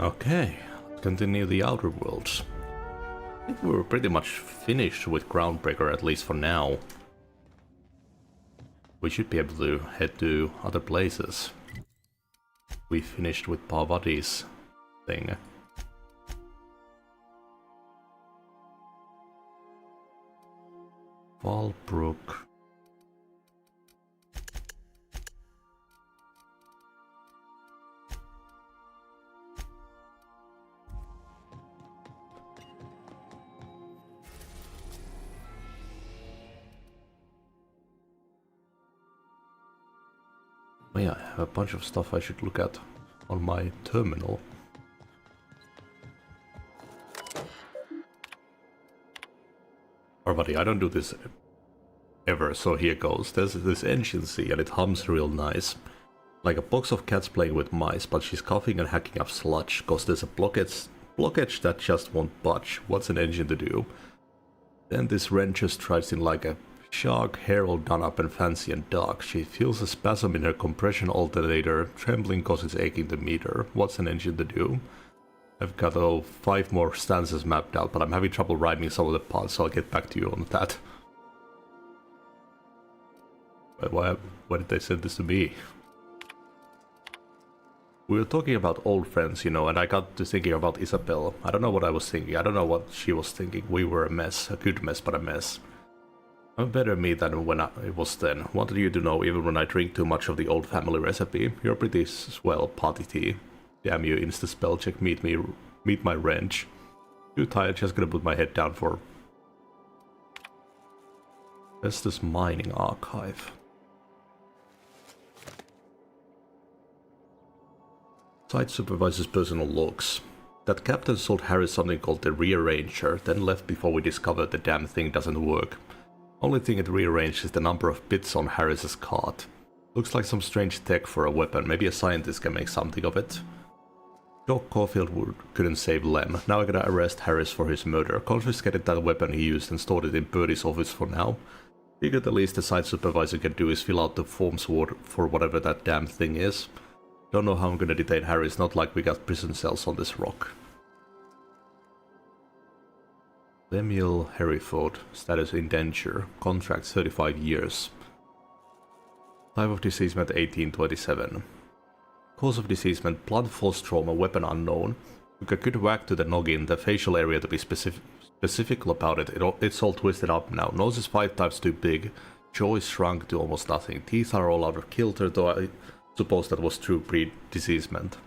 Okay, let's continue the Outer Worlds. I think we're pretty much finished with Groundbreaker, at least for now. We should be able to head to other places. We finished with Parvati's thing. Fallbrook. Oh yeah, I have a bunch of stuff I should look at on my terminal. Parvati, I don't do this ever, so here goes. There's this engine C and it hums real nice. Like a box of cats playing with mice, but she's coughing and hacking up sludge, cause there's a blockage that just won't budge. What's an engine to do? Then this wrench just drives in like a shark, hair all done up and fancy and dark. She feels a spasm in her compression alternator, trembling cause it's aching to meet her. What's an engine to do? I've got 5 more stanzas mapped out, but I'm having trouble rhyming some of the parts, so I'll get back to you on that. But why did they send this to me? We were talking about old friends, you know, and I got to thinking about Isabel. I don't know what I was thinking, I don't know what she was thinking. We were a mess, a good mess, but a mess. I'm a better me than when it was then. Wanted you to know even when I drink too much of the old family recipe. You're pretty swell, party tea. Damn you, insta spell check, meet my wrench. Too tired, just gonna put my head down for... Estes Mining Archive. Site supervisor's personal logs. That captain sold Harris something called the Rearranger, then left before we discovered the damn thing doesn't work. Only thing it rearranged is the number of bits on Harris's card. Looks like some strange tech for a weapon, maybe a scientist can make something of it. Doc Caulfield couldn't save Lem, now I gotta arrest Harris for his murder, confiscated that weapon he used and stored it in Birdie's office for now. Figured the least the site supervisor can do is fill out the forms for whatever that damn thing is. Don't know how I'm gonna detain Harris, not like we got prison cells on this rock. Lemuel Hereford, status indenture, contract 35 years. Type of deceasement 1827. Cause of deceasement, blunt force trauma, weapon unknown. Took a good whack to the noggin, the facial area to be specific about it. It's all twisted up now. Nose is 5 times too big. Jaw is shrunk to almost nothing. Teeth are all out of kilter, though I suppose that was true pre-deceasement.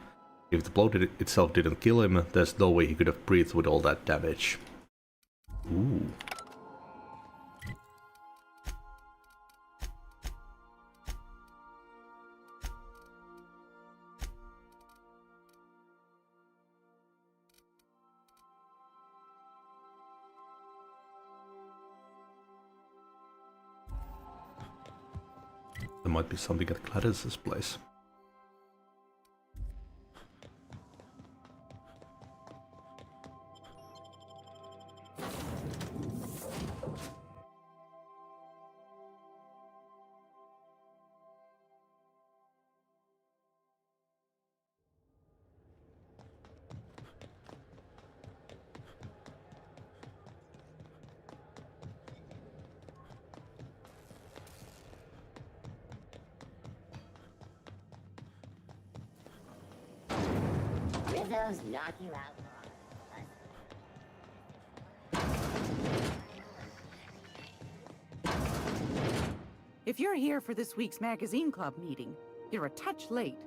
If the blow itself didn't kill him, there's no way he could have breathed with all that damage. Ooh. There might be something at Gladys's place. Those knock you out. If you're here for this week's magazine club meeting, you're a touch late.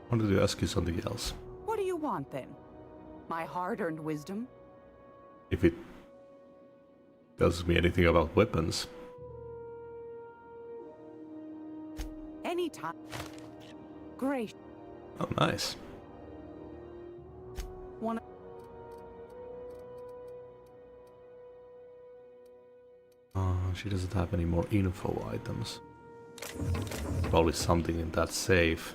I wanted to ask you something else. What do you want then? My hard-earned wisdom? If it tells me anything about weapons. Anytime. Great. Oh, nice. One. She doesn't have any more info items. Probably something in that safe.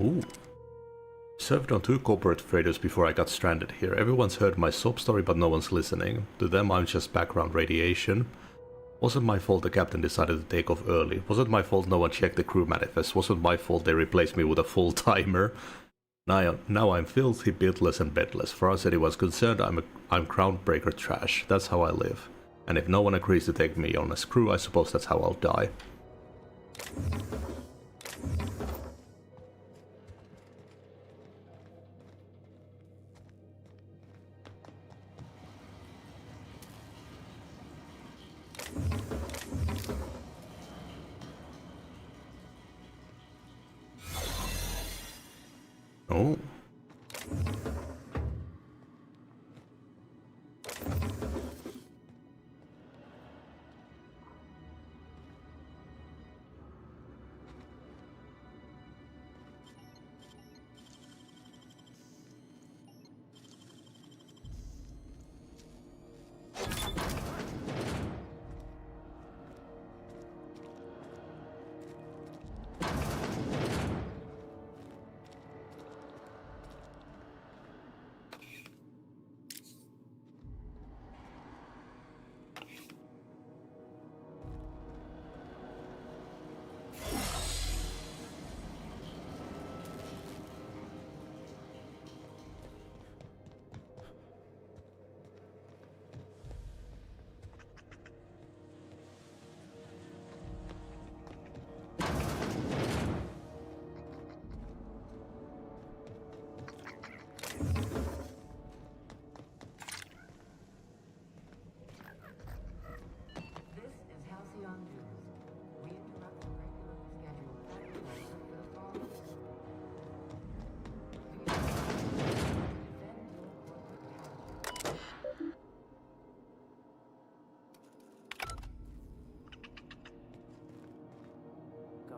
Ooh. Served on 2 corporate freighters before I got stranded here. Everyone's heard my sob story, but no one's listening. To them, I'm just background radiation. Wasn't my fault the captain decided to take off early. Wasn't my fault no one checked the crew manifest. Wasn't my fault they replaced me with a full-timer. Now I'm filthy, bitless, and bedless. Far as anyone's concerned, I'm groundbreaker trash. That's how I live. And if no one agrees to take me on as crew, I suppose that's how I'll die. Oh.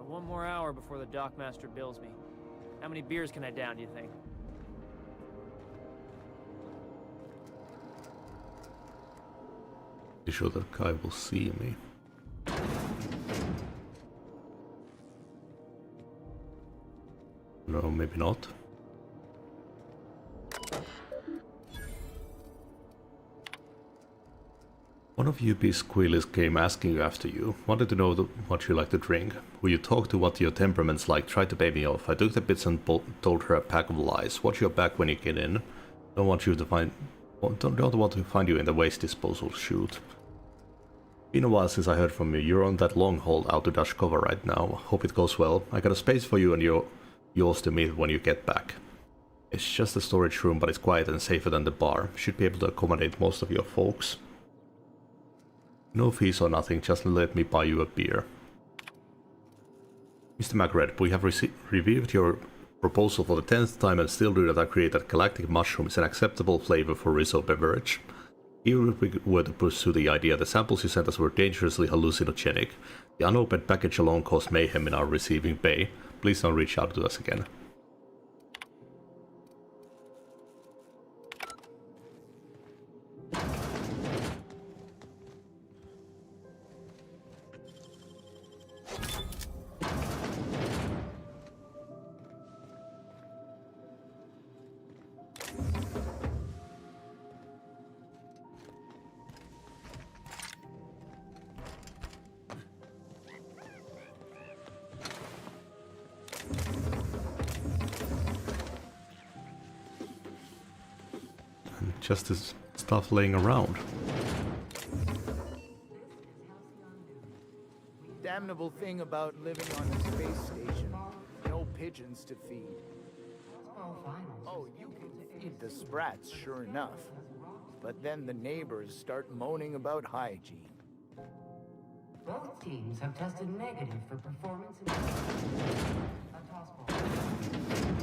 One more hour before the dockmaster bills me. How many beers can I down, do you think? Be sure that guy will see me. No, maybe not. One of UP's squealies came asking you after you. Wanted to know what you like to drink. Who you talk to, what your temperament's like, tried to pay me off. I took the bits and told her a pack of lies. Watch your back when you get in. Don't want to find you in the waste disposal chute. Been a while since I heard from you. You're on that long haul out to Dash cover right now. Hope it goes well. I got a space for you and yours to meet when you get back. It's just a storage room, but it's quiet and safer than the bar. Should be able to accommodate most of your folks. No fees or nothing, just let me buy you a beer. Mr. McRed, we have reviewed your proposal for the 10th time and still do not agree that galactic mushroom is an acceptable flavor for Rizzo beverage. Even if we were to pursue the idea, the samples you sent us were dangerously hallucinogenic. The unopened package alone caused mayhem in our receiving bay. Please don't reach out to us again. Just this stuff laying around. Damnable thing about living on a space station. No pigeons to feed. Oh, you can feed the sprats, sure enough. But then the neighbors start moaning about hygiene. Both teams have tested negative for performance in a toss ball.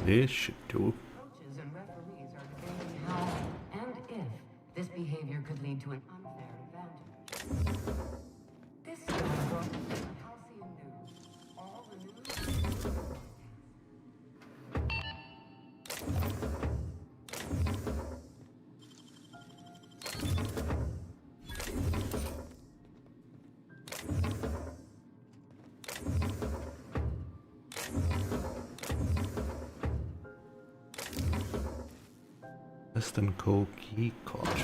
This should do. Coaches and referees are debating how and if this behavior could lead to an unfair advantage. This is brought to you by Halcyon News. All the news. Western Co. keycard.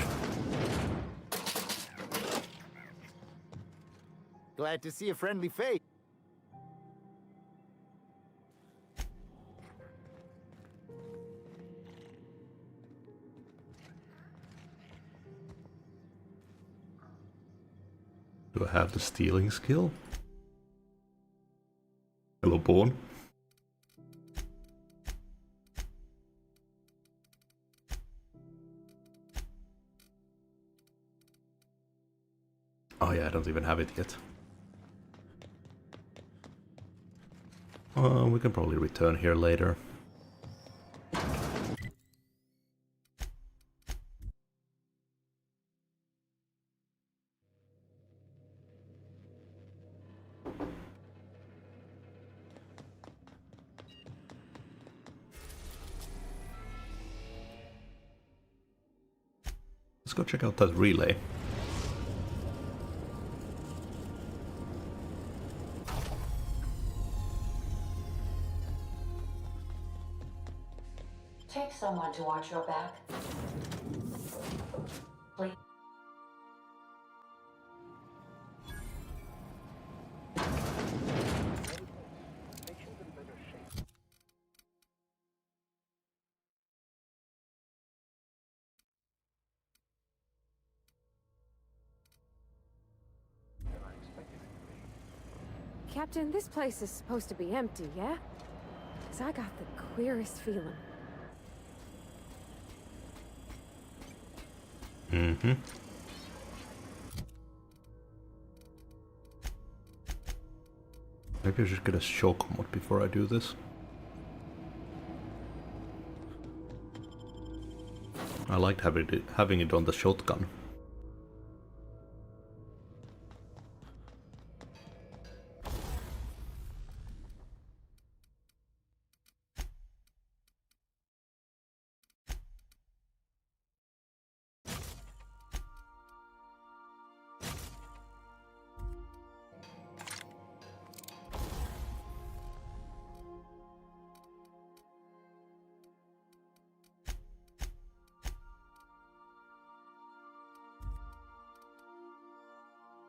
Glad to see a friendly face. Do I have the stealing skill? Hello, Born. Oh yeah, I don't even have it yet. We can probably return here later. Let's go check out that relay. Take someone to watch your back. Please. Captain, this place is supposed to be empty, yeah? 'Cause I got the queerest feeling. Mm-hmm. Maybe I should get a shock mod before I do this. I liked having it on the shotgun.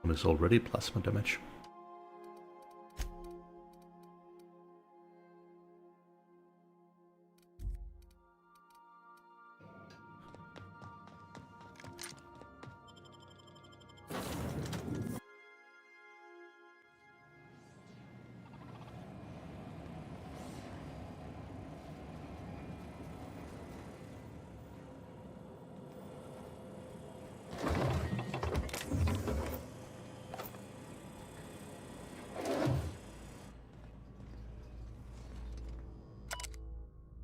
One is already plasma damage.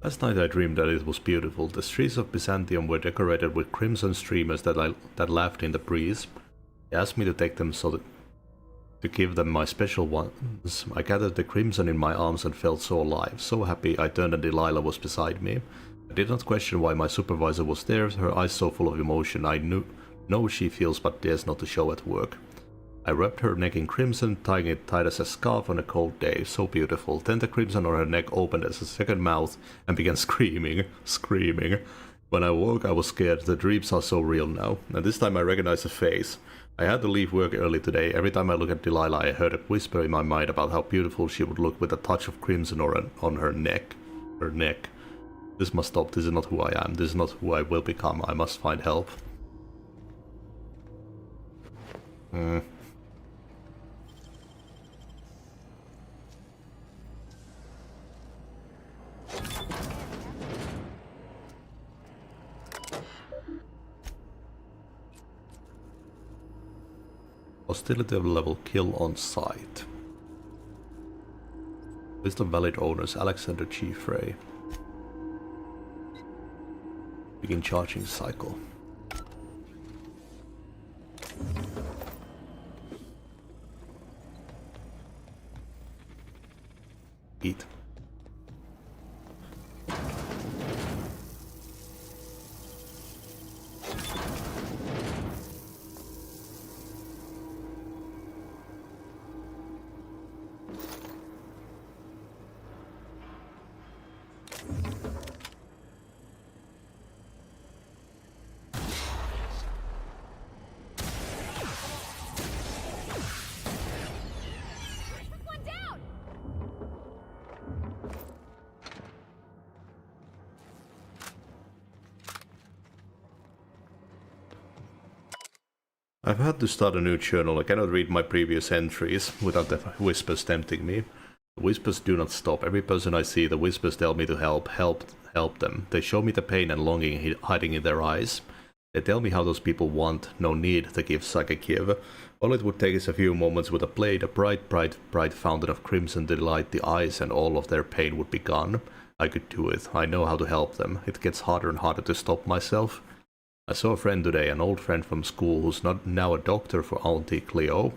Last night I dreamed that it was beautiful. The streets of Byzantium were decorated with crimson streamers that laughed in the breeze. He asked me to take them to give them my special ones. I gathered the crimson in my arms and felt so alive, so happy. I turned and Delilah was beside me. I did not question why my supervisor was there, her eyes so full of emotion. I know she feels but dares not to show at work. I wrapped her neck in crimson, tying it tight as a scarf on a cold day. So beautiful. Then the crimson on her neck opened as a second mouth and began screaming. When I woke, I was scared. The dreams are so real now. And this time I recognized the face. I had to leave work early today. Every time I look at Delilah, I heard a whisper in my mind about how beautiful she would look with a touch of crimson on her neck. Her neck. This must stop. This is not who I am. This is not who I will become. I must find help. Hostility level kill on site. List of valid owners: Alexander G. Frey. Begin charging cycle. Eat. I've had to start a new journal. I cannot read my previous entries without the whispers tempting me. The whispers do not stop. Every person I see, the whispers tell me to help them. They show me the pain and longing hiding in their eyes. They tell me how those people want, no need, to give Sakakieva. All it would take is a few moments with a blade, a bright fountain of crimson to light the eyes, and all of their pain would be gone. I could do it. I know how to help them. It gets harder and harder to stop myself. I saw a friend today, an old friend from school who's now a doctor for Auntie Cleo.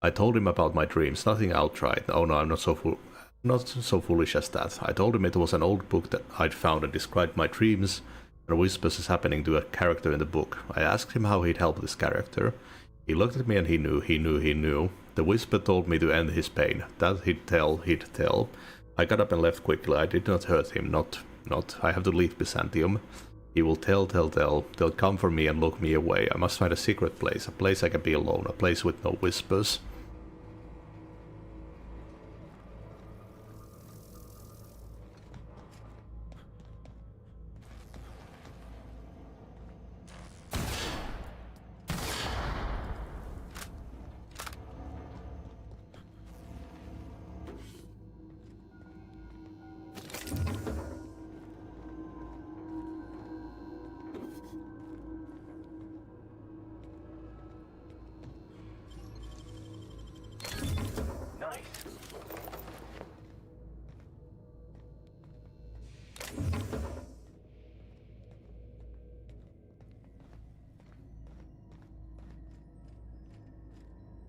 I told him about my dreams, nothing outright. Oh no, I'm not so foolish as that. I told him it was an old book that I'd found and described my dreams, and whispers is happening to a character in the book. I asked him how he'd help this character. He looked at me and he knew. The whisper told me to end his pain. That he'd tell. I got up and left quickly. I did not hurt him, not. I have to leave Byzantium. He will tell. They'll come for me and lock me away. I must find a secret place, a place I can be alone, a place with no whispers.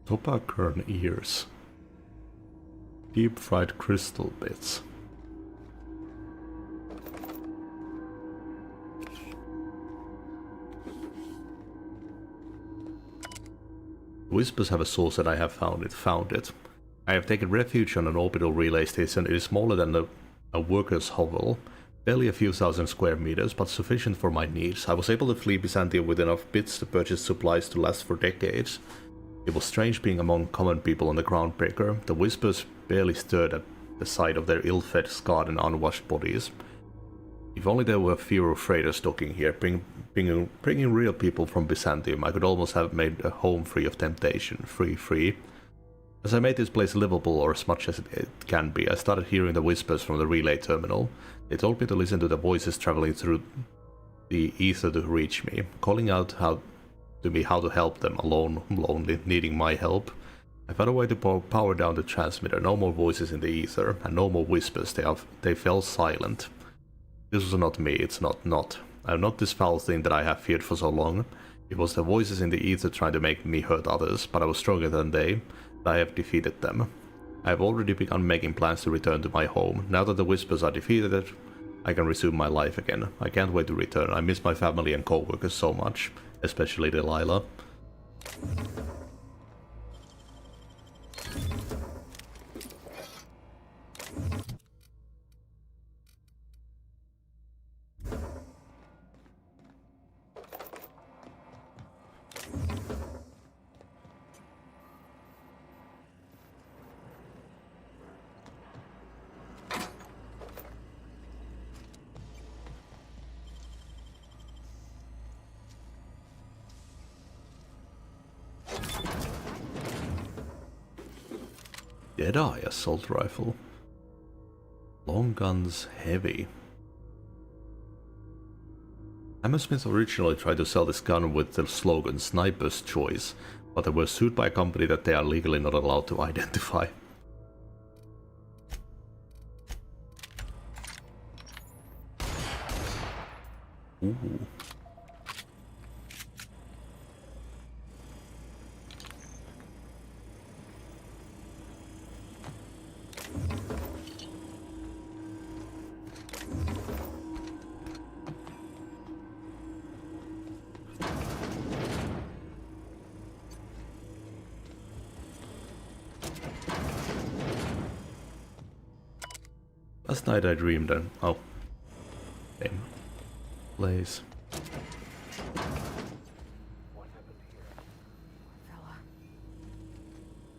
Topakern ears. Deep fried crystal bits. Whispers have a source and I have found it. I have taken refuge on an orbital relay station. It is smaller than a worker's hovel. Barely a few thousand square meters, but sufficient for my needs. I was able to flee Byzantium with enough bits to purchase supplies to last for decades. It was strange being among common people on the Groundbreaker. The whispers barely stirred at the sight of their ill-fed, scarred and unwashed bodies. If only there were fewer freighters docking here, bringing real people from Byzantium, I could almost have made a home free of temptation. Free. As I made this place livable, or as much as it can be, I started hearing the whispers from the relay terminal. They told me to listen to the voices traveling through the ether to reach me, calling out to me how to help them, alone, lonely, needing my help. I found a way to power down the transmitter. No more voices in the ether, and no more whispers. They fell silent. This was not me, it's not. I'm not this foul thing that I have feared for so long. It was the voices in the ether trying to make me hurt others, but I was stronger than they, and I have defeated them. I have already begun making plans to return to my home. Now that the whispers are defeated, I can resume my life again. I can't wait to return. I miss my family and co-workers so much. Especially Delilah. Deadeye assault rifle. Long guns heavy. Hammersmith originally tried to sell this gun with the slogan Sniper's Choice, but they were sued by a company that they are legally not allowed to identify. Ooh. Last night I dreamed and... oh. Same place. Fella.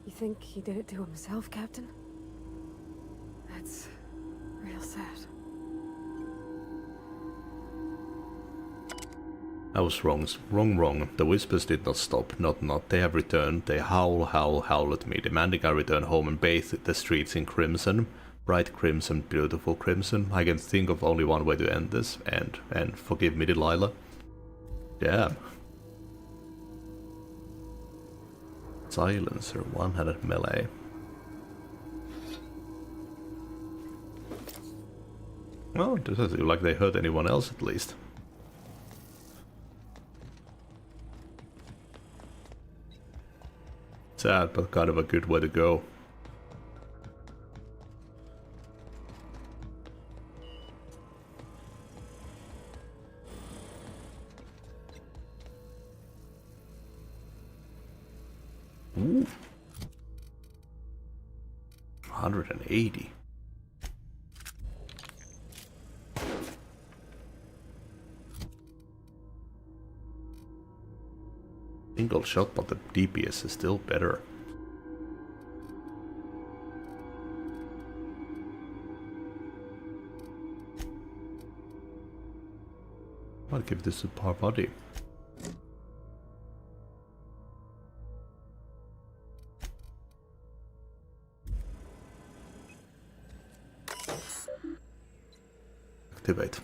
You think he did it to himself, Captain? That's real sad. I was wrong. Wrong. The whispers did not stop. Not. They have returned. They howl at me, demanding I return home and bathe the streets in crimson. Bright crimson, beautiful crimson. I can think of only one way to end this. And forgive me, Delilah. Damn. Silencer, one-handed melee. Well, it doesn't seem like they hurt anyone else at least. Sad, but kind of a good way to go. Ooh. 180. Single shot, but the DPS is still better. I'll give this to Parvati. Activate.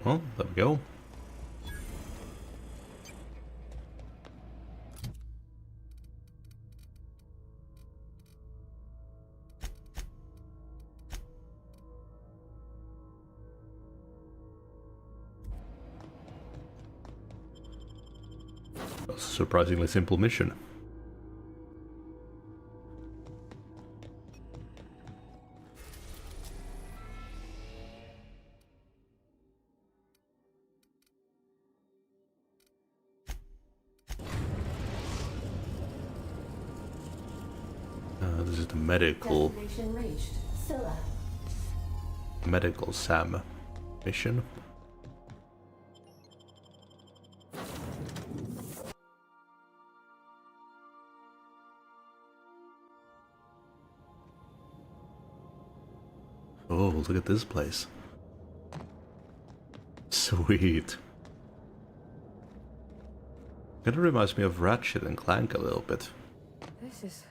Well, there we go. That's a surprisingly simple mission. This is the medical Sam mission. Oh, look at this place. Sweet. Kinda reminds me of Ratchet and Clank a little bit. This is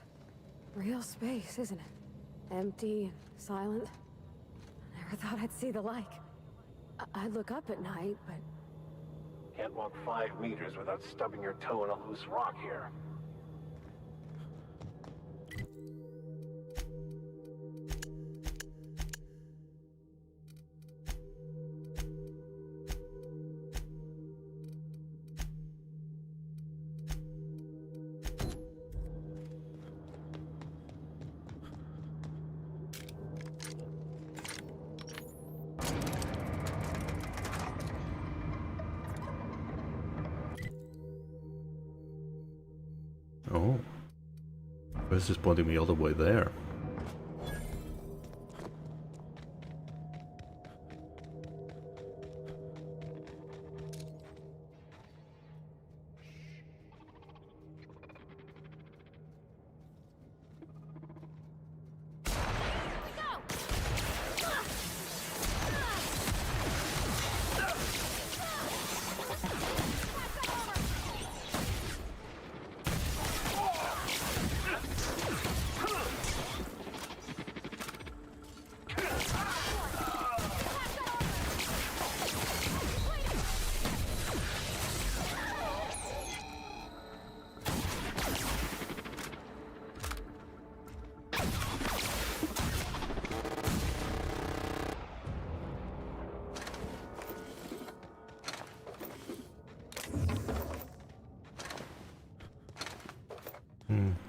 real space, isn't it? Empty and silent. I never thought I'd see the like. I'd look up at night, but... Can't walk 5 meters without stubbing your toe in a loose rock here. Oh. Where's this pointing me all the way there?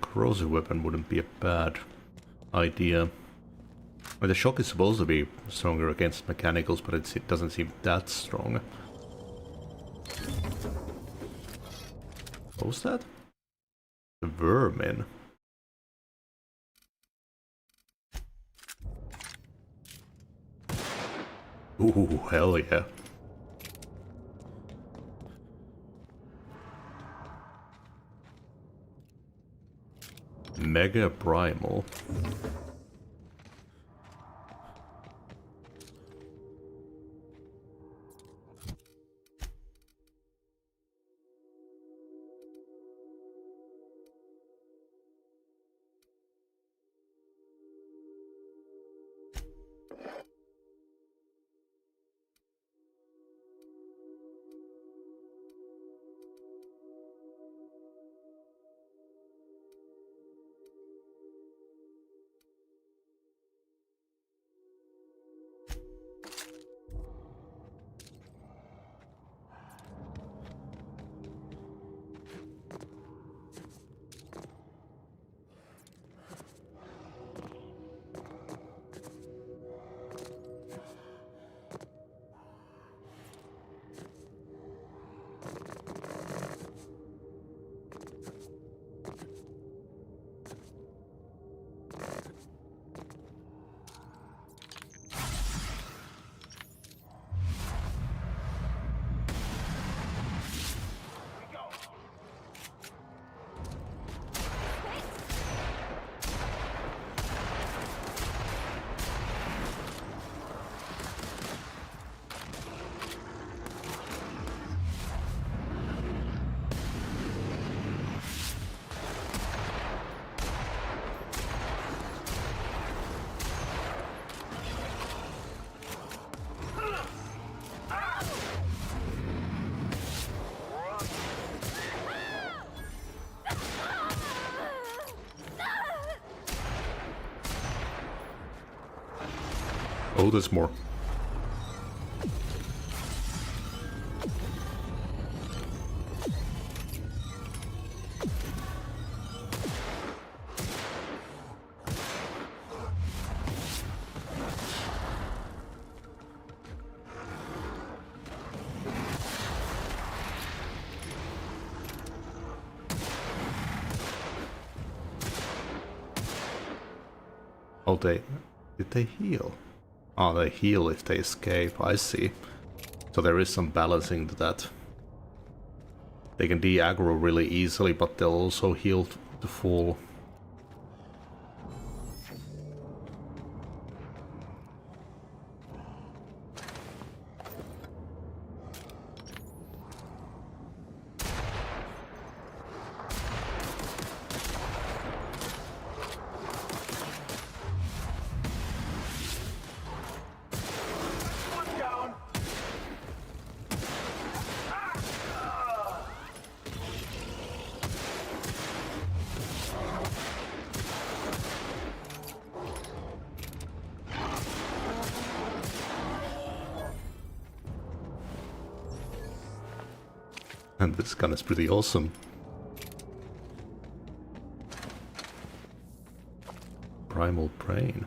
Corrosive weapon wouldn't be a bad idea. Well, the shock is supposed to be stronger against mechanicals, but it doesn't seem that strong. What was that? The vermin. Ooh, hell yeah. Mega Primal. Oh, there's more. Oh, did they heal? Oh, they heal if they escape, I see. So there is some balancing to that. They can de-aggro really easily, but they'll also heal to full. And this gun is pretty awesome. Primal Brain.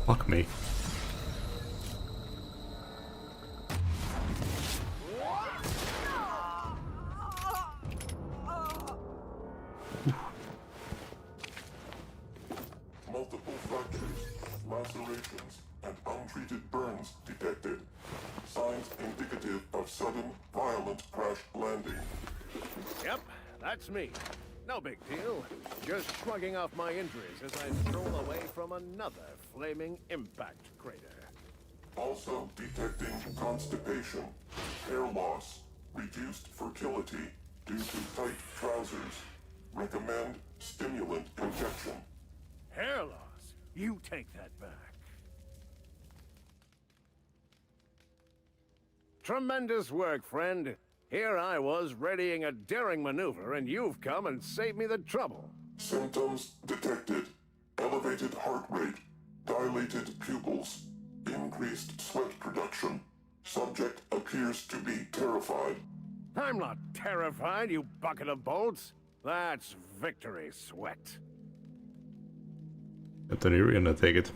Fuck me. Multiple fractures, lacerations, and untreated burns detected. Signs indicative of sudden, violent crash landing. Yep, that's me. No big deal. Just shrugging off my injuries as I stroll away from another flaming impact crater. Also detecting constipation, hair loss, reduced fertility due to tight trousers. Recommend stimulant injection. Hair loss? You take that back. Tremendous work, friend. Here I was readying a daring maneuver, and you've come and saved me the trouble. Symptoms detected. Elevated heart rate, dilated pupils, increased sweat production. Subject appears to be terrified. I'm not terrified, you bucket of bolts. That's victory sweat. Captain Irian, I take it.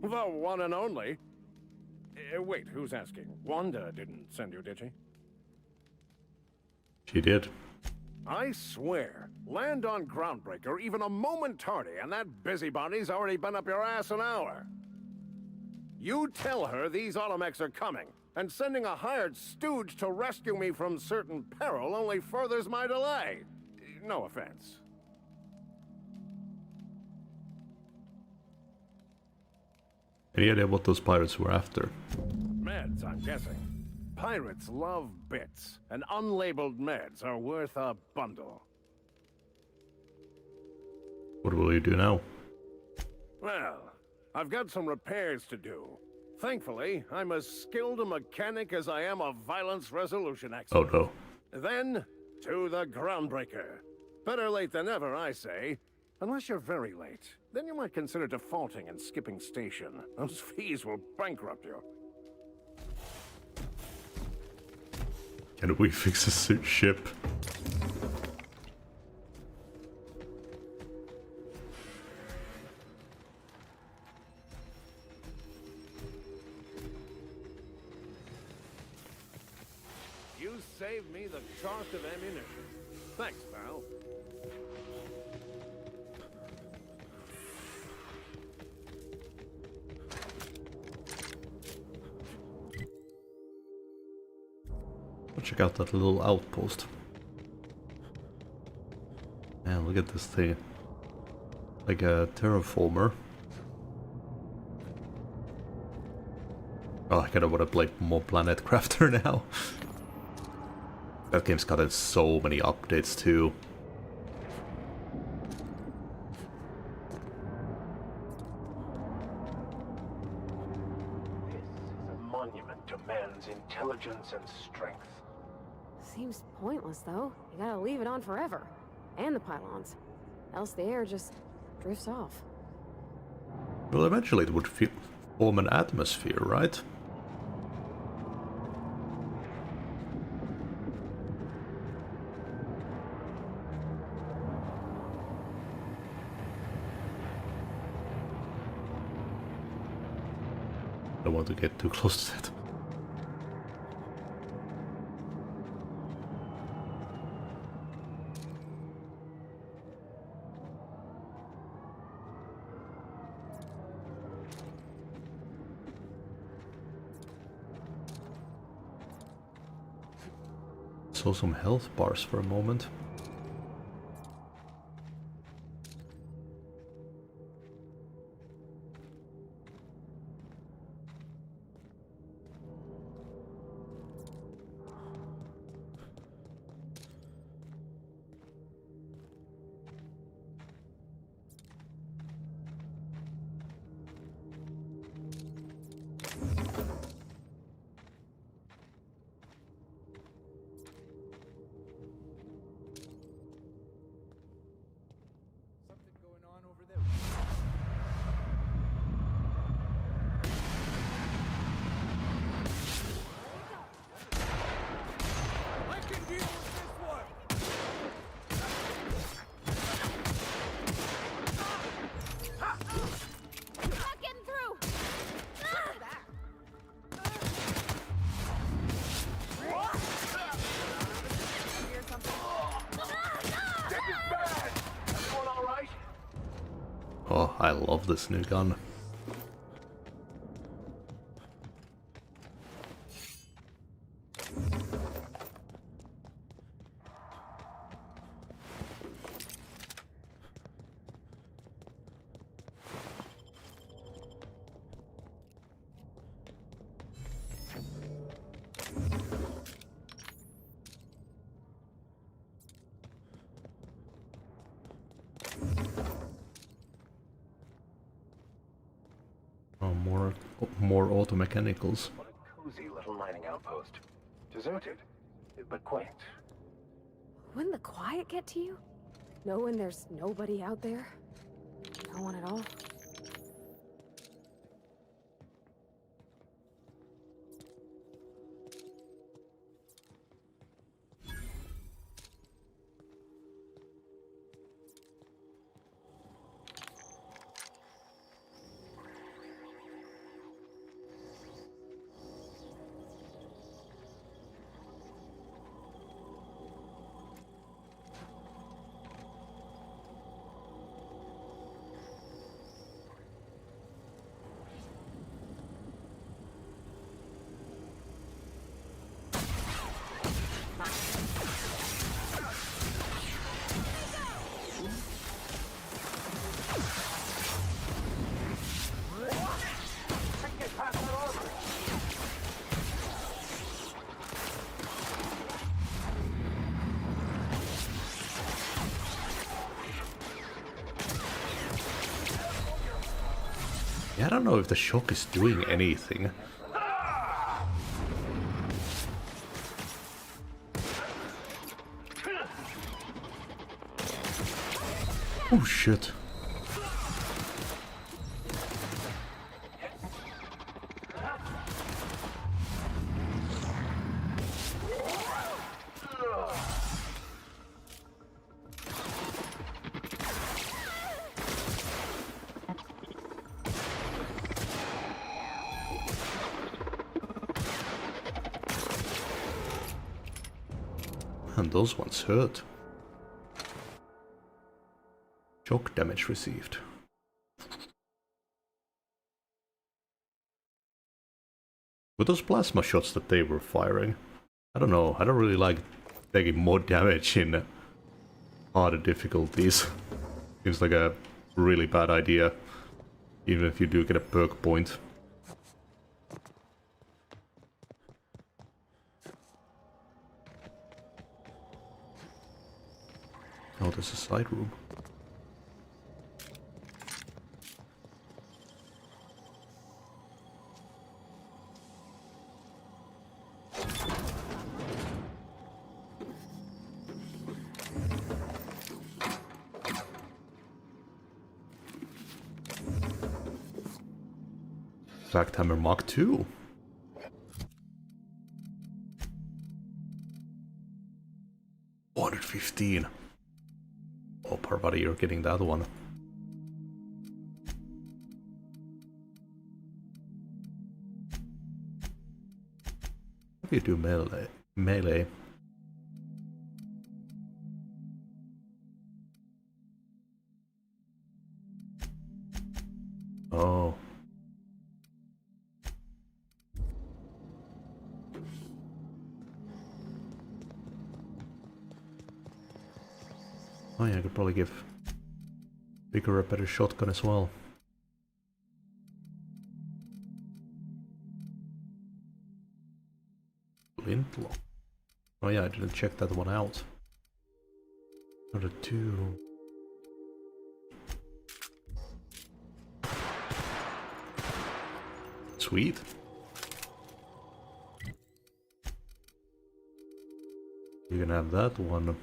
The one and only. Wait, who's asking? Wanda didn't send you, did she? She did. I swear, land on Groundbreaker even a moment tardy, and that busybody's already been up your ass an hour. You tell her these automechs are coming, and sending a hired stooge to rescue me from certain peril only furthers my delay. No offense. Any idea what those pirates were after? Meds, I'm guessing. Pirates love bits, and unlabeled meds are worth a bundle. What will you do now? Well, I've got some repairs to do. Thankfully, I'm as skilled a mechanic as I am a violence resolution expert. Oh no. Then, to the Groundbreaker. Better late than never, I say. Unless you're very late. Then you might consider defaulting and skipping station. Those fees will bankrupt you. Can we fix a ship? You saved me the cost of ammunition. Thanks, pal. Check out that little outpost. Man, look at this thing. Like a terraformer. Oh, I kinda wanna play more Planet Crafter now. That game's gotten so many updates too. This is a monument to man's intelligence and strength. Seems pointless, though. You gotta leave it on forever. And the pylons. Else the air just drifts off. Well, eventually it would form an atmosphere, right? I don't want to get too close to that. Saw some health bars for a moment. Oh, I love this new gun. More auto mechanicals. What a cozy little mining outpost. Deserted. but quiet. Wouldn't the quiet get to you? Knowing there's nobody out there? No one at all? Yeah, I don't know if the shock is doing anything. Oh shit. And those ones hurt. Shock damage received. With those plasma shots that they were firing, I don't know, I don't really like taking more damage in harder difficulties. Seems like a really bad idea, even if you do get a perk point. Oh, there's a side room. Fact-Hammer Mark II. $115. Oh, Parvati, you're getting that one. If you do melee. Oh. Oh yeah, I could probably give Vigor a better shotgun as well. Flintlock. Oh yeah, I didn't check that one out. Another two. Sweet. You can have that one.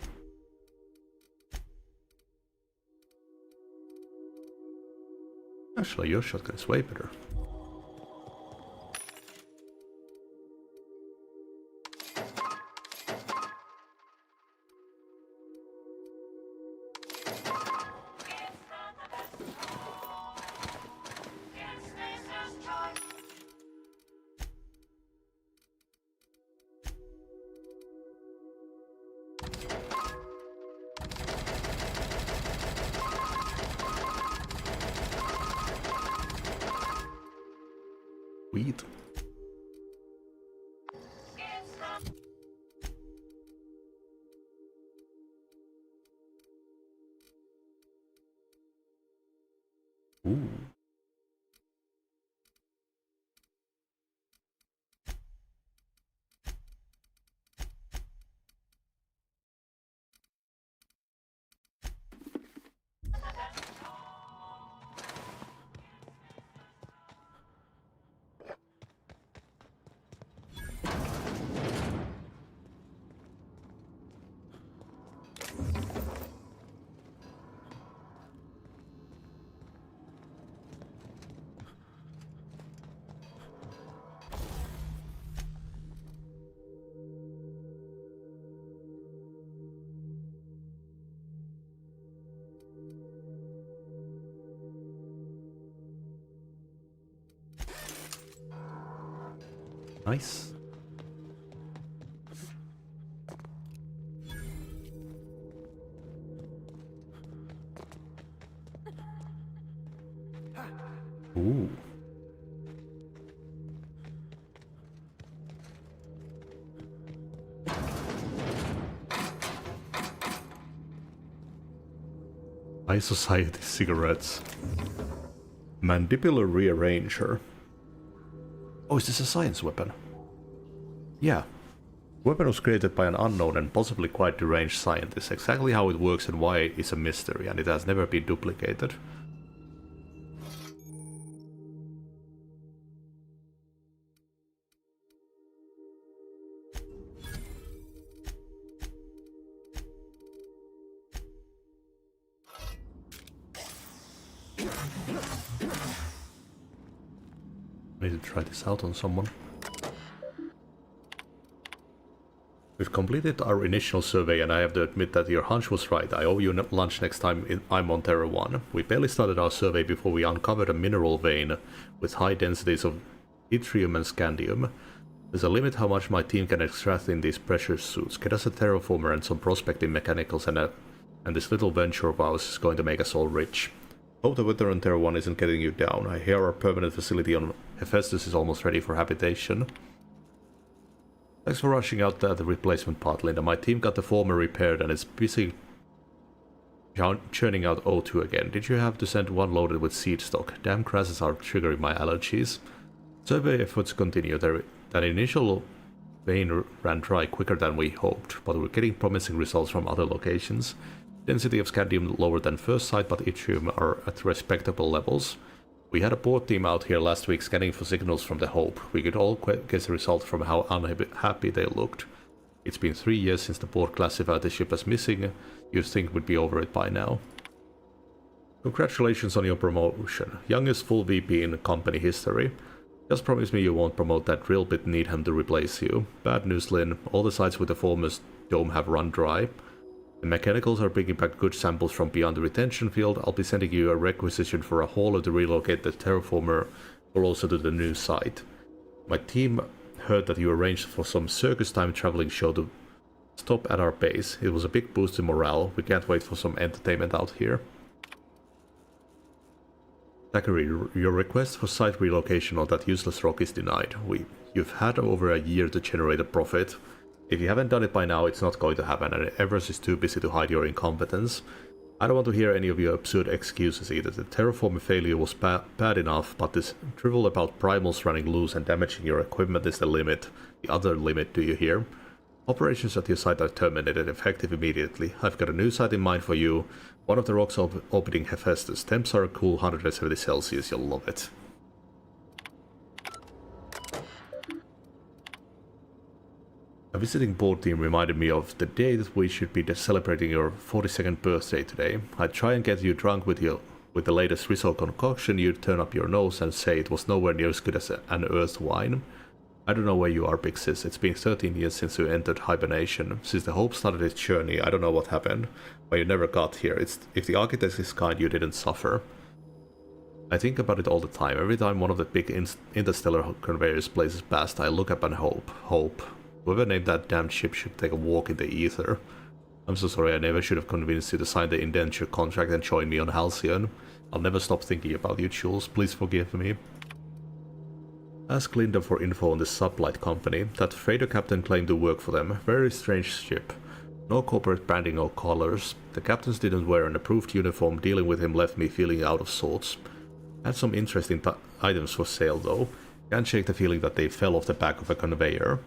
Actually, your shotgun is way better. Sweet. Ooh. Nice. Ooh. High Society cigarettes. Mandibular rearranger. Oh, is this a science weapon? Yeah. The weapon was created by an unknown and possibly quite deranged scientist. Exactly how it works and why is a mystery, and it has never been duplicated. I need to try this out on someone. We've completed our initial survey, and I have to admit that your hunch was right. I owe you lunch next time I'm on Terra 1. We barely started our survey before we uncovered a mineral vein with high densities of yttrium and scandium. There's a limit how much my team can extract in these pressure suits. Get us a terraformer and some prospecting mechanicals, and this little venture of ours is going to make us all rich. Hope the weather on Terra 1 isn't getting you down. I hear our permanent facility on Hephaestus is almost ready for habitation. Thanks for rushing out the replacement part, Linda. My team got the former repaired and it's busy churning out O2 again. Did you have to send one loaded with seed stock? Damn crashes are triggering my allergies. Survey efforts continue. That initial vein ran dry quicker than we hoped, but we're getting promising results from other locations. Density of scandium lower than first sight, but yttrium are at respectable levels. We had a board team out here last week scanning for signals from the Hope. We could all guess the result from how unhappy they looked. It's been 3 years since the board classified the ship as missing. You'd think we'd be over it by now. Congratulations on your promotion. Youngest full VP in company history. Just promise me you won't promote that drill bit Needham to replace you. Bad news, Lynn. All the sites with the former dome have run dry. The mechanicals are bringing back good samples from beyond the retention field. I'll be sending you a requisition for a hauler to relocate the terraformer closer to the new site. My team heard that you arranged for some circus time traveling show to stop at our base. It was a big boost in morale. We can't wait for some entertainment out here. Zachary, your request for site relocation on that useless rock is denied. You've had over a year to generate a profit. If you haven't done it by now, it's not going to happen, and Everest is too busy to hide your incompetence. I don't want to hear any of your absurd excuses either. The terraforming failure was bad enough, but this drivel about primals running loose and damaging your equipment is the limit. The other limit, do you hear? Operations at your site are terminated, effective immediately. I've got a new site in mind for you. One of the rocks orbiting Hephaestus. Temps are a cool 170 Celsius, you'll love it. A visiting board team reminded me of the day that we should be celebrating your 42nd birthday today. I'd try and get you drunk with the latest Rizzo concoction. You'd turn up your nose and say it was nowhere near as good as an Earth wine. I don't know where you are, Big Sis. It's been 13 years since you entered hibernation. Since the Hope started its journey, I don't know what happened, but you never got here. If the Architect is kind, you didn't suffer. I think about it all the time. Every time one of the big interstellar conveyors blazes past, I look up and hope. Whoever named that damn ship should take a walk in the ether. I'm so sorry, I never should have convinced you to sign the indenture contract and join me on Halcyon. I'll never stop thinking about you, Jules. Please forgive me. Ask Linda for info on this sublight company. That freighter captain claimed to work for them. Very strange ship. No corporate branding or colors. The captains didn't wear an approved uniform. Dealing with him left me feeling out of sorts. Had some interesting items for sale though. Can't shake the feeling that they fell off the back of a conveyor.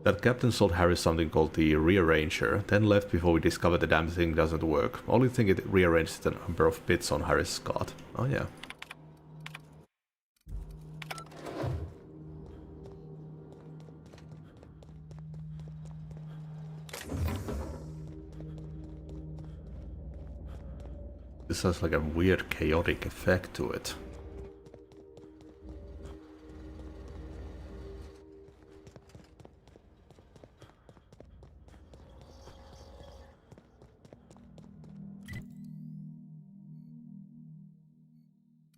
That captain sold Harris something called the Rearranger, then left before we discovered the damn thing doesn't work. Only thing it rearranged the number of bits on Harris' card. Oh yeah. This has like a weird chaotic effect to it.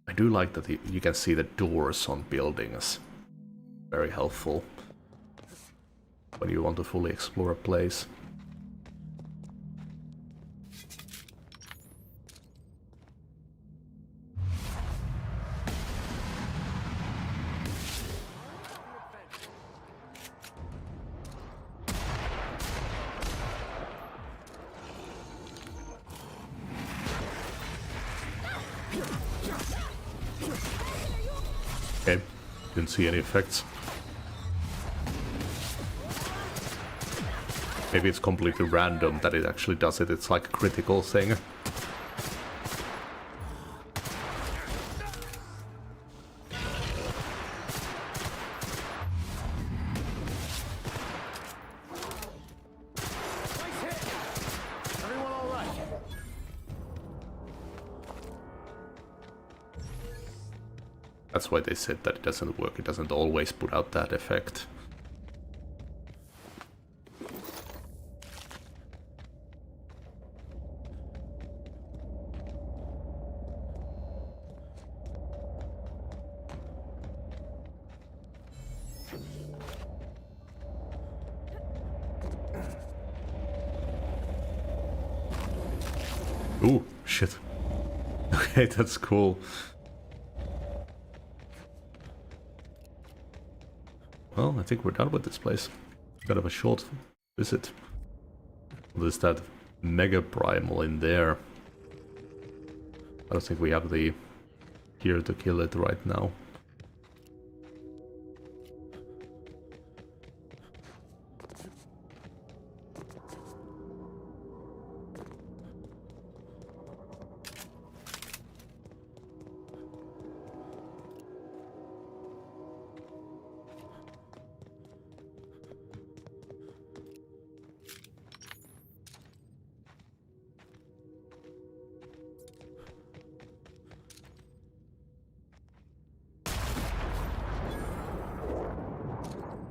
I do like that you can see the doors on buildings. Very helpful. when you want to fully explore a place. Okay, didn't see any effects. Maybe it's completely random that it actually does it. It's like a critical thing. Everyone all right? That's why they said that it doesn't work. It doesn't always put out that effect. Ooh, shit. Okay, that's cool. Well, I think we're done with this place. Kind of a short visit. There's that Mega Primal in there. I don't think we have the gear to kill it right now.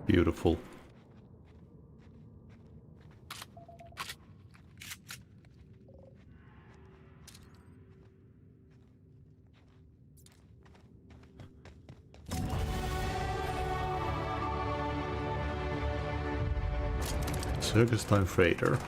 Beautiful. Circus Time Freighter.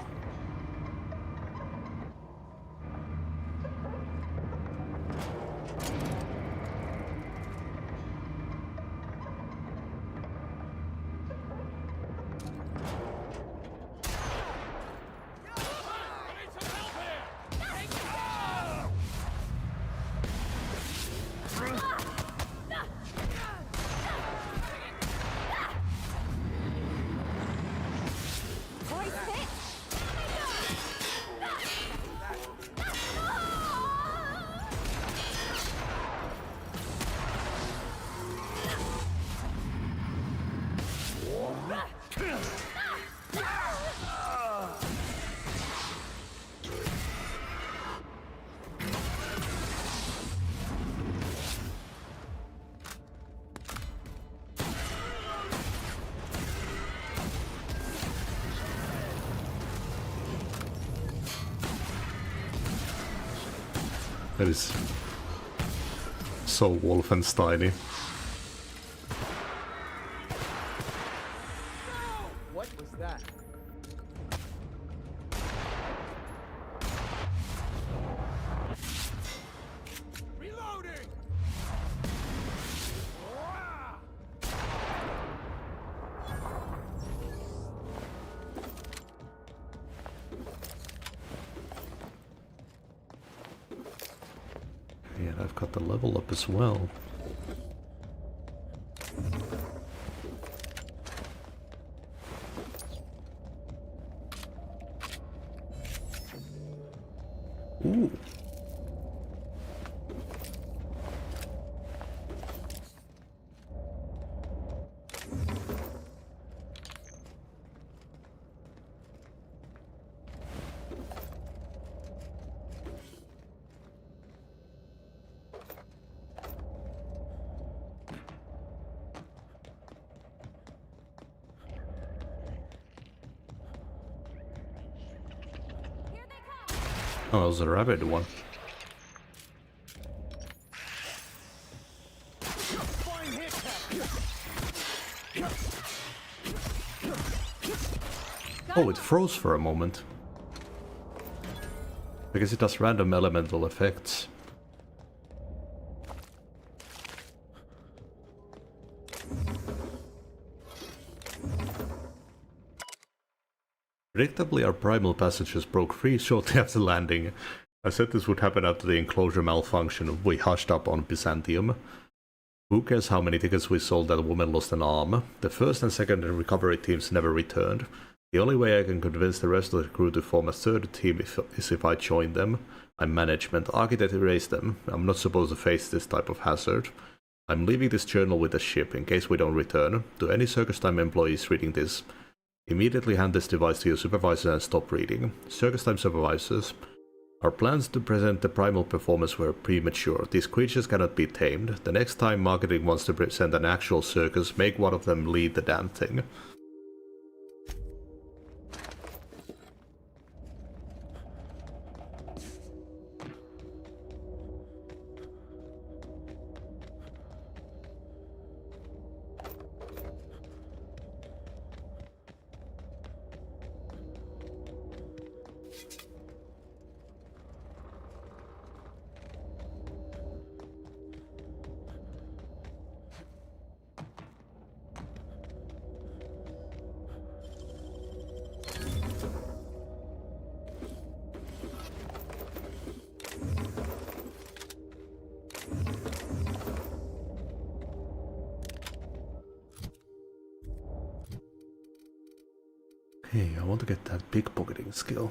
That is so Wolfenstein-y. What was that? Reloading! Yeah, I've got the level up as well. Ooh. Oh, it was a rabbit one. Oh, it froze for a moment. Because it does random elemental effects. Predictably, our primal passengers broke free shortly after landing. I said this would happen after the enclosure malfunction. We hushed up on Byzantium. Who cares how many tickets we sold that woman lost an arm? The first and second recovery teams never returned. The only way I can convince the rest of the crew to form a third team is if I join them. I'm management. Architect erased them. I'm not supposed to face this type of hazard. I'm leaving this journal with the ship in case we don't return. To any Circus Time employees reading this, immediately hand this device to your supervisor and stop reading. Circus Time supervisors. Our plans to present the primal performance were premature. These creatures cannot be tamed. The next time marketing wants to present an actual circus, make one of them lead the damn thing. Hey, I want to get that pickpocketing skill.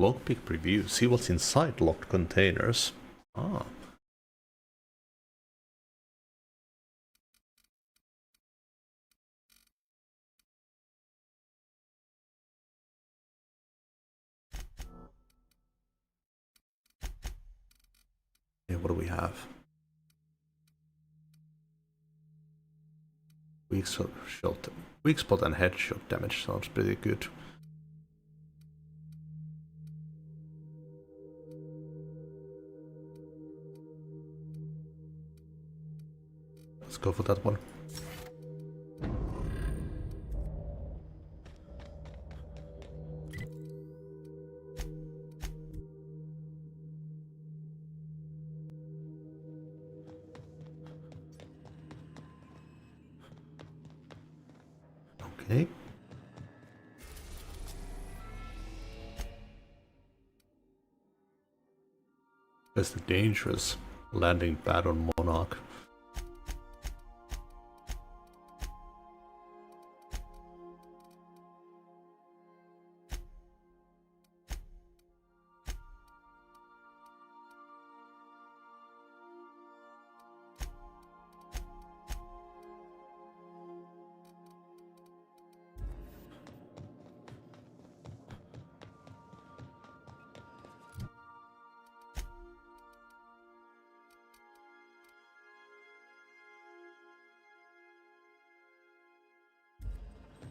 Lockpick preview. See what's inside locked containers. Ah. Okay, what do we have? Weak spot and headshot damage sounds pretty good. Let's go for that one. Okay. That's the dangerous landing pad on Monarch.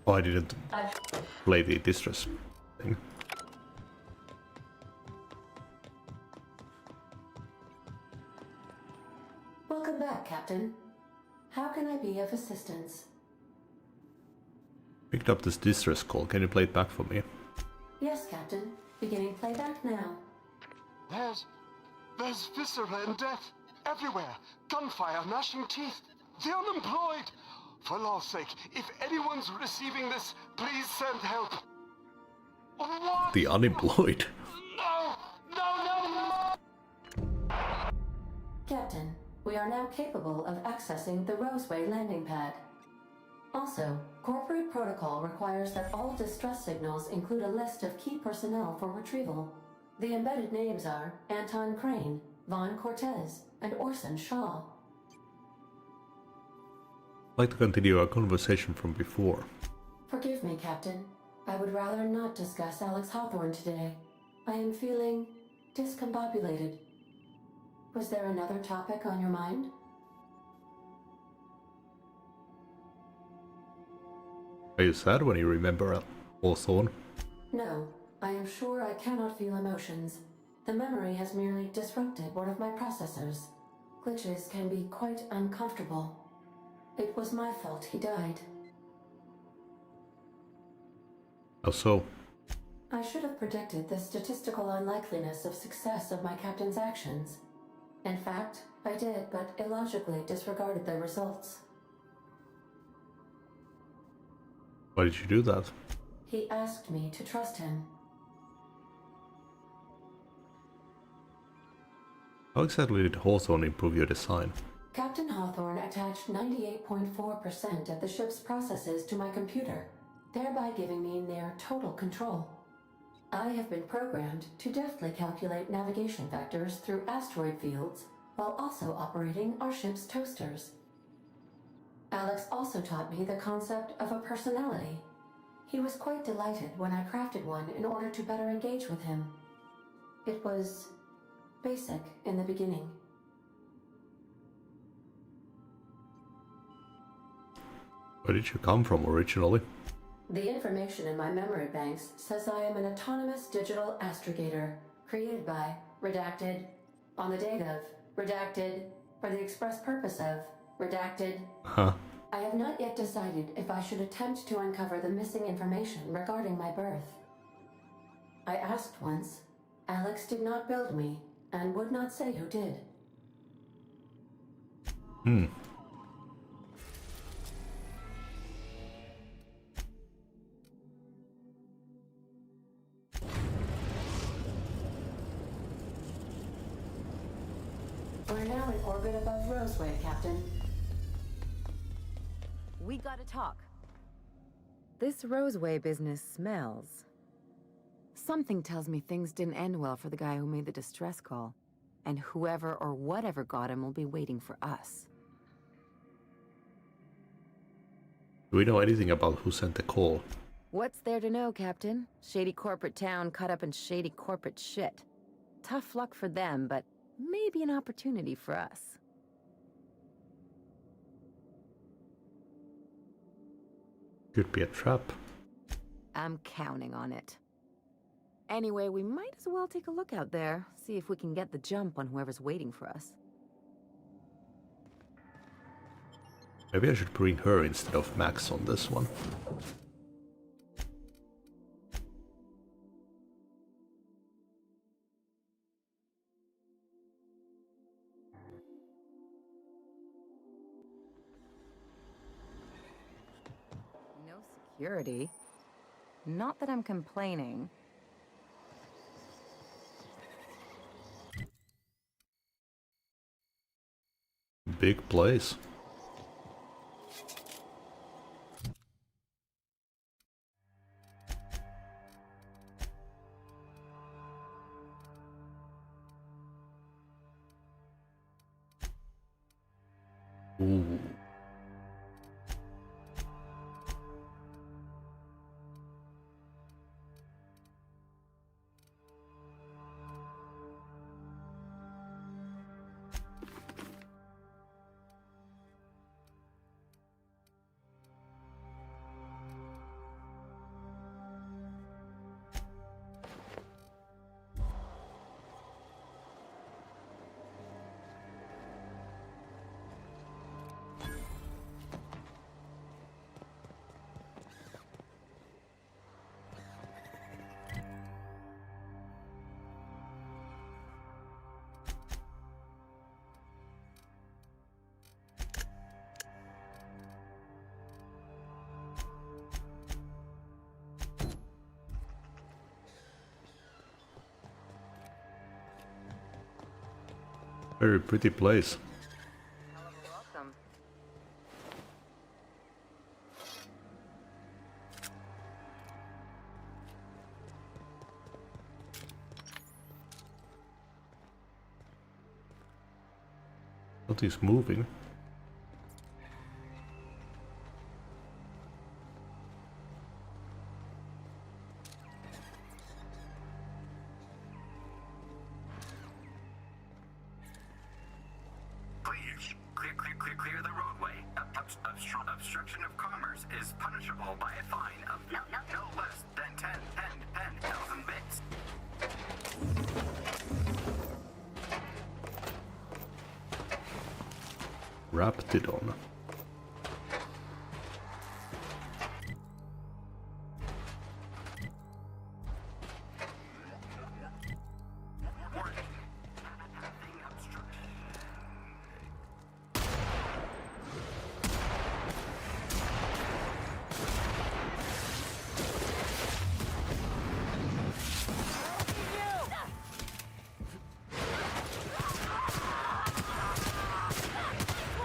Oh, I didn't play the distress thing. Welcome back, Captain. How can I be of assistance? Picked up this distress call. Can you play it back for me? Yes, Captain. Beginning playback now. There's viscera and death everywhere. Gunfire, gnashing teeth. The unemployed. For law's sake, if anyone's receiving this, please send help. What? The unemployed. No! Captain, we are now capable of accessing the Roseway landing pad. Also, corporate protocol requires that all distress signals include a list of key personnel for retrieval. The embedded names are Anton Crane, Vaughn Cortez, and Orson Shaw. I'd like to continue our conversation from before. Forgive me, Captain. I would rather not discuss Alex Hawthorne today. I am feeling discombobulated. Was there another topic on your mind? Are you sad when you remember Hawthorne? No, I am sure I cannot feel emotions. The memory has merely disrupted one of my processors. Glitches can be quite uncomfortable. It was my fault he died. How so? I should have predicted the statistical unlikeliness of success of my captain's actions. In fact, I did, but illogically disregarded the results. Why did you do that? He asked me to trust him. How exactly did Hawthorne improve your design? Captain Hawthorne attached 98.4% of the ship's processes to my computer, thereby giving me near total control. I have been programmed to deftly calculate navigation vectors through asteroid fields, while also operating our ship's toasters. Alex also taught me the concept of a personality. He was quite delighted when I crafted one in order to better engage with him. It was basic in the beginning. Where did you come from originally? The information in my memory banks says I am an autonomous digital astrogator, created by, redacted, on the date of, redacted, for the express purpose of, redacted. Huh. I have not yet decided if I should attempt to uncover the missing information regarding my birth. I asked once. Alex did not build me, and would not say who did. We're now in orbit above Roseway, Captain. We gotta talk. This Roseway business smells. Something tells me things didn't end well for the guy who made the distress call. And whoever or whatever got him will be waiting for us. Do we know anything about who sent the call? What's there to know, Captain? Shady corporate town caught up in shady corporate shit. Tough luck for them, but maybe an opportunity for us. Could be a trap. I'm counting on it. Anyway, we might as well take a look out there, see if we can get the jump on whoever's waiting for us. Maybe I should bring her instead of Max on this one. No security. Not that I'm complaining. Big place. Ooh. Very pretty place. Hell of a welcome. Nothing's moving. Clear the roadway. Obstruction of commerce is punishable by a fine of no less than 10,000 bits. Raptidon.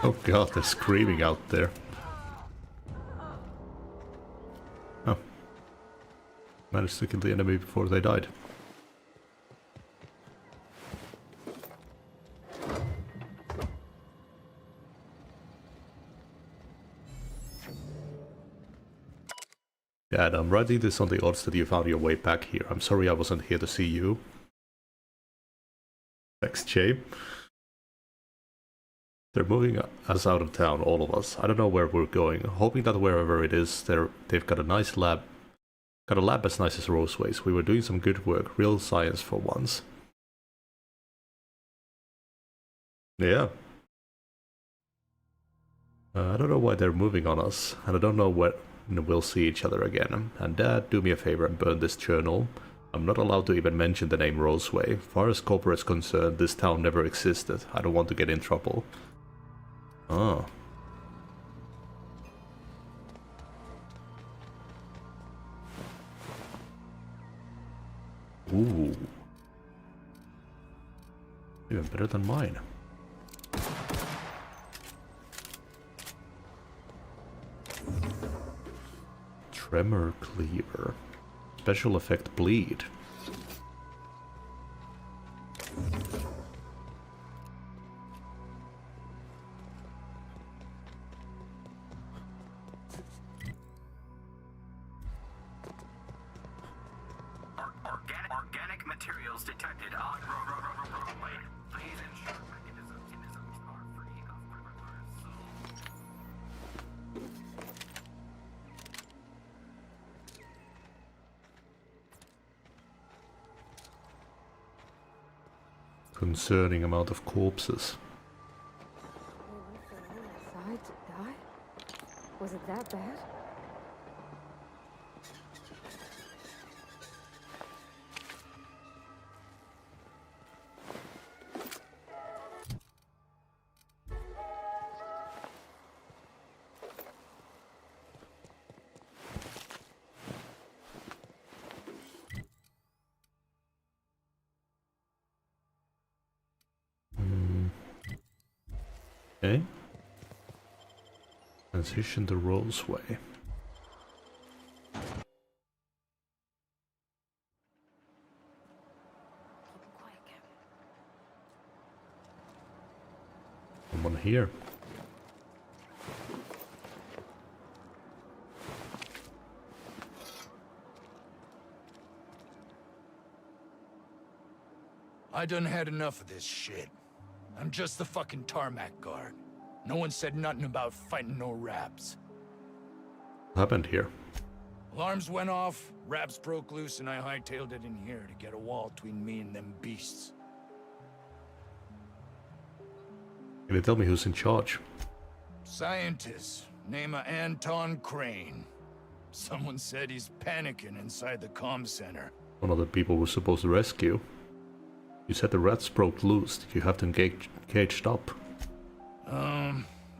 Oh god, they're screaming out there. Oh. Managed to kill the enemy before they died. Yeah, and I'm writing this on the odds that you found your way back here. I'm sorry I wasn't here to see you. Thanks, Jay. They're moving us out of town, all of us. I don't know where we're going. Hoping that wherever it is, they've got a nice lab. Got a lab as nice as Roseway's. We were doing some good work, real science for once. Yeah. I don't know why they're moving on us, and I don't know when we'll see each other again. And Dad, do me a favor and burn this journal. I'm not allowed to even mention the name Roseway. Far as corporate's concerned, this town never existed. I don't want to get in trouble. Ah. Ooh. Even better than mine. Tremor Cleaver. Special effect bleed. Organic materials detected on roadway. Please ensure mechanisms are free of precursors. Concerning amount of corpses. They went for the other side to die? Was it that bad? Okay. Transition to Roseway. Someone here. I done had enough of this shit. I'm just the fucking tarmac guard. No one said nothing about fighting no Raps. What happened here? Alarms went off, Raps broke loose, and I hightailed it in here to get a wall between me and them beasts. Can you tell me who's in charge? Scientist, name of Anton Crane. Someone said he's panicking inside the comm center. One of the people we're supposed to rescue. You said the rats broke loose. Did you have them caged up?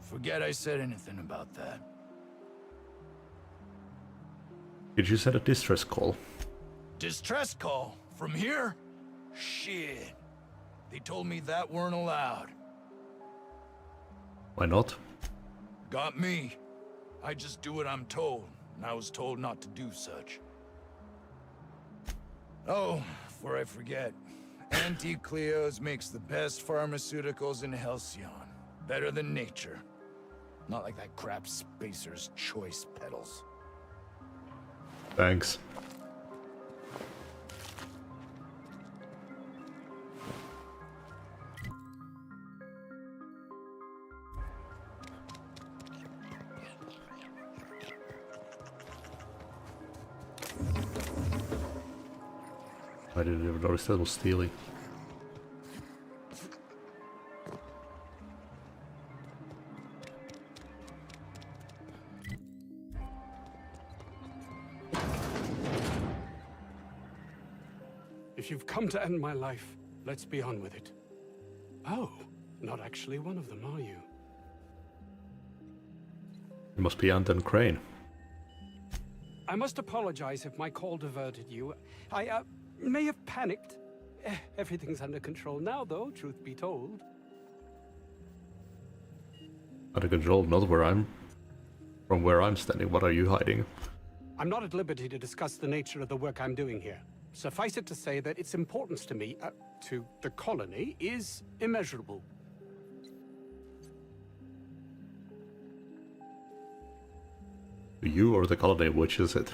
Forget I said anything about that. Did you send a distress call? Distress call? From here? Shit. They told me that weren't allowed. Why not? Got me. I just do what I'm told, and I was told not to do such. Oh, before I forget. Anti-Cleos makes the best pharmaceuticals in Halcyon. Better than nature. Not like that crap Spacer's Choice pedals. Thanks. I didn't even notice that was Steely. If you've come to end my life, let's be on with it. Oh, not actually one of them, are you? You must be Anton Crane. I must apologize if my call diverted you. I may have panicked. Everything's under control now, though, truth be told. Under control, not where I'm... From where I'm standing, what are you hiding? I'm not at liberty to discuss the nature of the work I'm doing here. Suffice it to say that its importance to me, to the colony, is immeasurable. To you or the colony, which is it?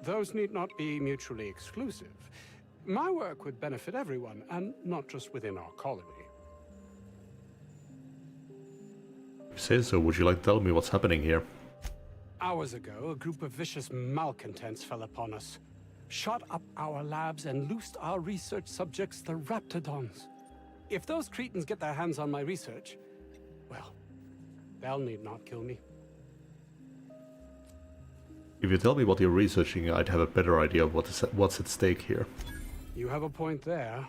Those need not be mutually exclusive. My work would benefit everyone, and not just within our colony. If you say so, would you like to tell me what's happening here? Hours ago, a group of vicious malcontents fell upon us, shot up our labs and loosed our research subjects, the Raptidons. If those cretins get their hands on my research, well, they'll need not kill me. If you tell me what you're researching, I'd have a better idea of what's at stake here. You have a point there.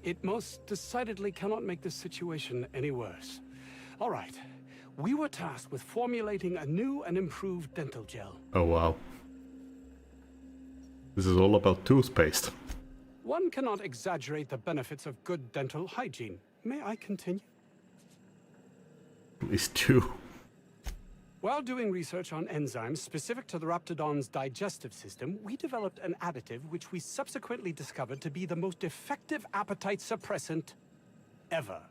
It most decidedly cannot make this situation any worse. All right. We were tasked with formulating a new and improved dental gel. Oh wow. This is all about toothpaste. One cannot exaggerate the benefits of good dental hygiene. May I continue? Please do. While doing research on enzymes specific to the Raptidon's digestive system, we developed an additive which we subsequently discovered to be the most effective appetite suppressant ever.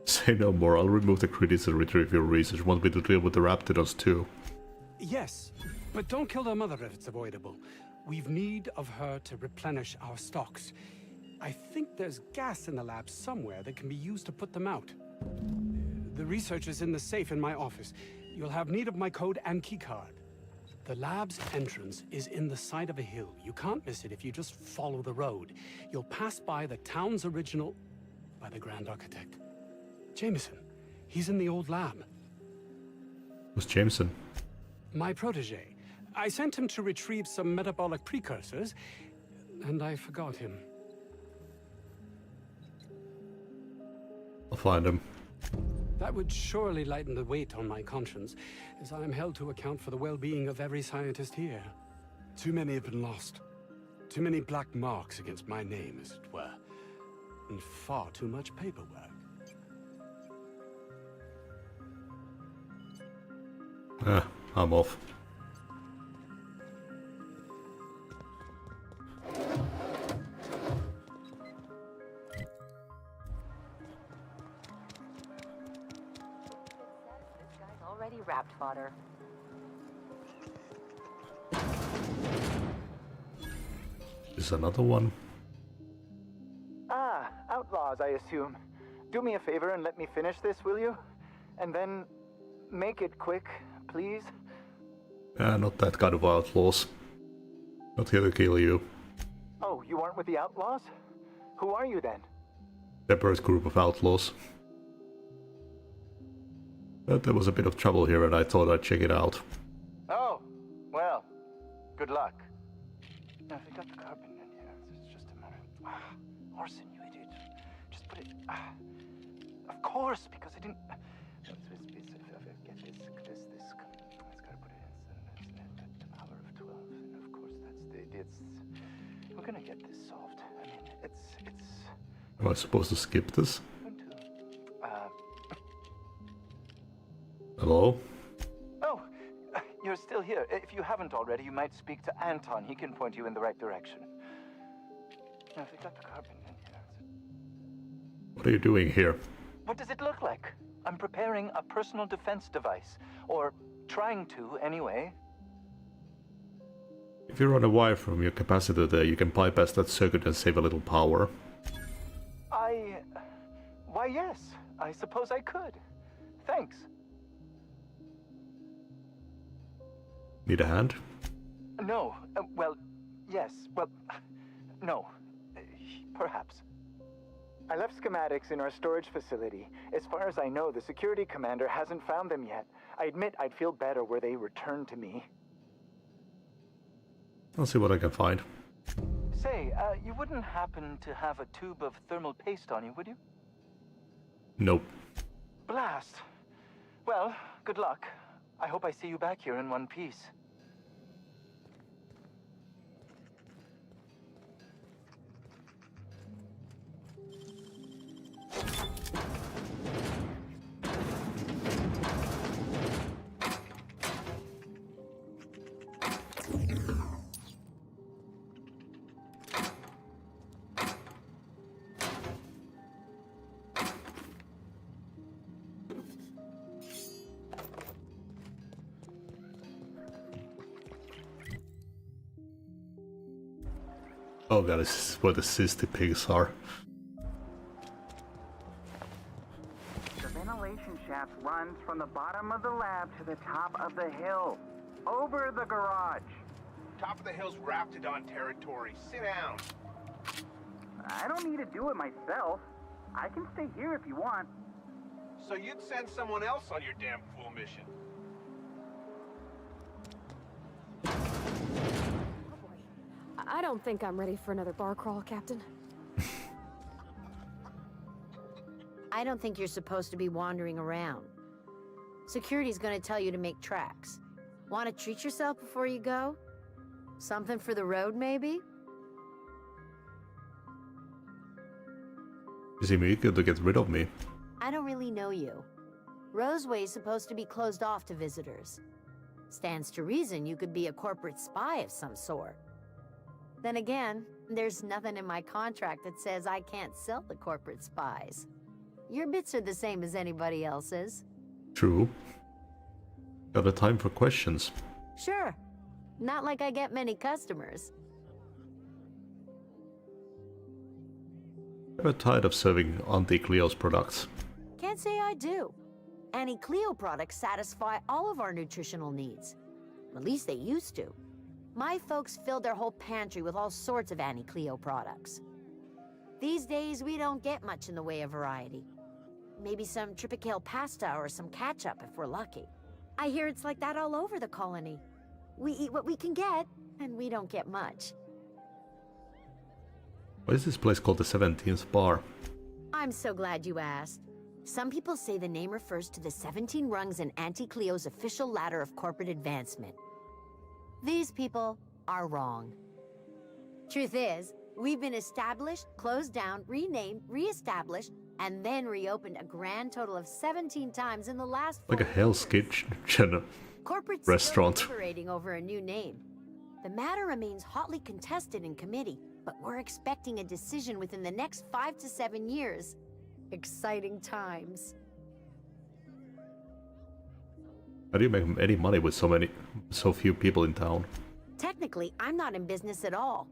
Say no more. I'll remove the credits and retrieve your research. Want me to deal with the Raptidons too? Yes, but don't kill their mother if it's avoidable. We've need of her to replenish our stocks. I think there's gas in the lab somewhere that can be used to put them out. The research is in the safe in my office. You'll have need of my code and keycard. The lab's entrance is in the side of a hill. You can't miss it if you just follow the road. You'll pass by the town's original... by the Grand Architect. Jameson. He's in the old lab. Who's Jameson? My protege. I sent him to retrieve some metabolic precursors, and I forgot him. I'll find him. That would surely lighten the weight on my conscience, as I am held to account for the well-being of every scientist here. Too many have been lost. Too many black marks against my name, as it were. And far too much paperwork. I'm off. Already wrapped fodder. Is another one? Ah, outlaws, I assume. Do me a favor and let me finish this, will you? And then make it quick, please. Not that kind of outlaws. Not here to kill you. Oh, you aren't with the outlaws? Who are you then? Separate group of outlaws. But there was a bit of trouble here and I thought I'd check it out. Oh, well, good luck. Now, if you got the carbon in here, it's just a matter of... Orson, you idiot. Just put it... of course, because I didn't... Get this... It's gotta put it in the power of 12, and of course that's the... We're gonna get this solved. I mean, it's... Am I supposed to skip this? Hello? Oh, you're still here. If you haven't already, you might speak to Anton. He can point you in the right direction. Now, if you got the carbon in here... What are you doing here? What does it look like? I'm preparing a personal defense device. Or trying to, anyway. If you run a wire from your capacitor there, you can bypass that circuit and save a little power. Why, yes. I suppose I could. Thanks. Need a hand? No. Well, yes. Well, no. Perhaps. I left schematics in our storage facility. As far as I know, the security commander hasn't found them yet. I admit I'd feel better were they returned to me. I'll see what I can find. Say, you wouldn't happen to have a tube of thermal paste on you, would you? Nope. Blast. Well, good luck. I hope I see you back here in one piece. Oh god, this is where the cysty pigs are. The ventilation shaft runs from the bottom of the lab to the top of the hill. Over the garage. Top of the hill's Raptidon territory. Sit down. I don't need to do it myself. I can stay here if you want. So you'd send someone else on your damn fool mission. I don't think I'm ready for another bar crawl, Captain. I don't think you're supposed to be wandering around. Security's gonna tell you to make tracks. Want to treat yourself before you go? Something for the road, maybe? You seem eager to get rid of me. I don't really know you. Roseway's supposed to be closed off to visitors. Stands to reason you could be a corporate spy of some sort. Then again, there's nothing in my contract that says I can't sell to corporate spies. Your bits are the same as anybody else's. True. Got a time for questions. Sure. Not like I get many customers. I'm tired of serving Auntie Cleo's products. Can't say I do. Annie Cleo products satisfy all of our nutritional needs. At least they used to. My folks filled their whole pantry with all sorts of Annie Cleo products. These days, we don't get much in the way of variety. Maybe some Tripicale pasta or some ketchup if we're lucky. I hear it's like that all over the colony. We eat what we can get, and we don't get much. Why is this place called the 17th Bar? I'm so glad you asked. Some people say the name refers to the 17 rungs in Auntie Cleo's official ladder of corporate advancement. These people are wrong. Truth is, we've been established, closed down, renamed, re-established, and then reopened a grand total of 17 times in the last 4 Like a Hell's Kitchen Corporate's restaurant. still deliberating over a new name. The matter remains hotly contested in committee, but we're expecting a decision within the next 5 to 7 years. Exciting times. How do you make any money with so few people in town? Technically, I'm not in business at all.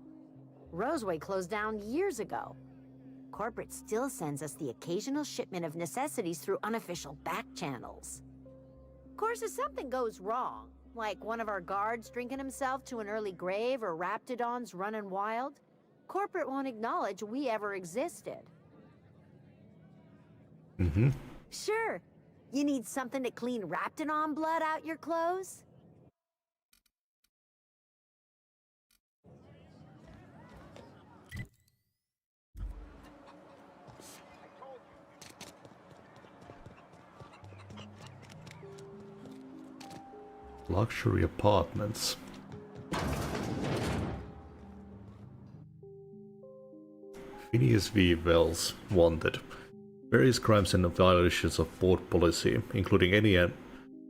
Roseway closed down years ago. Corporate still sends us the occasional shipment of necessities through unofficial back channels. Of course, if something goes wrong, like one of our guards drinking himself to an early grave or Raptidons running wild, corporate won't acknowledge we ever existed. Mm-hmm. Sure. You need something to clean Raptidon blood out your clothes? Luxury apartments. Phineas V. Wells, wanted. Various crimes and violations of board policy, including any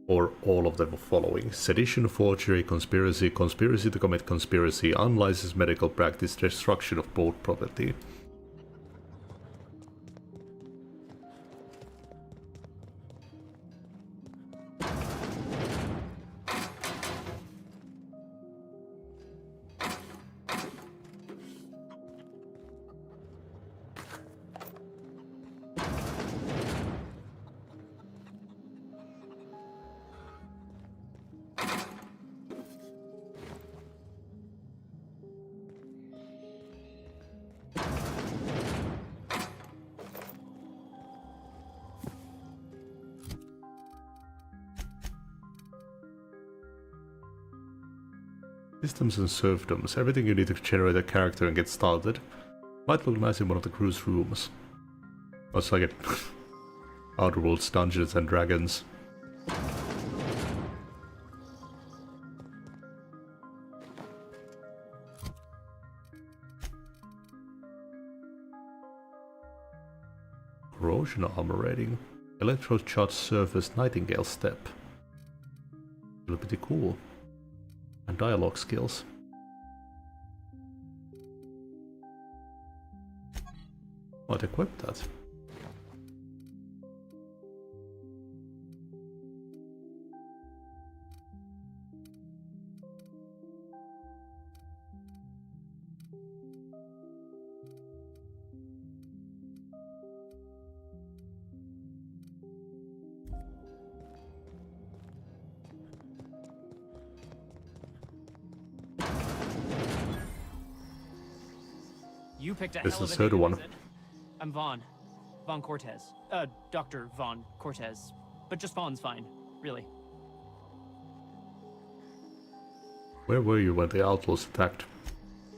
or all of the following: sedition, forgery, conspiracy, conspiracy to commit conspiracy, unlicensed medical practice, destruction of board property. Systems and serfdoms. Everything you need to generate a character and get started. Might look nice in one of the crew's rooms. Let's like it. Outer Worlds, Dungeons and Dragons. Corrosion armor rating. Electrocharged surface Nightingale step. A little bit cool. And dialogue skills. Might equip that. You picked a This hell is of the a third name, one. is it? I'm Vaughn. Vaughn Cortez. Dr. Vaughn Cortez. But just Vaughn's fine, really. Where were you when the outlaws attacked?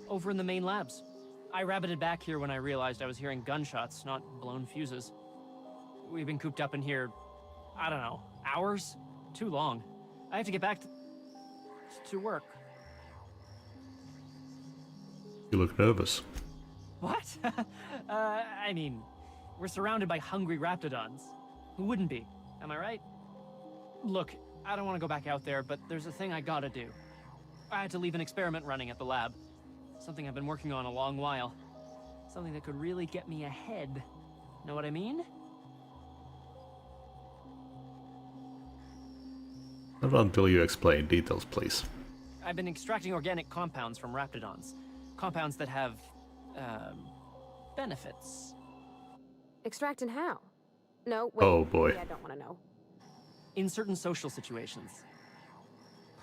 Over in the main labs. I rabbited back here when I realized I was hearing gunshots, not blown fuses. We've been cooped up in here, I don't know, hours? Too long. I have to get back to work. You look nervous. What? I mean, we're surrounded by hungry raptidons. Who wouldn't be? Am I right? Look, I don't want to go back out there, but there's a thing I gotta do. I had to leave an experiment running at the lab. Something I've been working on a long while. Something that could really get me ahead. Know what I mean? Not until you explain details, please. I've been extracting organic compounds from raptidons. Compounds that have, benefits. Extracting how? No, wait. Oh, boy. I don't want to know. In certain social situations.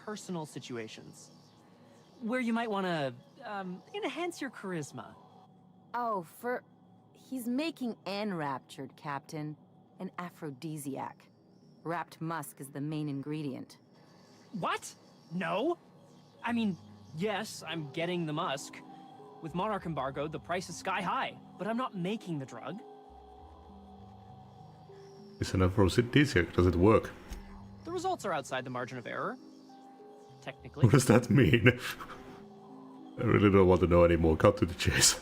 Personal situations. Where you might want to, enhance your charisma. Oh, he's making enraptured, Captain. An aphrodisiac. Wrapped musk is the main ingredient. What? No? I mean, yes, I'm getting the musk. With Monarch embargo, the price is sky high, but I'm not making the drug. It's an aphrodisiac. Does it work? The results are outside the margin of error. Technically. What does that mean? I really don't want to know anymore. Cut to the chase.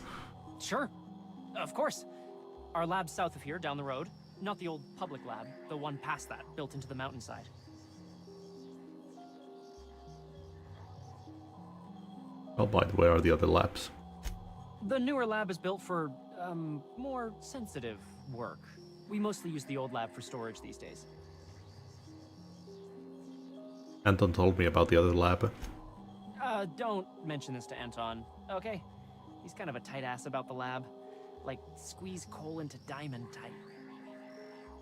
Sure. Of course. Our lab's south of here, down the road. Not the old public lab, the one past that, built into the mountainside. Oh, by the way, are the other labs? The newer lab is built for, more sensitive work. We mostly use the old lab for storage these days. Anton told me about the other lab. Don't mention this to Anton, okay? He's kind of a tight ass about the lab. Like, squeeze coal into diamond type.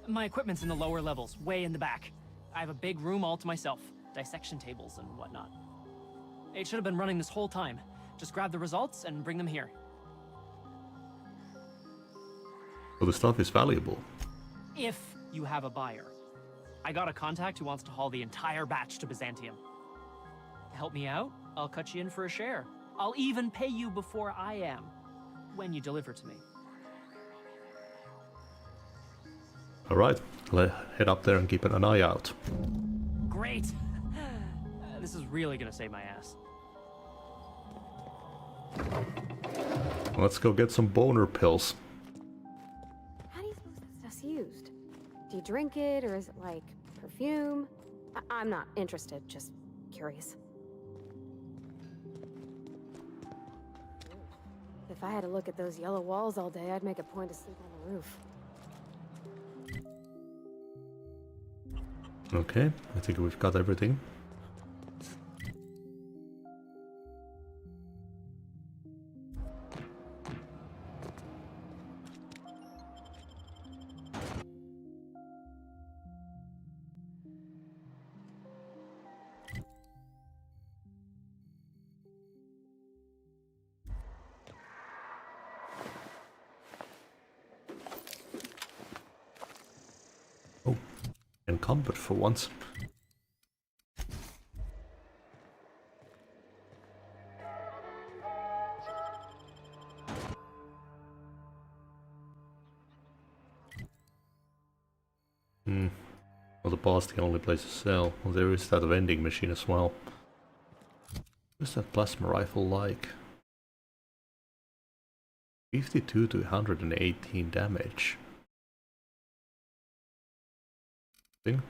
My equipment's in the lower levels, way in the back. I have a big room all to myself, dissection tables and whatnot. It should have been running this whole time. Just grab the results and bring them here. So the stuff is valuable. If you have a buyer. I got a contact who wants to haul the entire batch to Byzantium. Help me out, I'll cut you in for a share. I'll even pay you before I am, when you deliver to me. Alright, let's head up there and keep an eye out. Great! This is really gonna save my ass. Let's go get some boner pills. How do you suppose that stuff's used? Do you drink it, or is it like perfume? I'm not interested, just curious. If I had to look at those yellow walls all day, I'd make a point to sleep on the roof. Okay, I think we've got everything. Encumbered for once. Well, the bar's the only place to sell. Well, there is that vending machine as well. What's that plasma rifle like? 52 to 118 damage. Thing.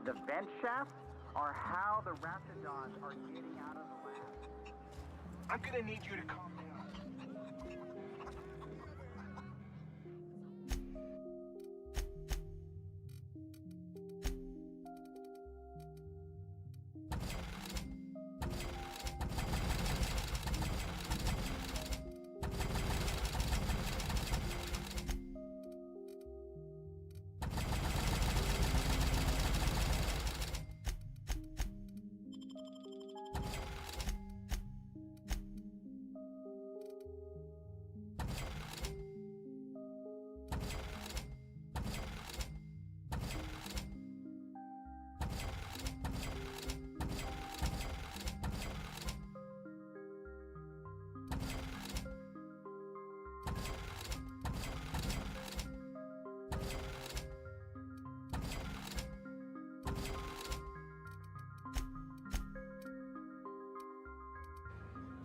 The vent shafts are how the Raptidons are getting out of the lab. I'm gonna need you to calm down.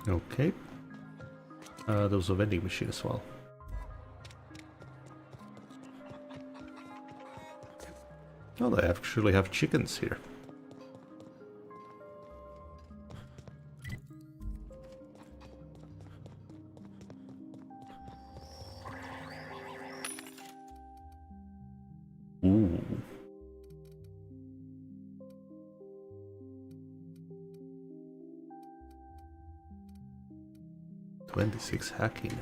Okay. There was a vending machine as well. Oh, they actually have chickens here. Ooh. $26 hacking.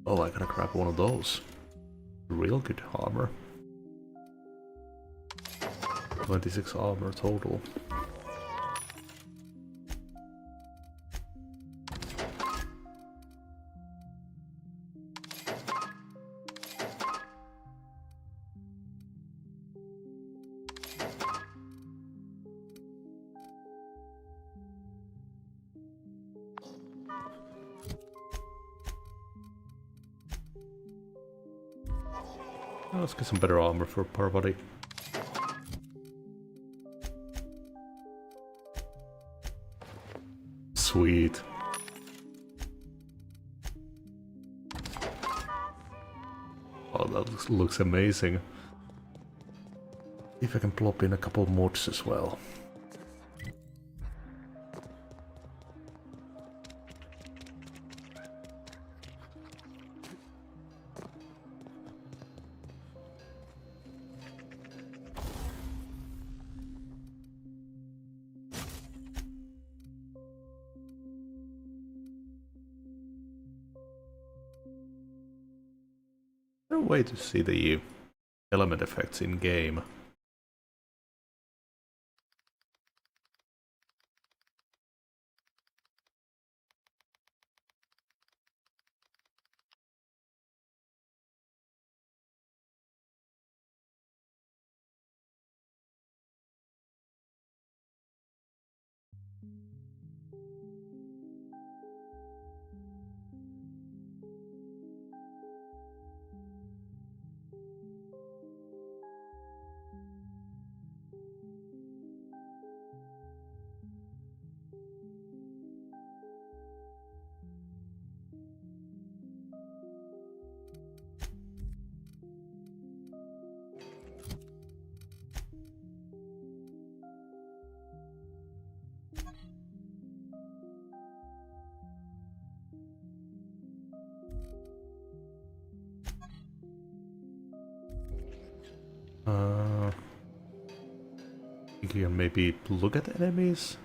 Oh, I gotta grab one of those. Real good armor. 26 armor total. Let's get some better armor for Power Body. Sweet. Oh, that looks amazing. If I can plop in a couple mods as well. No way to see the element effects in game. You can maybe look at enemies.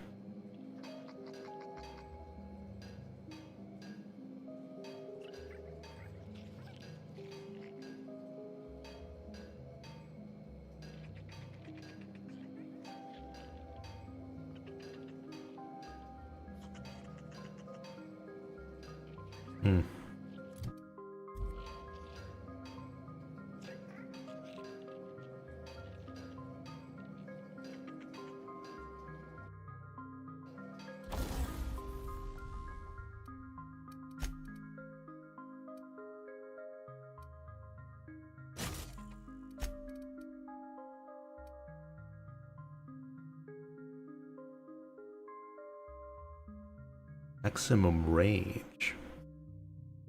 Maximum range.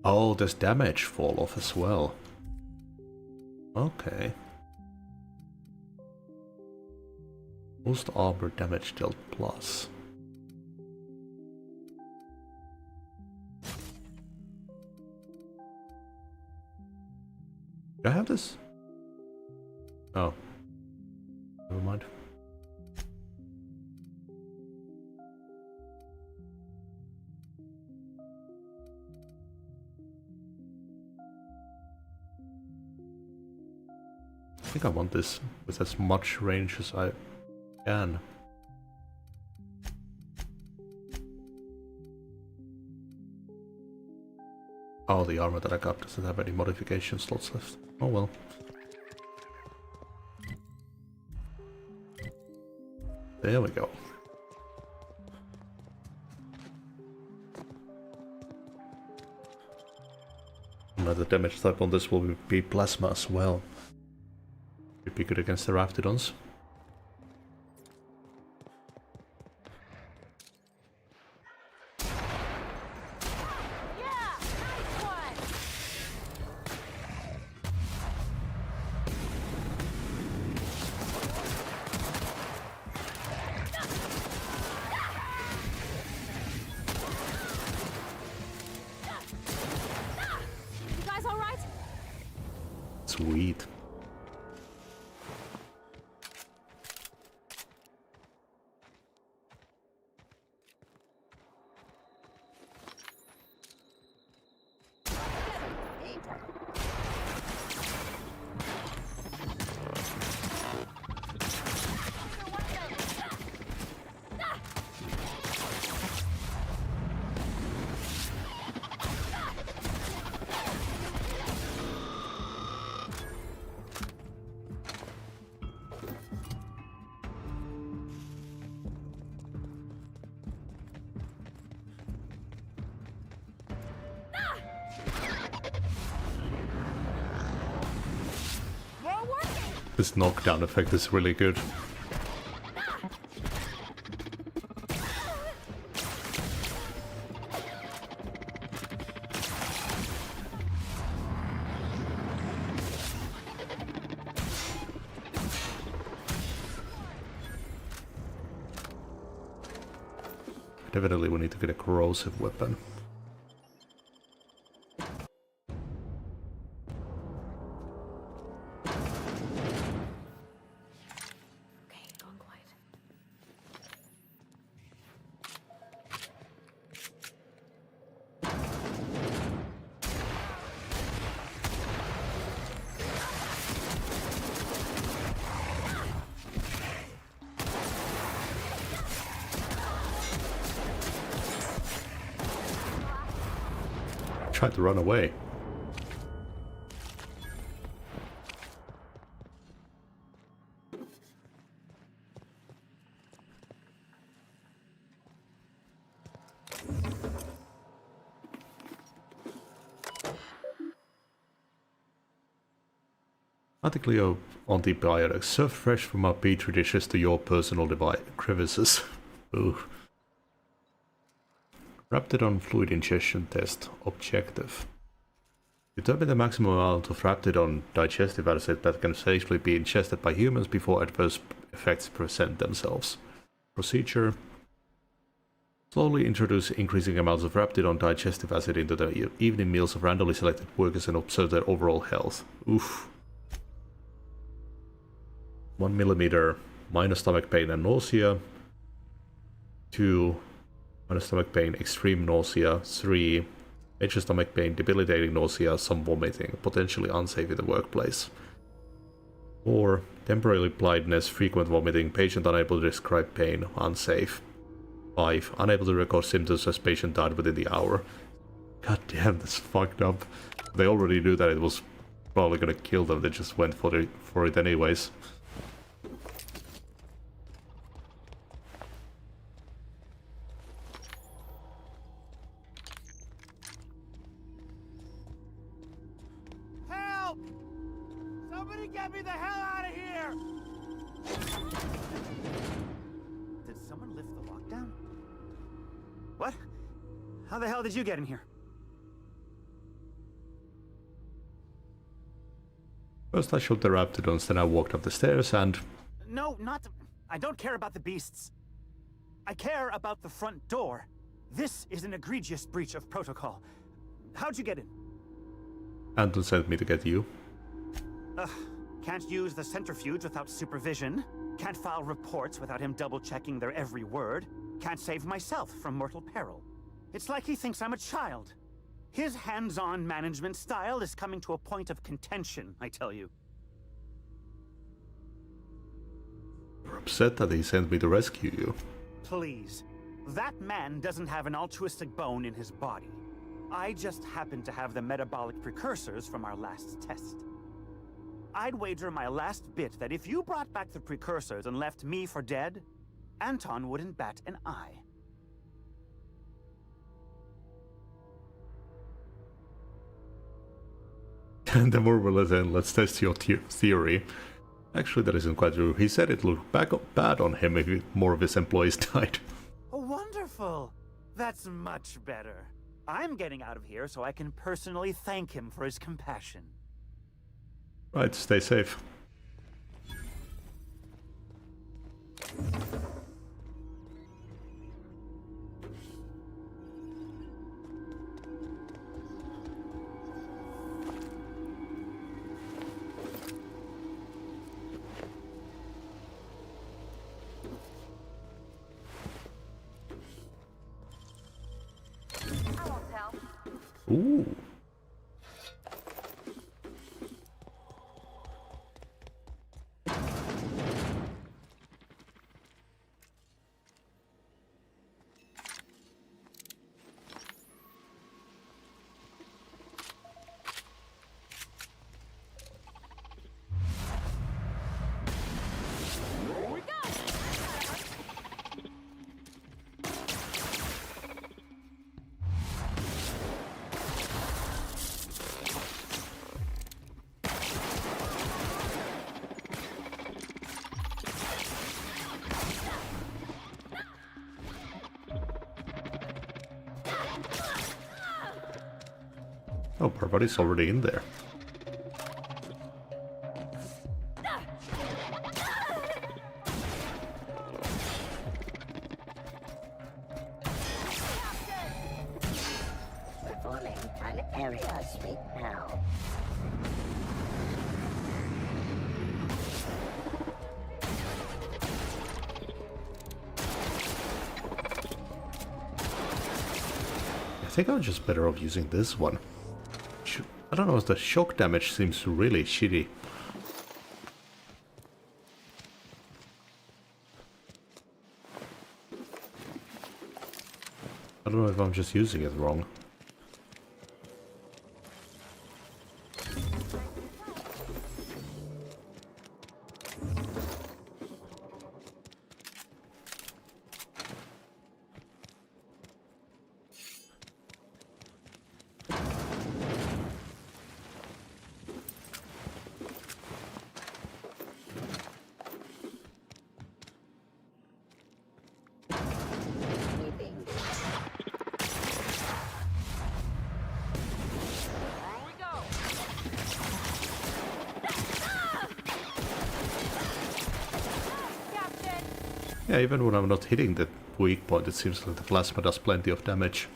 Oh, there's damage fall off as well. Okay. Most armor damage dealt plus. Do I have this? Oh. Never mind. I think I want this with as much range as I can. Oh, the armor that I got doesn't have any modification slots left. Oh well. There we go. Another damage type on this will be plasma as well. Should be good against the Raptidons. Sweet. This knockdown effect is really good. Definitely we need to get a corrosive weapon. Tried to run away. Anti-Cleo antibiotics served fresh from our petri dishes to your personal crevices. Ooh. Raptidon fluid ingestion test objective. Determine the maximum amount of Raptidon digestive acid that can safely be ingested by humans before adverse effects present themselves. Procedure. Slowly introduce increasing amounts of Raptidon digestive acid into the evening meals of randomly selected workers and observe their overall health. Oof. 1 millimeter, minor stomach pain and nausea. 2. Minor stomach pain, extreme nausea. 3. Major stomach pain, debilitating nausea, some vomiting, potentially unsafe in the workplace. 4. Temporary blindness, frequent vomiting, patient unable to describe pain, unsafe. 5. Unable to record symptoms as patient died within the hour. God damn, that's fucked up. They already knew that it was probably gonna kill them, they just went for it anyways. Get me the hell out of here! Did someone lift the lockdown? What? How the hell did you get in here? First I shot the Raptidons, then I walked up the stairs and... No, not... I don't care about the beasts. I care about the front door. This is an egregious breach of protocol. How'd you get in? Anton sent me to get you. Ugh. Can't use the centrifuge without supervision. Can't file reports without him double-checking their every word. Can't save myself from mortal peril. It's like he thinks I'm a child. His hands-on management style is coming to a point of contention, I tell you. You're upset that he sent me to rescue you. Please. That man doesn't have an altruistic bone in his body. I just happen to have the metabolic precursors from our last test. I'd wager my last bit that if you brought back the precursors and left me for dead, Anton wouldn't bat an eye. And the Murmur then, let's test your theory. Actually, that isn't quite true. He said it looked bad on him if more of his employees died. Oh, wonderful! That's much better. I'm getting out of here so I can personally thank him for his compassion. Right, stay safe. Ooh. Oh, Parvati's already in there. Performing an area sweep now. I think I'm just better off using this one. I don't know, the shock damage seems really shitty. I don't know if I'm just using it wrong. Yeah, even when I'm not hitting the weak point, it seems like the plasma does plenty of damage.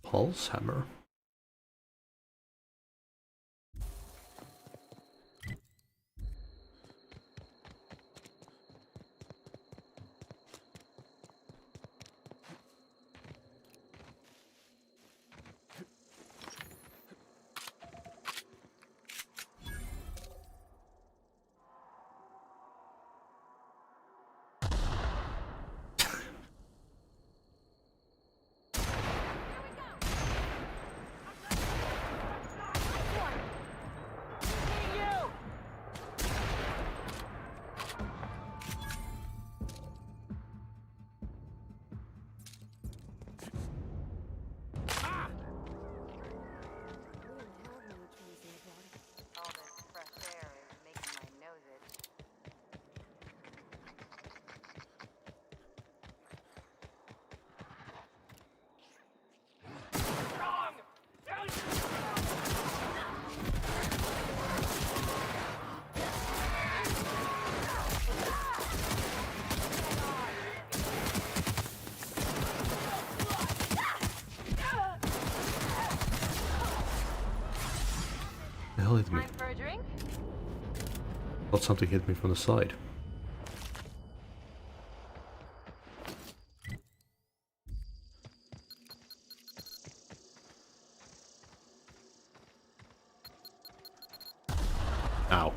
Pulse hammer. The hell hit me? Thought something hit me from the side. Ow.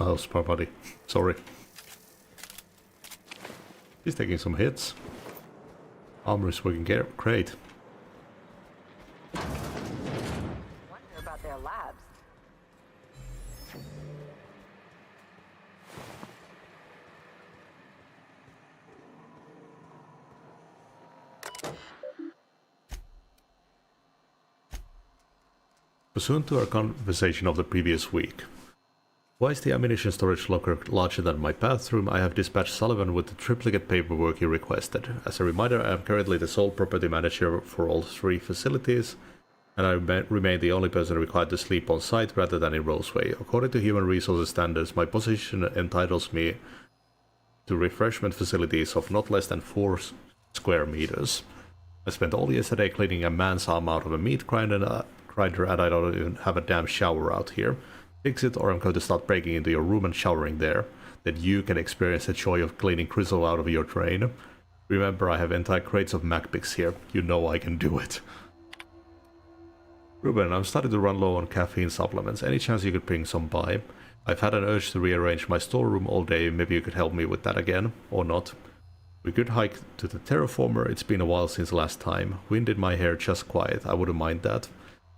Oh, smart buddy. Sorry. He's taking some hits. Armor is working great. Wonder about their labs. Pursuant to our conversation of the previous week, why is the ammunition storage locker larger than my bathroom? I have dispatched Sullivan with the triplicate paperwork he requested. As a reminder, I am currently the sole property manager for all 3 facilities, and I remain the only person required to sleep on site rather than in Roseway. According to human resources standards, my position entitles me to refreshment facilities of not less than 4 square meters. I spent all yesterday cleaning a man's arm out of a meat grinder, and I don't even have a damn shower out here. Fix it, or I'm going to start breaking into your room and showering there. Then you can experience the joy of cleaning Grizzle out of your drain. Remember, I have entire crates of MacPicks here. You know I can do it. Ruben, I'm starting to run low on caffeine supplements. Any chance you could bring some by? I've had an urge to rearrange my storeroom all day. Maybe you could help me with that again, or not. We could hike to the Terraformer. It's been a while since last time. Wind in my hair, just quiet. I wouldn't mind that.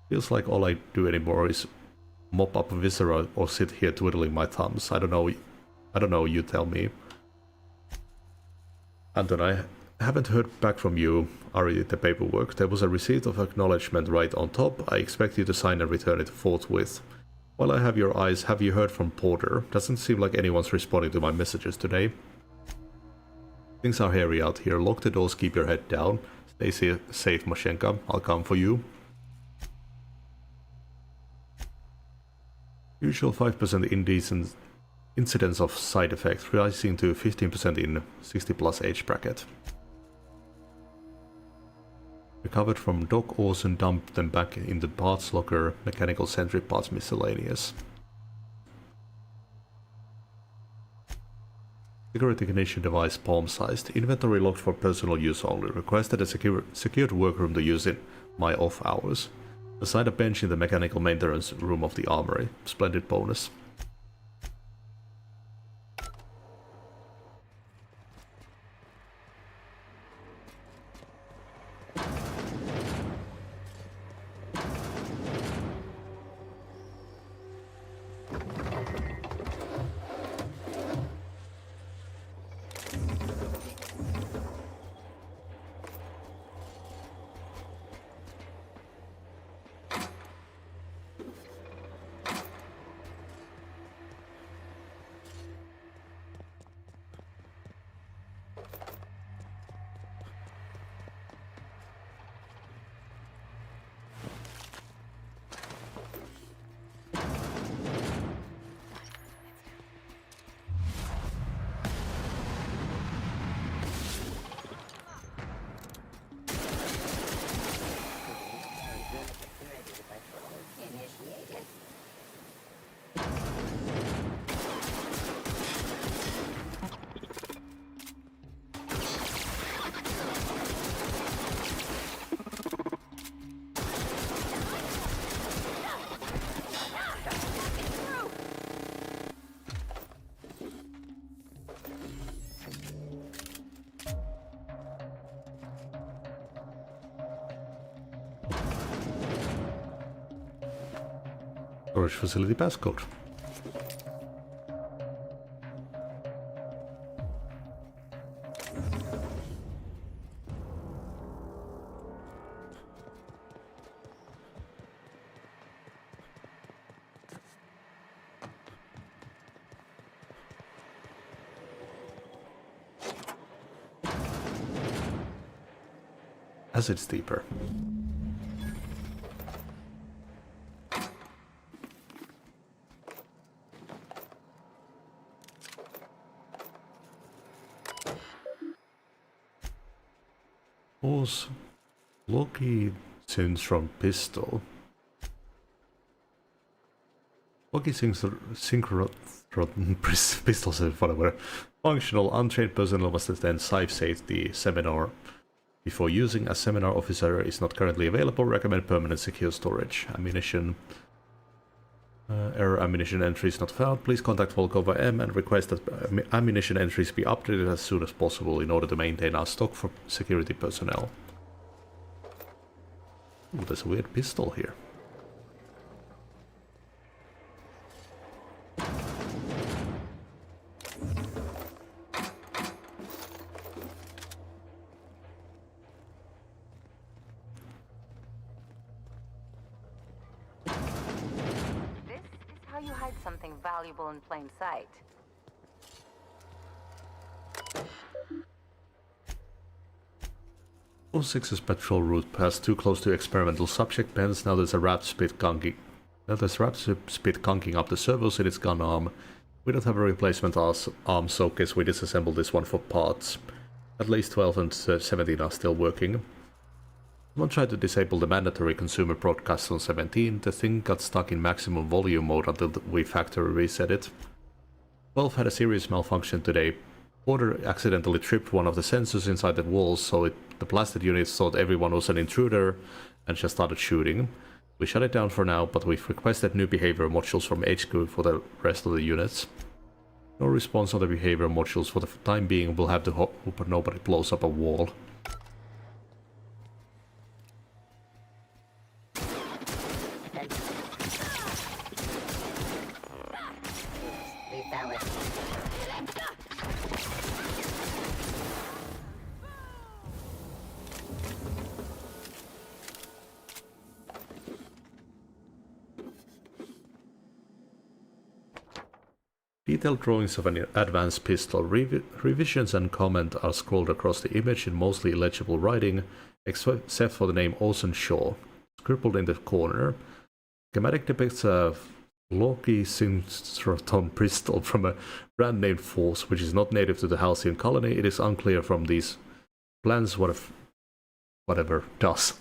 Feels like all I do anymore is mop up Viscera or sit here twiddling my thumbs. I don't know, you tell me. Anton, I haven't heard back from you. I read the paperwork. There was a receipt of acknowledgement right on top. I expect you to sign and return it forthwith. While I have your eyes, have you heard from Porter? Doesn't seem like anyone's responding to my messages today. Things are hairy out here. Lock the doors, keep your head down. Stay safe, Mashenka. I'll come for you. Usual 5% indecent incidence of side effects, rising to 15% in 60+ age bracket. Recovered from Doc Orson, dumped them back in the parts locker, mechanical sentry parts miscellaneous. Security ignition device palm-sized. Inventory locked for personal use only. Requested a secured workroom to use in my off hours. Assigned a bench in the mechanical maintenance room of the armory. Splendid bonus. Storage facility passcode. As it's deeper. Loki Syntron pistol. Loki synchro pistols, whatever. Functional, untrained personnel must attend the seminar. Before using, a seminar officer is not currently available. Recommend permanent secure storage. Ammunition. Error ammunition entries not found. Please contact Volkova M and request that ammunition entries be updated as soon as possible in order to maintain our stock for security personnel. Ooh, there's a weird pistol here. Something valuable in plain sight. 06's patrol route passed too close to experimental subject pens. Now there's a wrapped spit conking. Up the servos in its gun arm. We don't have a replacement arm, so guess we disassemble this one for parts. At least 12 and 17 are still working. Someone tried to disable the mandatory consumer broadcast on 17. The thing got stuck in maximum volume mode until we factory reset it. 12 had a serious malfunction today. Porter accidentally tripped one of the sensors inside the walls, so the blasted units thought everyone was an intruder and just started shooting. We shut it down for now, but we've requested new behavior modules from HQ for the rest of the units. No response on the behavior modules for the time being. We'll have to hope nobody blows up a wall. Detailed drawings of an advanced pistol. Revisions and comment are scrolled across the image in mostly illegible writing, except for the name Orson Shaw, scribbled in the corner. Schematic depicts a Loki Syntron pistol from a brand named Force, which is not native to the Halcyon colony. It is unclear from these plans whatever does.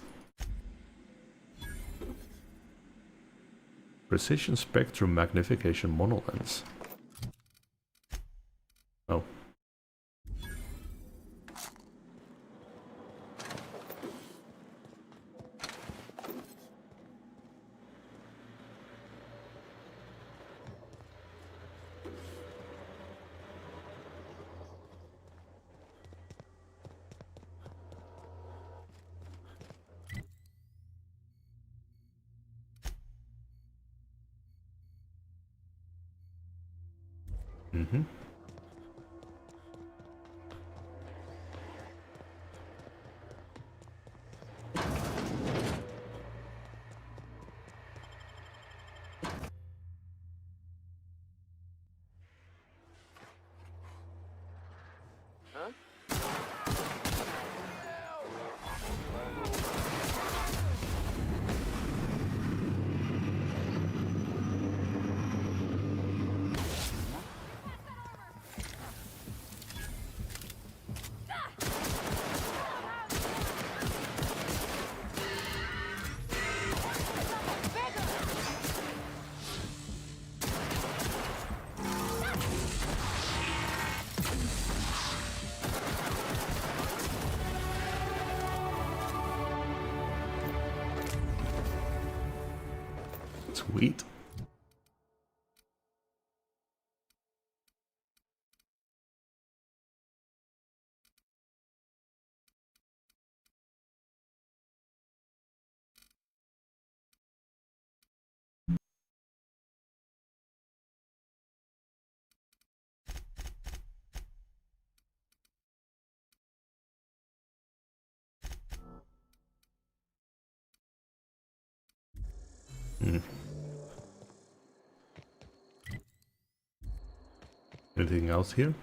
Precision spectrum magnification monolens. Oh, Mm-hmm. Sweet. Anything else here?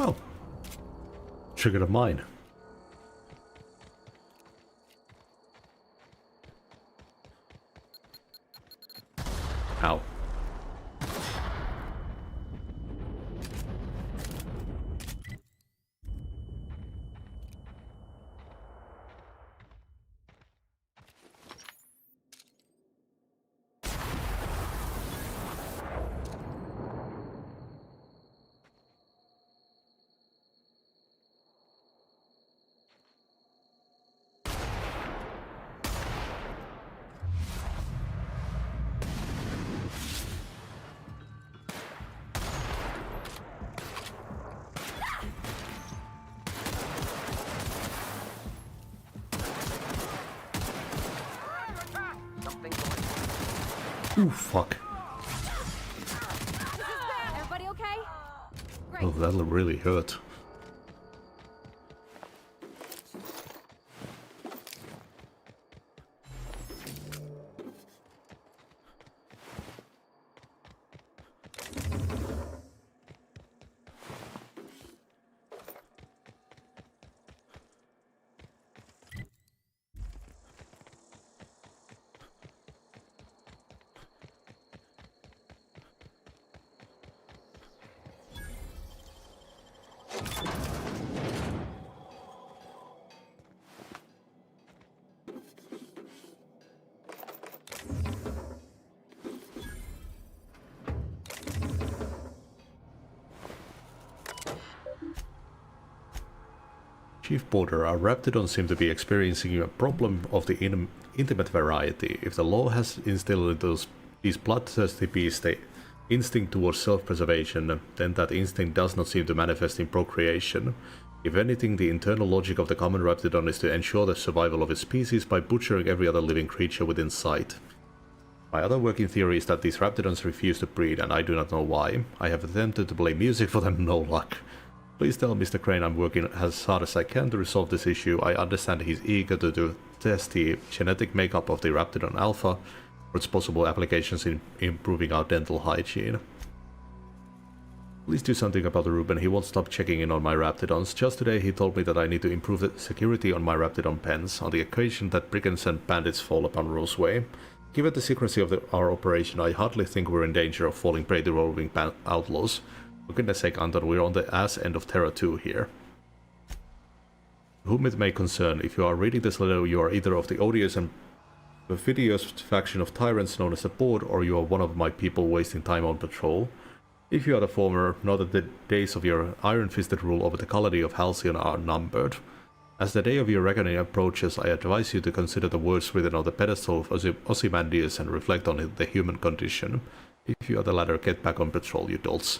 Oh. Triggered a mine. Ow. Ooh, fuck. Everybody okay? Oh, that'll really hurt. Chief Porter, our Raptidons seem to be experiencing a problem of the intimate variety. If the law has instilled in these bloodthirsty beasts the instinct towards self-preservation, then that instinct does not seem to manifest in procreation. If anything, the internal logic of the common Raptidon is to ensure the survival of its species by butchering every other living creature within sight. My other working theory is that these Raptidons refuse to breed, and I do not know why. I have attempted to play music for them, no luck. Please tell Mr. Crane I'm working as hard as I can to resolve this issue. I understand he's eager to test the genetic makeup of the Raptidon Alpha for its possible applications in improving our dental hygiene. Please do something about Ruben. He won't stop checking in on my Raptidons. Just today he told me that I need to improve the security on my Raptidon pens on the occasion that brigands and bandits fall upon Roseway. Given the secrecy of our operation, I hardly think we're in danger of falling prey to roving outlaws. For goodness sake, Anton, we're on the ass end of Terra 2 here. Whom it may concern, if you are reading this letter, you are either of the odious and perfidious faction of tyrants known as the Board, or you are one of my people wasting time on patrol. If you are the former, know that the days of your iron-fisted rule over the colony of Halcyon are numbered. As the day of your reckoning approaches, I advise you to consider the words written on the pedestal of Ozymandias and reflect on the human condition. If you are the latter, get back on patrol, you dolts.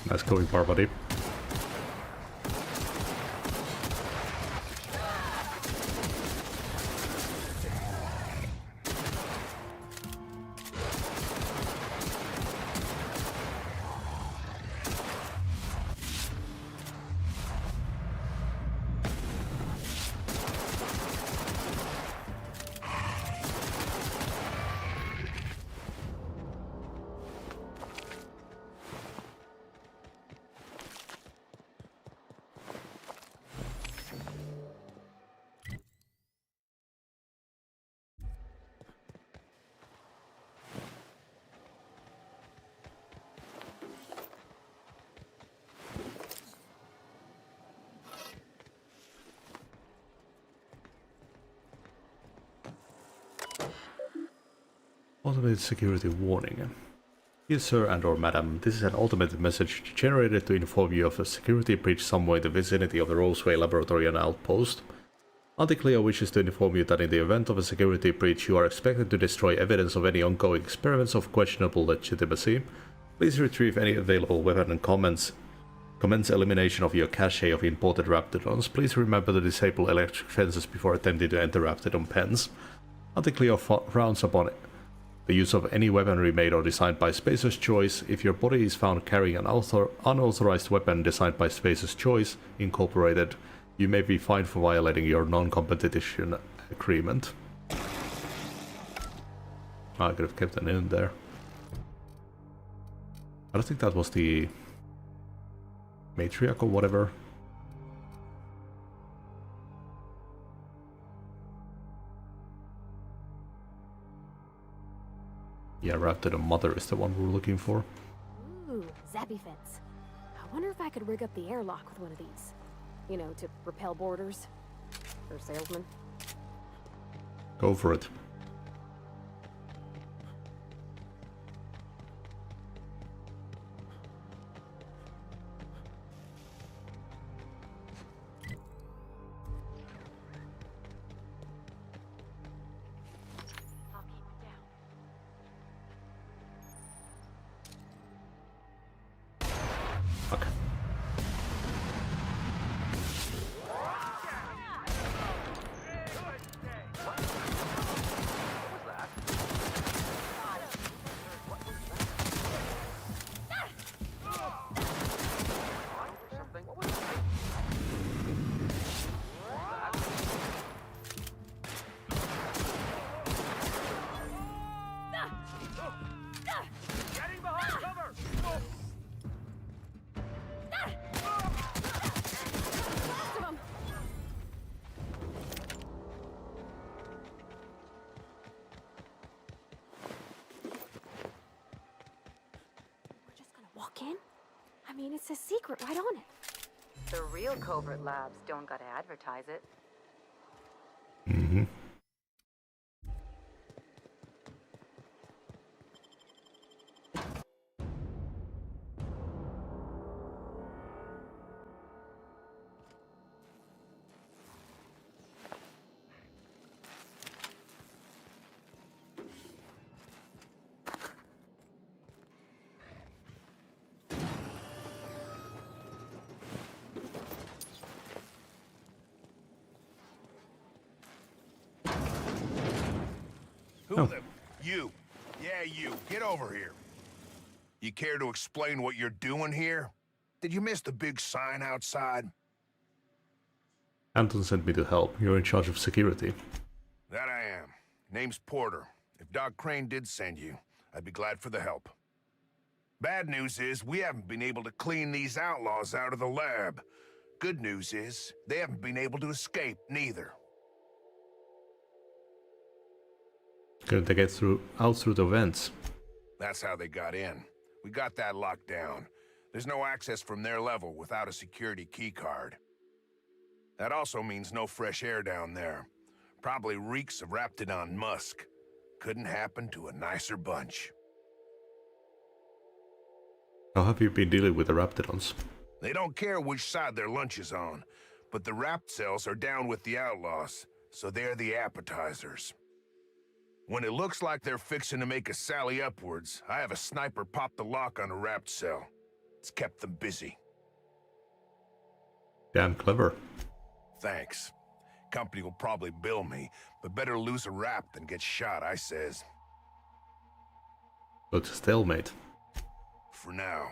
Nice going, Parvati. Automated security warning. Dear sir and or madam, this is an automated message generated to inform you of a security breach somewhere in the vicinity of the Roseway Laboratory and Outpost. Auntie Cleo wishes to inform you that in the event of a security breach you are expected to destroy evidence of any ongoing experiments of questionable legitimacy. Please retrieve any available weapon and commence elimination of your cache of imported Raptidons. Please remember to disable electric fences before attempting to enter Raptidon pens. Auntie Cleo frowns upon it. The use of any weaponry made or designed by Spacer's Choice. If your body is found carrying an unauthorized weapon designed by Spacer's Choice, Incorporated, you may be fined for violating your non-competition agreement. I could have kept an in there. I don't think that was the matriarch or whatever. Yeah, Raptidon Mother is the one we're looking for. Ooh, zappy fence. I wonder if I could rig up the airlock with one of these. You know, to repel boarders. Or salesmen. Go for it. Walk in? I mean, it's a secret right on it. The real covert labs don't gotta advertise it. You. Yeah, you. Get over here. You care to explain what you're doing here? Did you miss the big sign outside? Anton sent me to help. You're in charge of security. That I am. Name's Porter. If Doc Crane did send you, I'd be glad for the help. Bad news is, we haven't been able to clean these outlaws out of the lab. Good news is, they haven't been able to escape, neither. Couldn't they get out through the vents? That's how they got in. We got that locked down. There's no access from their level without a security keycard. That also means no fresh air down there. Probably reeks of Raptidon musk. Couldn't happen to a nicer bunch. How have you been dealing with the Raptidons? They don't care which side their lunch is on, but the Rapt cells are down with the outlaws, so they're the appetizers. When it looks like they're fixing to make a sally upwards, I have a sniper pop the lock on a Rapt cell. It's kept them busy. Damn clever. Thanks. Company will probably bill me, but better lose a Rapt than get shot, I says. So it's a stalemate. For now.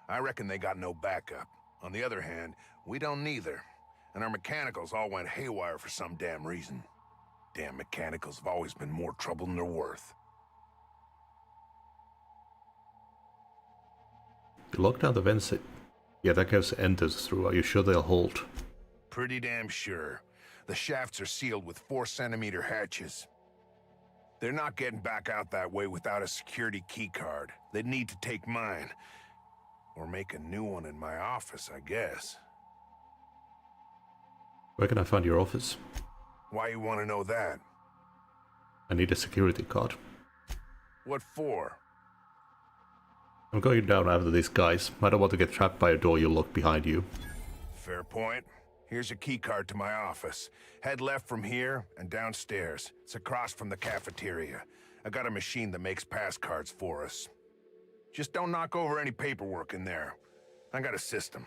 I reckon they got no backup. On the other hand, we don't neither. And our mechanicals all went haywire for some damn reason. Damn mechanicals have always been more trouble than they're worth. You lock down the vents. Yeah, that goes enters through. Are you sure they'll hold? Pretty damn sure. The shafts are sealed with 4-centimeter hatches. They're not getting back out that way without a security keycard. They'd need to take mine. Or make a new one in my office, I guess. Where can I find your office? Why you want to know that? I need a security card. What for? I'm going down after these guys. I don't want to get trapped by a door you lock behind you. Fair point. Here's a keycard to my office. Head left from here and downstairs. It's across from the cafeteria. I got a machine that makes pass cards for us. Just don't knock over any paperwork in there. I got a system.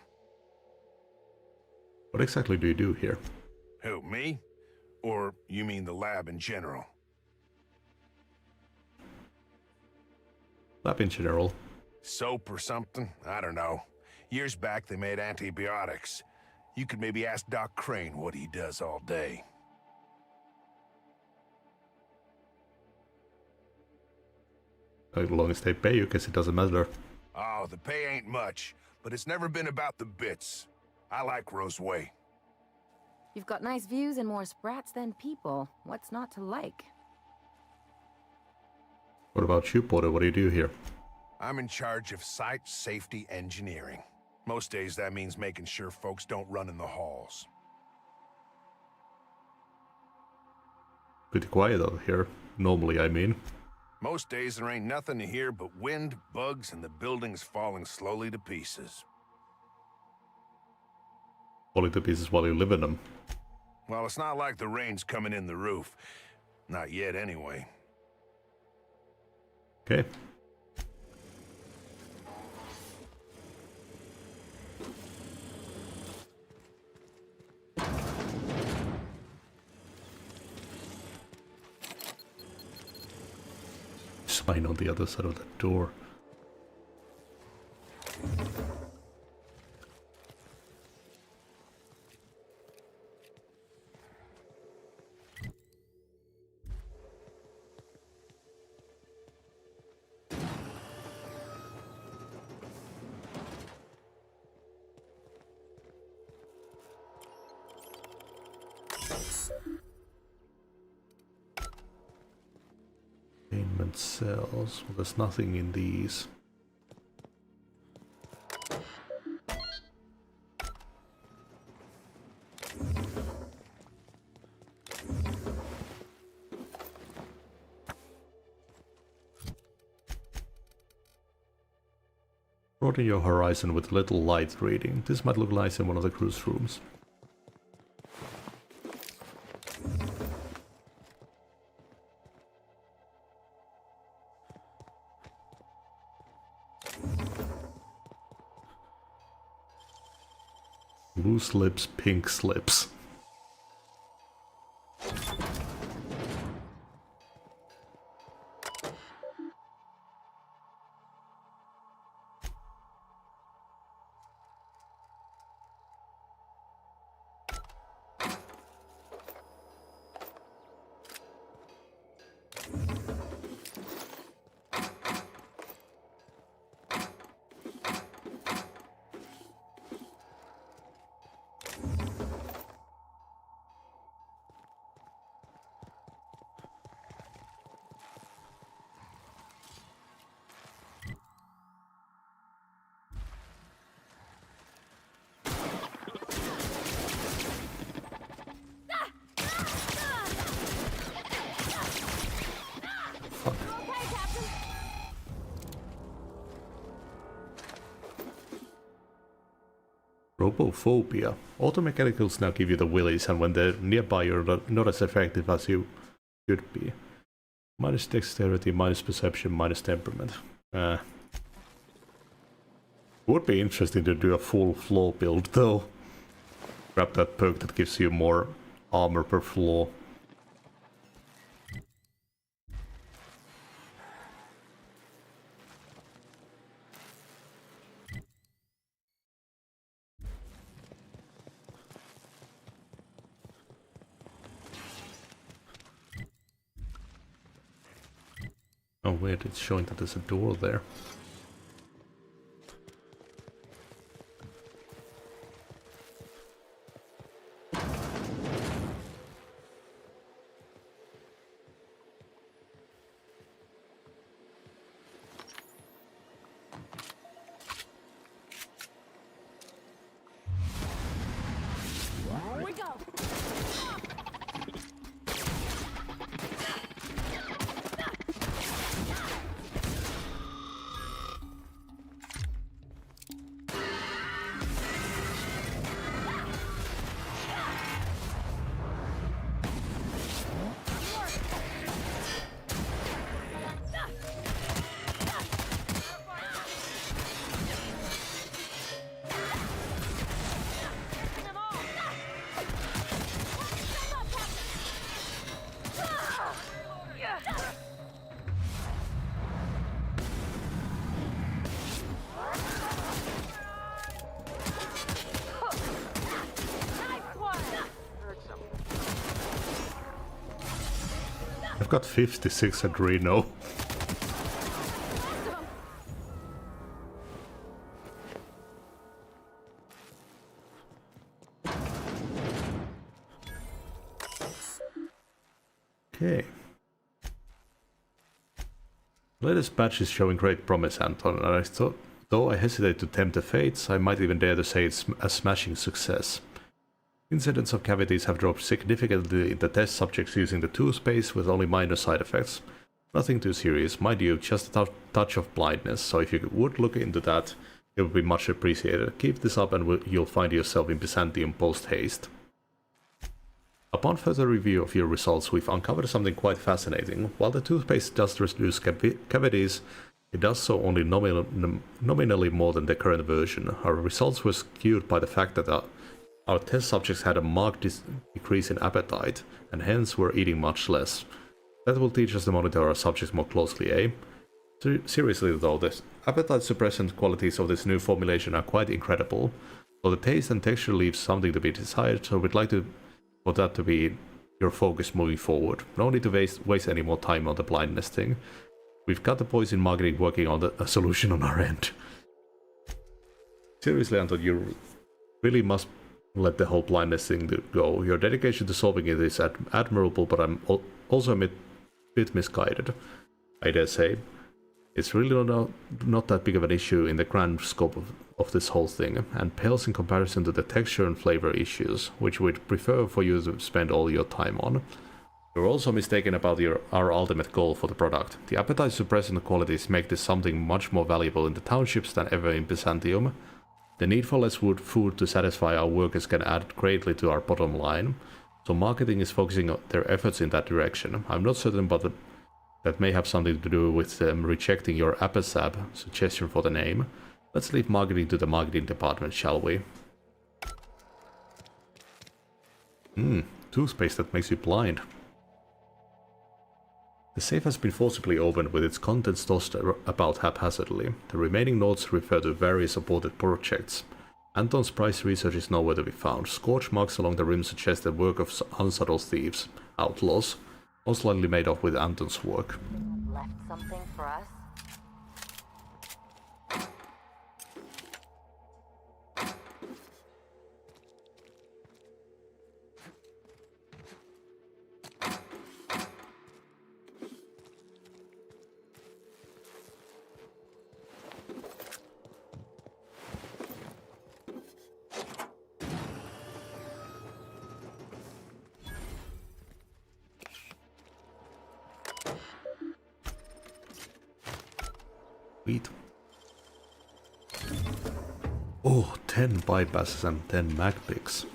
What exactly do you do here? Who, me? Or you mean the lab in general? Lab in general. Soap or something? I don't know. Years back they made antibiotics. You could maybe ask Doc Crane what he does all day. As long as they pay you, guess it doesn't matter. Oh, the pay ain't much, but it's never been about the bits. I like Roseway. You've got nice views and more sprats than people. What's not to like? What about you, Porter? What do you do here? I'm in charge of site safety engineering. Most days that means making sure folks don't run in the halls. Pretty quiet out here. Normally, I mean. Most days there ain't nothing to hear but wind, bugs, and the buildings falling slowly to pieces. Falling to pieces while you live in them. Well, it's not like the rain's coming in the roof. Not yet, anyway. Okay. Sign on the other side of that door. Containment cells. Well, there's nothing in these. Broaden your horizon with a little light reading. This might look nice in one of the cruise rooms. Loose lips, pink slips. Robophobia. Auto mechanicals now give you the willies, and when they're nearby you're not as effective as you should be. Minus dexterity, minus perception, minus temperament. Would be interesting to do a full floor build though. Grab that perk that gives you more armor per floor. Oh weird, it's showing that there's a door there. Here we go. I've got 56 Adreno. Okay. Latest batch is showing great promise, Anton, and I thought, though I hesitate to tempt the fates, I might even dare to say it's a smashing success. Incidents of cavities have dropped significantly in the test subjects using the toothpaste with only minor side effects. Nothing too serious, mind you, just a touch of blindness, so if you would look into that, it would be much appreciated. Keep this up and you'll find yourself in Byzantium post-haste. Upon further review of your results, we've uncovered something quite fascinating. While the toothpaste does reduce cavities, it does so only nominally more than the current version. Our results were skewed by the fact that our test subjects had a marked decrease in appetite, and hence were eating much less. That will teach us to monitor our subjects more closely, eh? Seriously though, the appetite suppressant qualities of this new formulation are quite incredible. Though the taste and texture leaves something to be desired, so we'd like for that to be your focus moving forward. No need to waste any more time on the blindness thing. We've got the boys in marketing working on a solution on our end. Seriously, Anton, you really must let the whole blindness thing go. Your dedication to solving it is admirable, but I'm also a bit misguided, I dare say. It's really not that big of an issue in the grand scope of this whole thing, and pales in comparison to the texture and flavor issues, which we'd prefer for you to spend all your time on. You're also mistaken about our ultimate goal for the product. The appetite suppressant qualities make this something much more valuable in the townships than ever in Byzantium. The need for less food to satisfy our workers can add greatly to our bottom line, so marketing is focusing their efforts in that direction. I'm not certain, but that may have something to do with them rejecting your Apasab suggestion for the name. Let's leave marketing to the marketing department, shall we? Toothpaste that makes you blind. The safe has been forcibly opened with its contents tossed about haphazardly. The remaining notes refer to various aborted projects. Anton's price research is nowhere to be found. Scorch marks along the rim suggest the work of unsubtle thieves, outlaws, most likely made off with Anton's work. Left something for us? Sweet. Oh, 10 bypasses and 10 mag picks.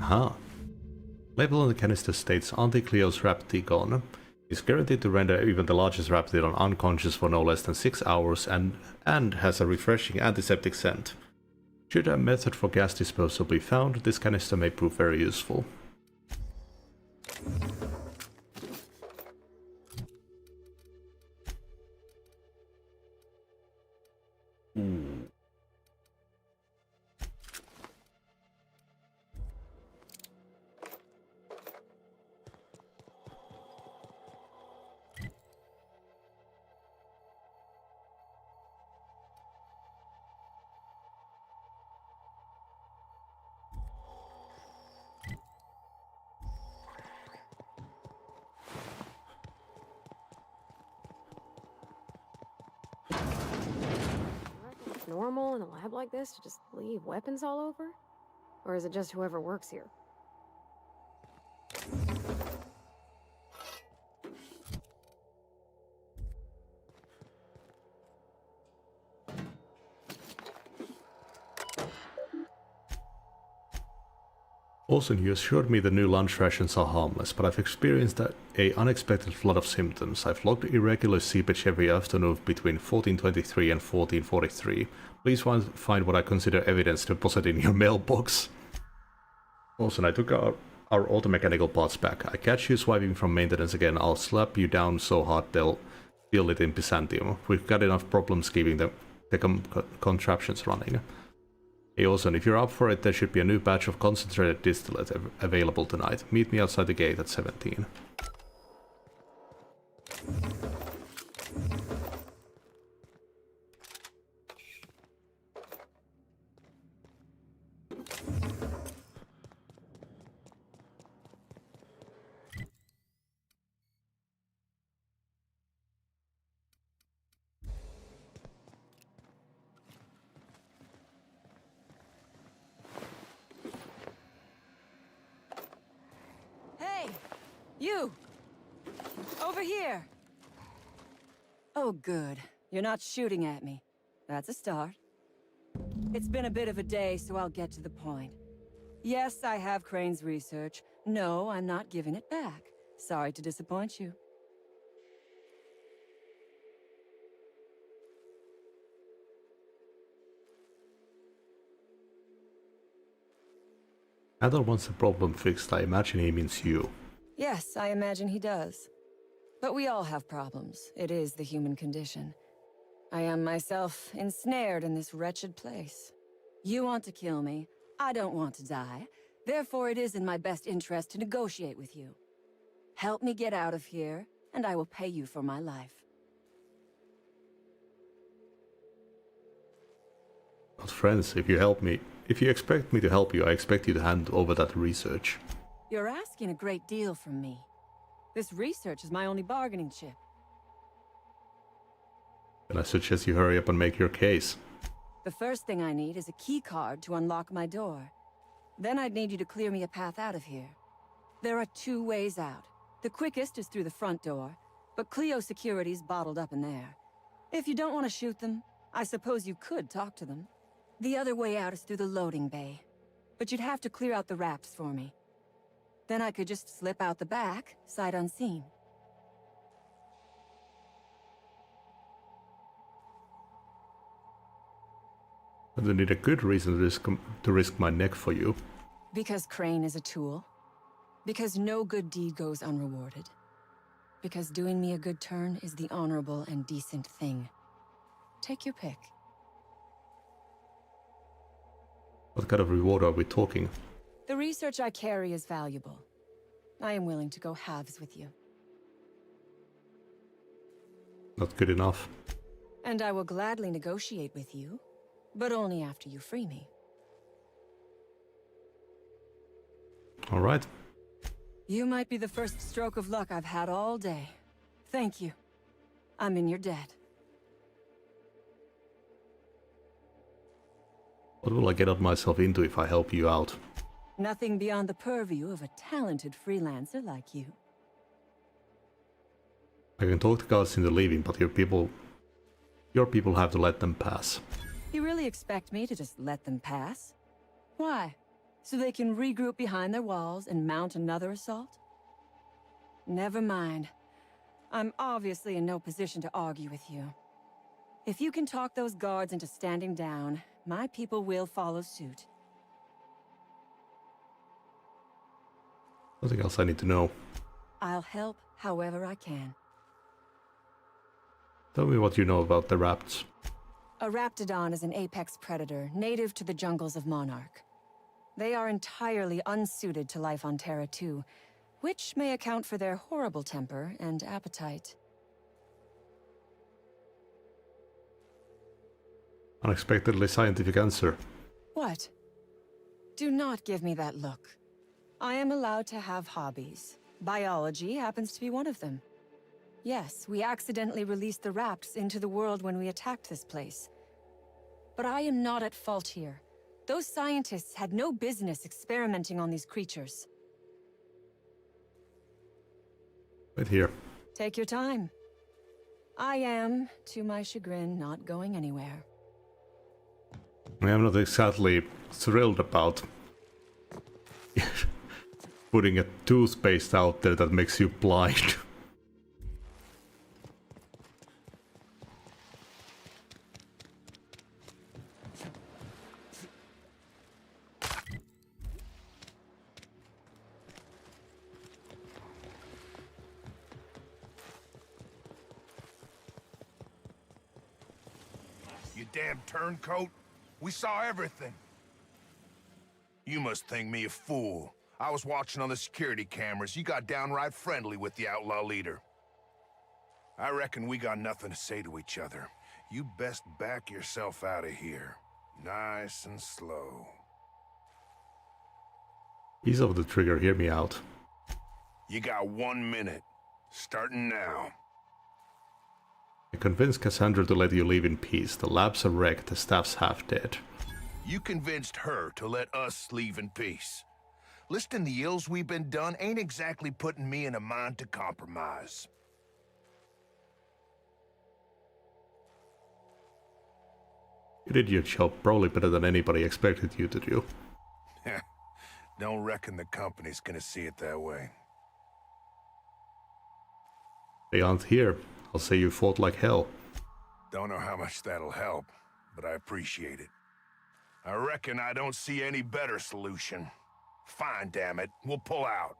Aha. Label on the canister states Anti-Cleo's Rapticon is guaranteed to render even the largest Raptidon unconscious for no less than 6 hours and has a refreshing antiseptic scent. Should a method for gas disposal be found, this canister may prove very useful. Normal in a lab like this to just leave weapons all over? Or is it just whoever works here? Olsen, you assured me the new lunch rations are harmless, but I've experienced a unexpected flood of symptoms. I've logged irregular seepage every afternoon between 1423 and 1443. Please find what I consider evidence to deposit in your mailbox. Olsen, I took our automechanical parts back. I catch you swiping from maintenance again, I'll slap you down so hard they'll feel it in Byzantium. We've got enough problems keeping the contraptions running. Hey Olsen, if you're up for it, there should be a new batch of concentrated distillate available tonight. Meet me outside the gate at 17. You! Over here! Oh, good. You're not shooting at me. That's a start. It's been a bit of a day, so I'll get to the point. Yes, I have Crane's research. No, I'm not giving it back. Sorry to disappoint you. Adol wants the problem fixed. I imagine he means you. Yes, I imagine he does. But we all have problems. It is the human condition. I am myself ensnared in this wretched place. You want to kill me. I don't want to die. Therefore, it is in my best interest to negotiate with you. Help me get out of here, and I will pay you for my life. But friends, if you expect me to help you, I expect you to hand over that research. You're asking a great deal from me. This research is my only bargaining chip. Then I suggest you hurry up and make your case. The first thing I need is a key card to unlock my door. Then I'd need you to clear me a path out of here. There are 2 ways out. The quickest is through the front door, but Cleo Security's bottled up in there. If you don't want to shoot them, I suppose you could talk to them. The other way out is through the loading bay, but you'd have to clear out the rafts for me. Then I could just slip out the back, sight unseen. I do need a good reason to risk my neck for you. Because Crane is a tool. Because no good deed goes unrewarded. Because doing me a good turn is the honorable and decent thing. Take your pick. What kind of reward are we talking? The research I carry is valuable. I am willing to go halves with you. Not good enough. And I will gladly negotiate with you, but only after you free me. All right. You might be the first stroke of luck I've had all day. Thank you. I'm in your debt. What will I get myself into if I help you out? Nothing beyond the purview of a talented freelancer like you. I can talk the guards into leaving, but your people have to let them pass. You really expect me to just let them pass? Why? So they can regroup behind their walls and mount another assault? Never mind. I'm obviously in no position to argue with you. If you can talk those guards into standing down, my people will follow suit. Nothing else I need to know. I'll help however I can. Tell me what you know about the Rapts. A Raptidon is an apex predator, native to the jungles of Monarch. They are entirely unsuited to life on Terra 2, which may account for their horrible temper and appetite. Unexpectedly scientific answer. What? Do not give me that look. I am allowed to have hobbies. Biology happens to be one of them. Yes, we accidentally released the Rapts into the world when we attacked this place. But I am not at fault here. Those scientists had no business experimenting on these creatures. Right here. Take your time. I am, to my chagrin, not going anywhere. I am not exactly thrilled about putting a toothpaste out there that makes you blind. You damn turncoat. We saw everything. You must think me a fool. I was watching on the security cameras. You got downright friendly with the outlaw leader. I reckon we got nothing to say to each other. You best back yourself out of here. Nice and slow. Ease off the trigger, hear me out. You got 1 minute. Starting now. I convinced Cassandra to let you leave in peace. The lab's a wreck, the staff's half dead. You convinced her to let us leave in peace. Listing the ills we've been done ain't exactly putting me in a mind to compromise. You did your job probably better than anybody expected you to do. Don't reckon the company's gonna see it that way. They aren't here. I'll say you fought like hell. Don't know how much that'll help, but I appreciate it. I reckon I don't see any better solution. Fine, damn it. We'll pull out.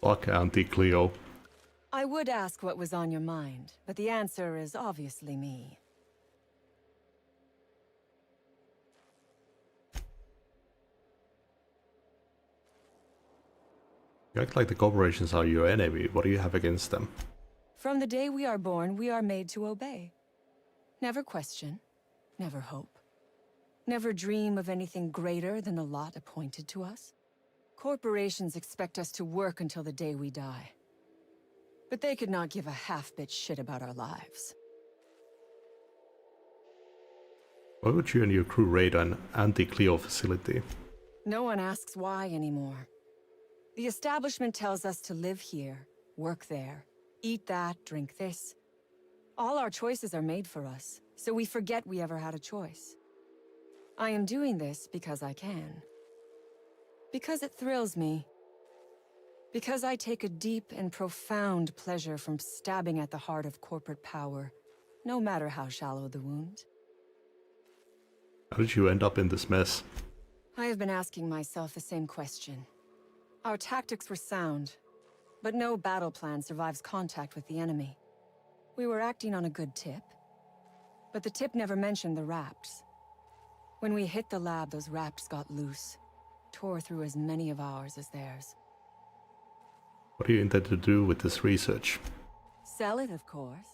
Fuck Auntie Cleo. I would ask what was on your mind, but the answer is obviously me. You act like the corporations are your enemy. What do you have against them? From the day we are born, we are made to obey. Never question, never hope. Never dream of anything greater than the lot appointed to us. Corporations expect us to work until the day we die. But they could not give a half-bit shit about our lives. Why would you and your crew raid an anti-Cleo facility? No one asks why anymore. The establishment tells us to live here, work there, eat that, drink this. All our choices are made for us, so we forget we ever had a choice. I am doing this because I can. Because it thrills me. Because I take a deep and profound pleasure from stabbing at the heart of corporate power, no matter how shallow the wound. How did you end up in this mess? I have been asking myself the same question. Our tactics were sound, but no battle plan survives contact with the enemy. We were acting on a good tip, but the tip never mentioned the Rapts. When we hit the lab, those Rapts got loose, tore through as many of ours as theirs. What do you intend to do with this research? Sell it, of course.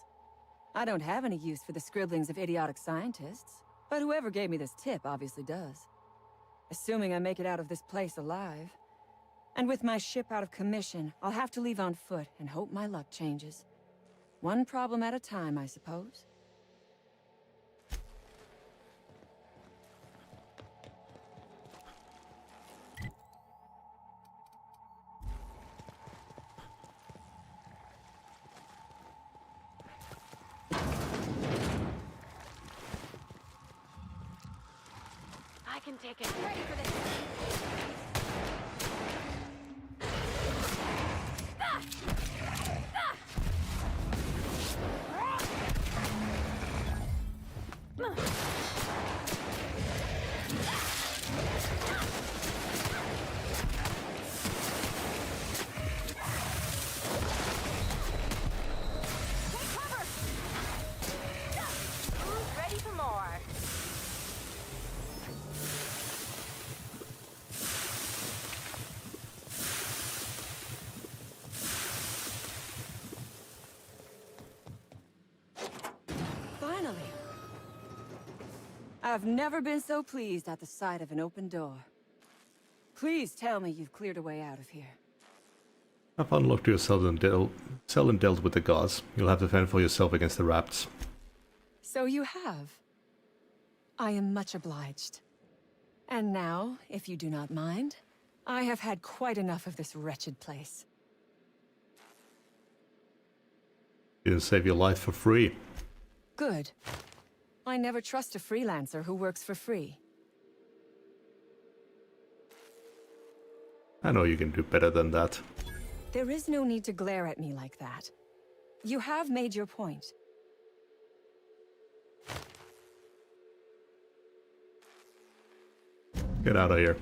I don't have any use for the scribblings of idiotic scientists, but whoever gave me this tip obviously does. Assuming I make it out of this place alive. And with my ship out of commission, I'll have to leave on foot and hope my luck changes. One problem at a time, I suppose. I can take it. Ready for this. Ready for more. Finally. I've never been so pleased at the sight of an open door. Please tell me you've cleared a way out of here. I've unlocked your seldom dealt with the gods. You'll have to fend for yourself against the Rapts. So you have. I am much obliged. And now, if you do not mind, I have had quite enough of this wretched place. Didn't save your life for free. Good. I never trust a freelancer who works for free. I know you can do better than that. There is no need to glare at me like that. You have made your point. Get out of here.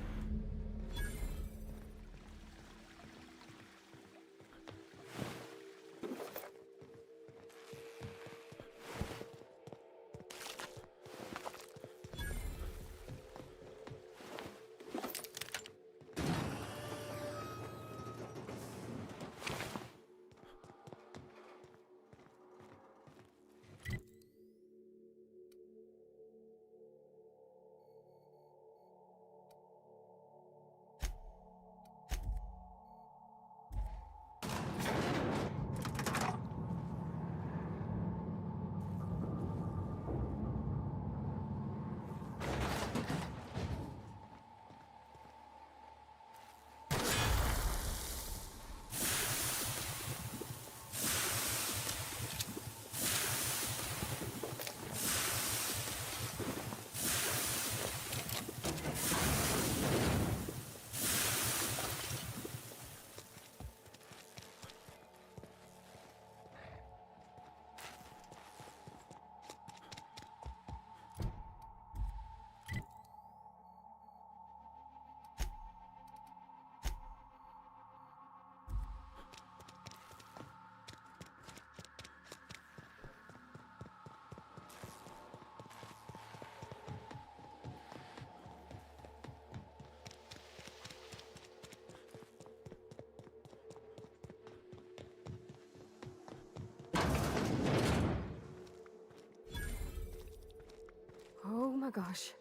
gosh.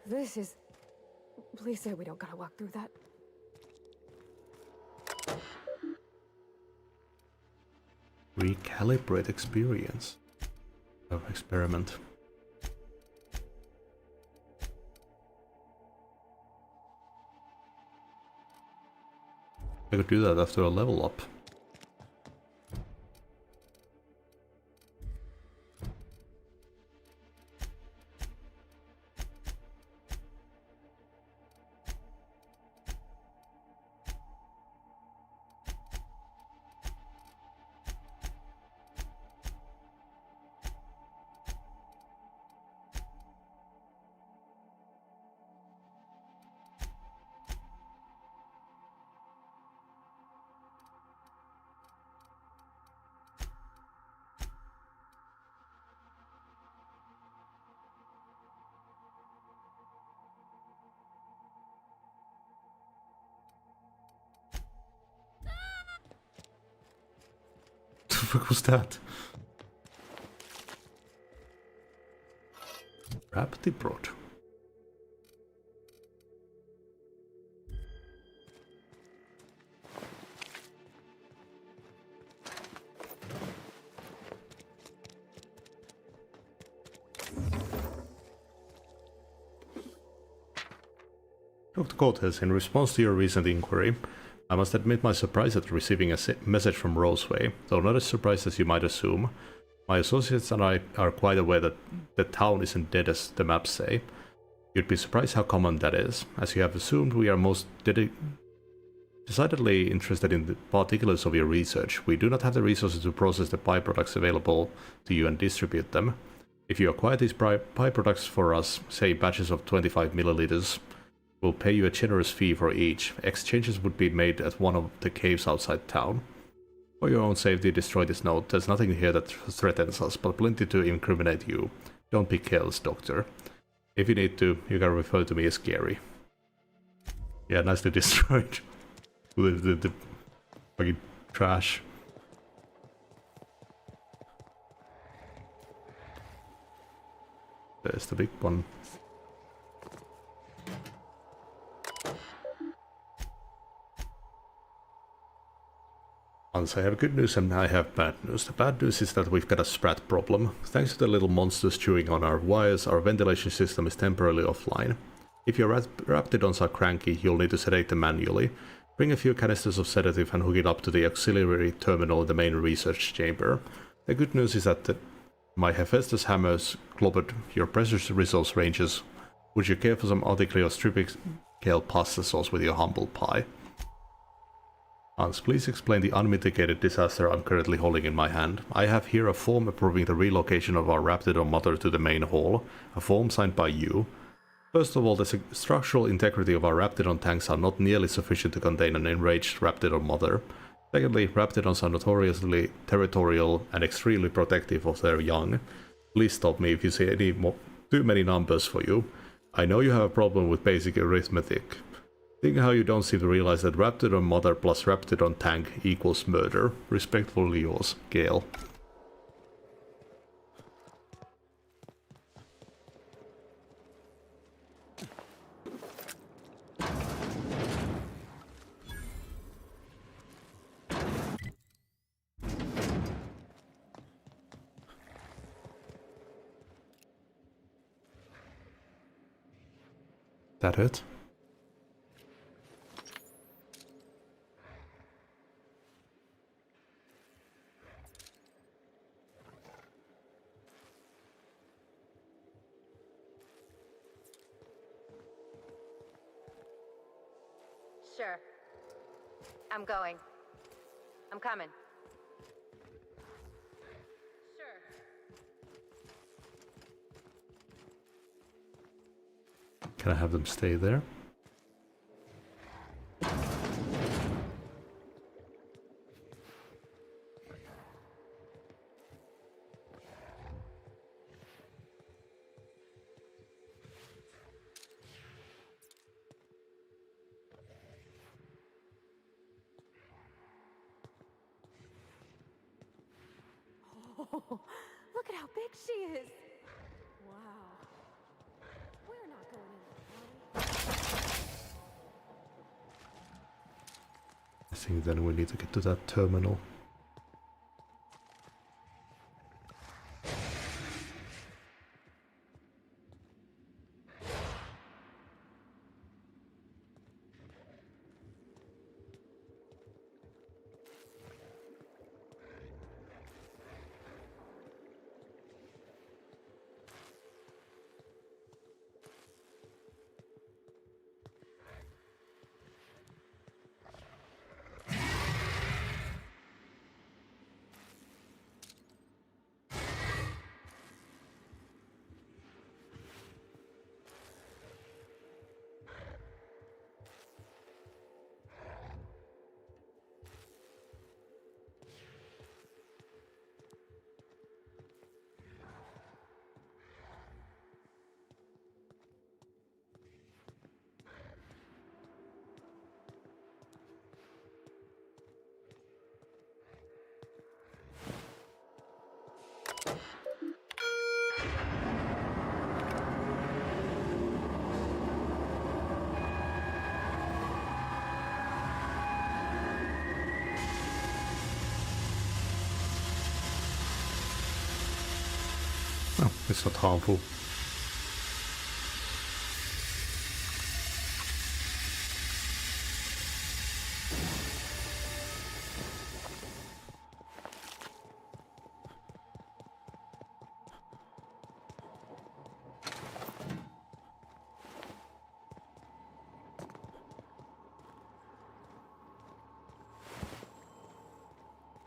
This is... Please say we don't gotta walk through that. Recalibrate experience. Oh, experiment. I could do that after a level up. What was that? Raptiprot. Dr. Cortez, in response to your recent inquiry, I must admit my surprise at receiving a message from Roseway, though not as surprised as you might assume. My associates and I are quite aware that the town isn't dead as the maps say. You'd be surprised how common that is. As you have assumed, we are most decidedly interested in the particulars of your research. We do not have the resources to process the byproducts available to you and distribute them. If you acquire these byproducts for us, say batches of 25 milliliters, we'll pay you a generous fee for each. Exchanges would be made at one of the caves outside town. For your own safety, destroy this note. There's nothing here that threatens us, but plenty to incriminate you. Don't be careless, Doctor. If you need to, you can refer to me as Gary. Yeah, nicely destroyed. the fucking trash. There's the big one. Once I have good news and I have bad news. The bad news is that we've got a sprat problem. Thanks to the little monsters chewing on our wires, our ventilation system is temporarily offline. If your Raptidons are cranky, you'll need to sedate them manually. Bring a few canisters of sedative and hook it up to the auxiliary terminal in the main research chamber. The good news is that my Hephaestus hammers clobbered your precious resource ranges. Would you care for some Articlea or Stripicale pasta sauce with your humble pie? Hans, please explain the unmitigated disaster I'm currently holding in my hand. I have here a form approving the relocation of our Raptidon mother to the main hall, a form signed by you. First of all, the structural integrity of our Raptidon tanks are not nearly sufficient to contain an enraged Raptidon mother. Secondly, Raptidons are notoriously territorial and extremely protective of their young. Please stop me if you say too many numbers for you. I know you have a problem with basic arithmetic. Think how you don't seem to realize that Raptidon mother plus Raptidon tank equals murder. Respectfully yours, Gale. That it? Sure. I'm going. I'm coming. Sure. Can I have them stay there? Oh, look at how big she is. Wow. I think then we need to get to that terminal. Oh, it's not harmful.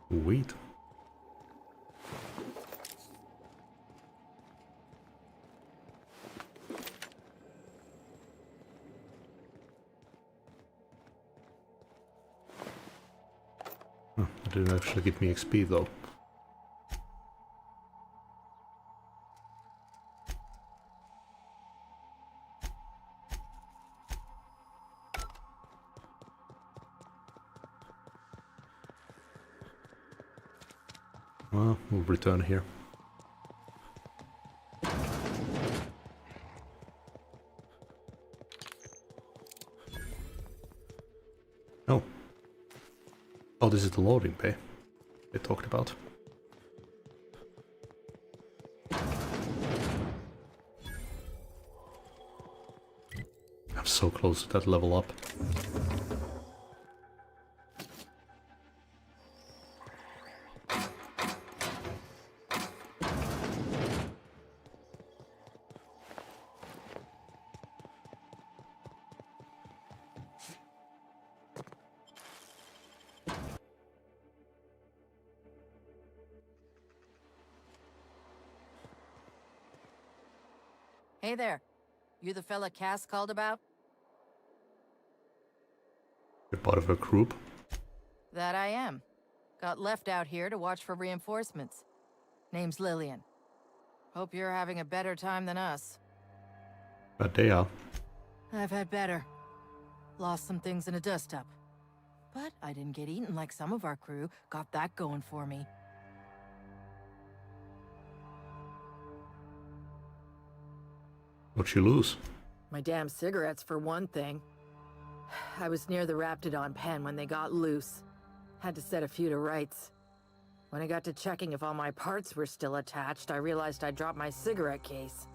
Weed. Oh, it didn't actually give me XP though. Well, we'll return here. Oh. Oh, this is the loading bay they talked about. I'm so close to that level up. Hey there. You the fella Cass called about? You're part of a group? That I am. Got left out here to watch for reinforcements. Name's Lillian. Hope you're having a better time than us. But they are. I've had better. Lost some things in a dust-up. But I didn't get eaten like some of our crew. Got that going for me. What'd you lose? My damn cigarettes, for one thing. I was near the Raptidon pen when they got loose. Had to set a few to rights. When I got to checking if all my parts were still attached, I realized I dropped my cigarette case.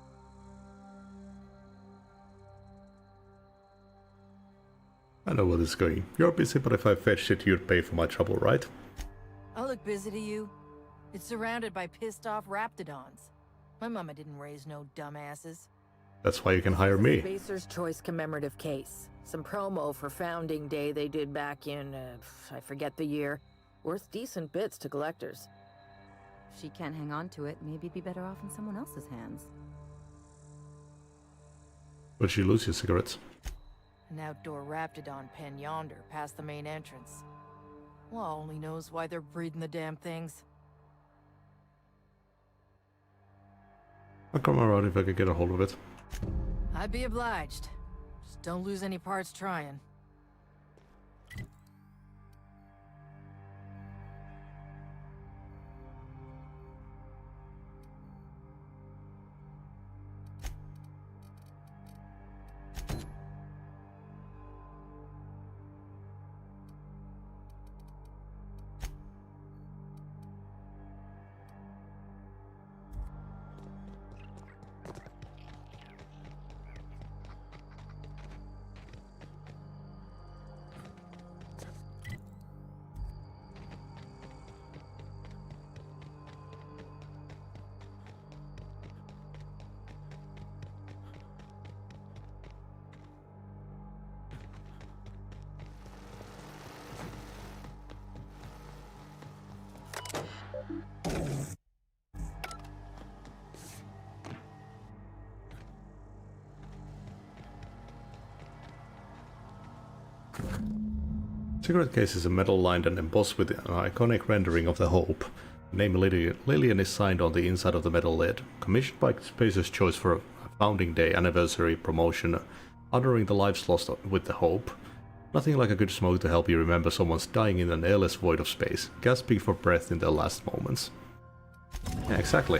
I know where this is going. You're busy, but if I fetched it, you'd pay for my trouble, right? I look busy to you. It's surrounded by pissed-off Raptidons. My mama didn't raise no dumbasses. That's why you can hire me. Spacer's Choice commemorative case. Some promo for Founding Day they did back in, I forget the year. Worth decent bits to collectors. If she can't hang on to it, maybe it'd be better off in someone else's hands. Where'd you lose your cigarettes? An outdoor Raptidon pen yonder, past the main entrance. Law only knows why they're breeding the damn things. I'll come around if I can get a hold of it. I'd be obliged. Just don't lose any parts trying. Cigarette case is a metal lined and embossed with an iconic rendering of the Hope. The name Lillian is signed on the inside of the metal lid. Commissioned by Spacer's Choice for a Founding Day anniversary promotion honoring the lives lost with the Hope. Nothing like a good smoke to help you remember someone's dying in an airless void of space, gasping for breath in their last moments. Yeah, exactly.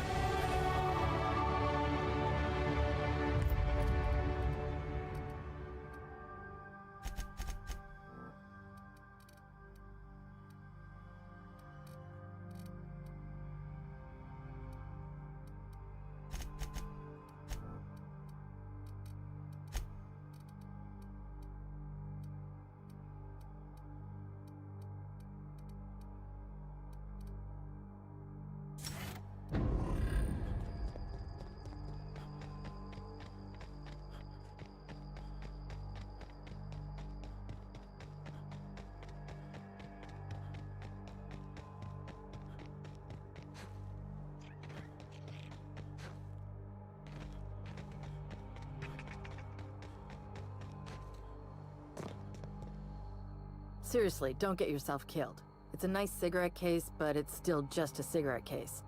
Seriously, don't get yourself killed. It's a nice cigarette case, but it's still just a cigarette case.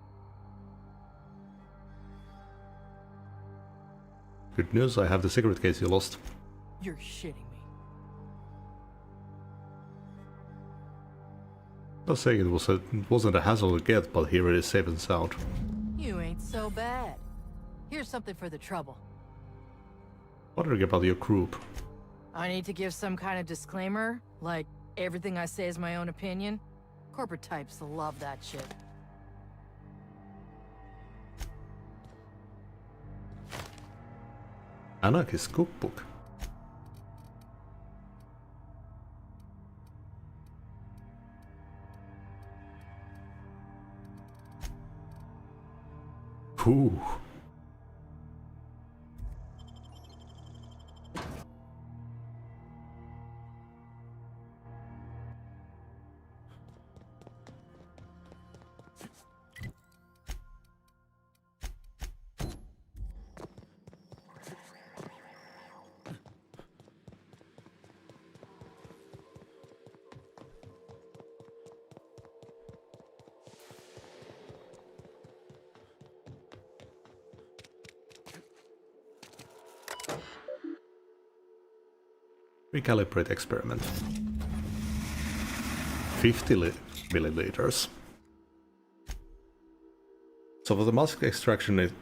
Good news, I have the cigarette case you lost. You're shitting me. I was saying it wasn't a hassle to get, but here it is safe and sound. You ain't so bad. Here's something for the trouble. Wondering about your group. I need to give some kind of disclaimer, like everything I say is my own opinion. Corporate types love that shit. Anarchist cookbook. Ooh. Recalibrate experiment. 50 milliliters. So for the mask extraction,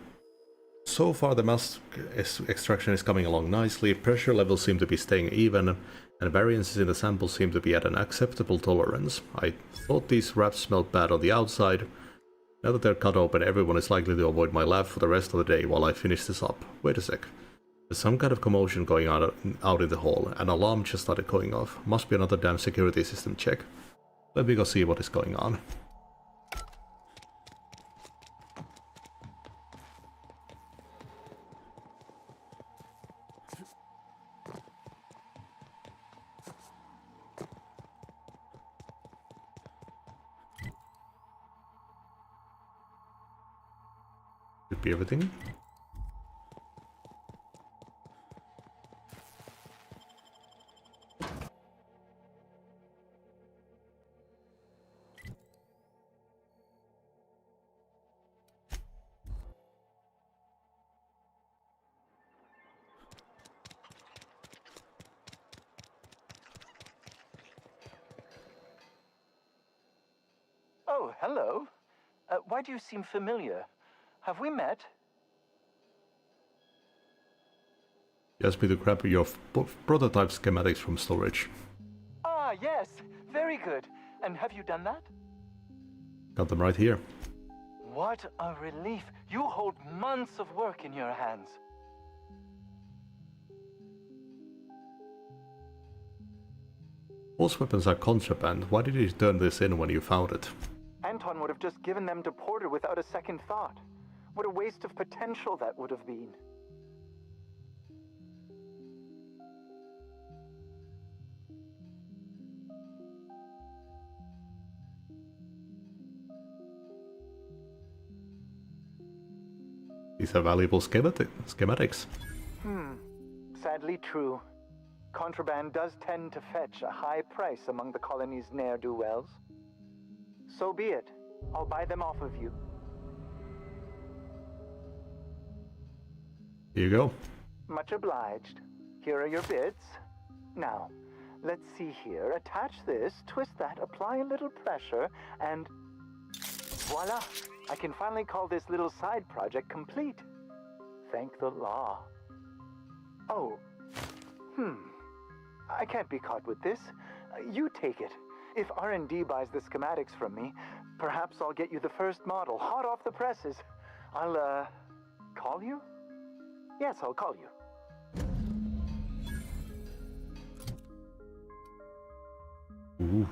so far the mask extraction is coming along nicely, pressure levels seem to be staying even, and variances in the sample seem to be at an acceptable tolerance. I thought these wraps smelled bad on the outside. Now that they're cut open, everyone is likely to avoid my lab for the rest of the day while I finish this up. Wait a sec. There's some kind of commotion going on out in the hall. An alarm just started going off. Must be another damn security system check. Let me go see what is going on. Should be everything. Oh, hello. Why do you seem familiar? Have we met? You asked me to grab your prototype schematics from storage. Ah, yes. Very good. And have you done that? Got them right here. What a relief. You hold months of work in your hands. Most weapons are contraband. Why did you turn this in when you found it? Anton would have just given them to Porter without a second thought. What a waste of potential that would have been. These are valuable schematics. Sadly true. Contraband does tend to fetch a high price among the colony's ne'er-do-wells. So be it. I'll buy them off of you. Here you go. Much obliged. Here are your bids. Now, let's see here. Attach this, twist that, apply a little pressure, and voila! I can finally call this little side project complete. Thank the law. Oh. I can't be caught with this. You take it. If R&D buys the schematics from me, perhaps I'll get you the first model, hot off the presses. I'll, call you? Yes, I'll call you. Ooh.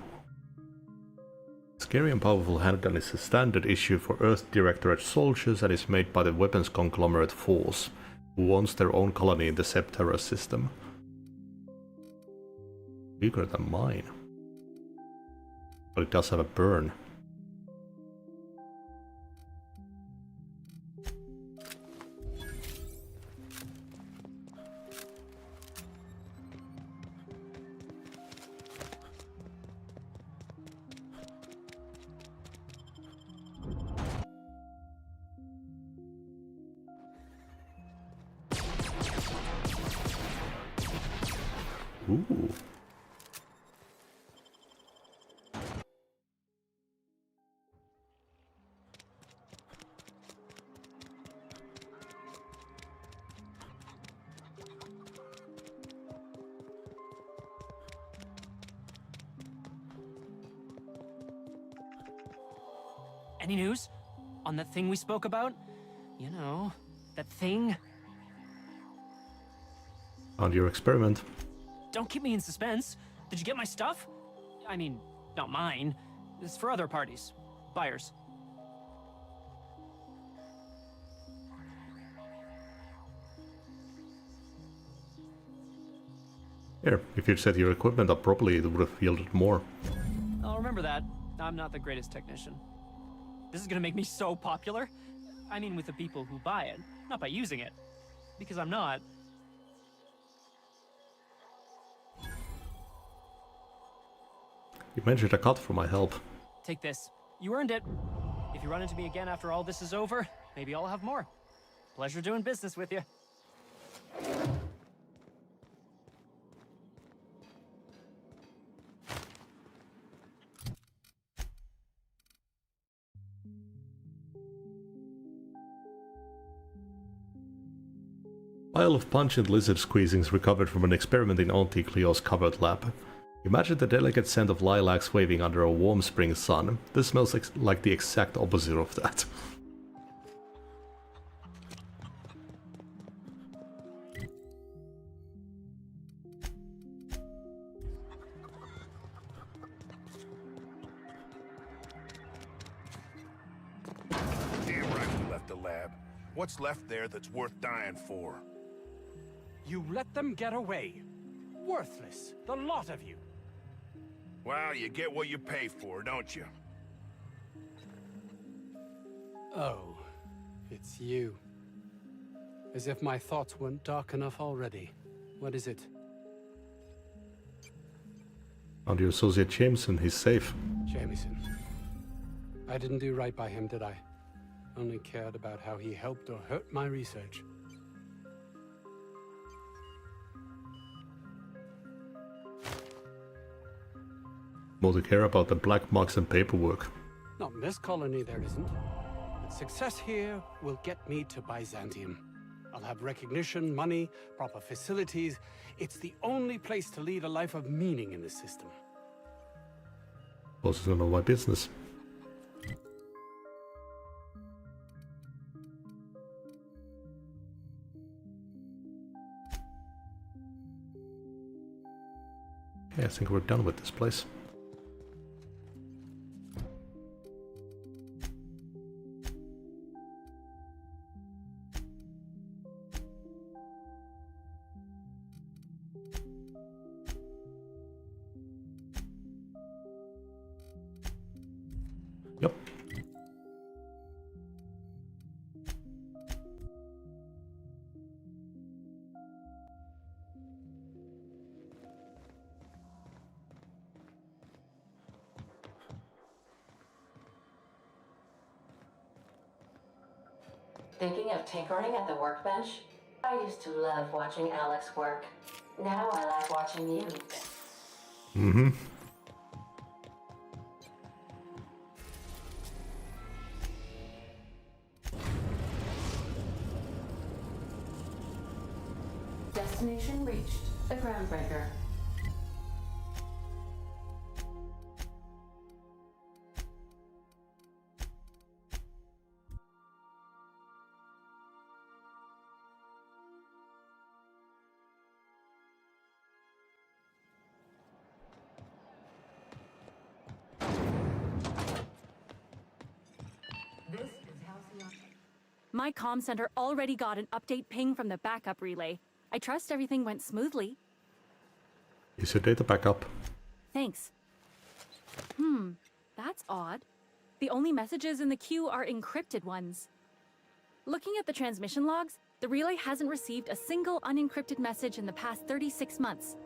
Scary and Powerful Handgun is a standard issue for Earth Directorate soldiers and is made by the weapons conglomerate Force, who owns their own colony in the Septerra system. Bigger than mine. But it does have a burn. Ooh. Any news? On that thing we spoke about? You know, that thing? On your experiment. Don't keep me in suspense. Did you get my stuff? I mean, not mine. It's for other parties. Buyers. Here, if you'd set your equipment up properly, it would have yielded more. I'll remember that. I'm not the greatest technician. This is gonna make me so popular. I mean, with the people who buy it, not by using it. Because I'm not. You mentioned a cut for my help. Take this. You earned it. If you run into me again after all this is over, maybe I'll have more. Pleasure doing business with you. Pile of pungent lizard squeezings recovered from an experiment in Auntie Cleo's covered lab. Imagine the delicate scent of lilacs waving under a warm spring sun. This smells like the exact opposite of that. Damn right we left the lab. What's left there that's worth dying for? You let them get away. Worthless, the lot of you. Well, you get what you pay for, don't you? Oh, it's you. As if my thoughts weren't dark enough already. What is it? Found your associate Jameson, he's safe. Jameson. I didn't do right by him, did I? Only cared about how he helped or hurt my research. More to care about the black marks and paperwork. Not in this colony, there isn't. But success here will get me to Byzantium. I'll have recognition, money, proper facilities. It's the only place to lead a life of meaning in the system. Also none of my business. Okay, I think we're done with this place. Yep. Thinking of tinkering at the workbench? I used to love watching Alex work. Now I like watching you. Mm-hmm. Destination reached. The Groundbreaker. My comm center already got an update ping from the backup relay. I trust everything went smoothly. Is your data backup? Thanks. That's odd. The only messages in the queue are encrypted ones. Looking at the transmission logs, the relay hasn't received a single unencrypted message in the past 36 months.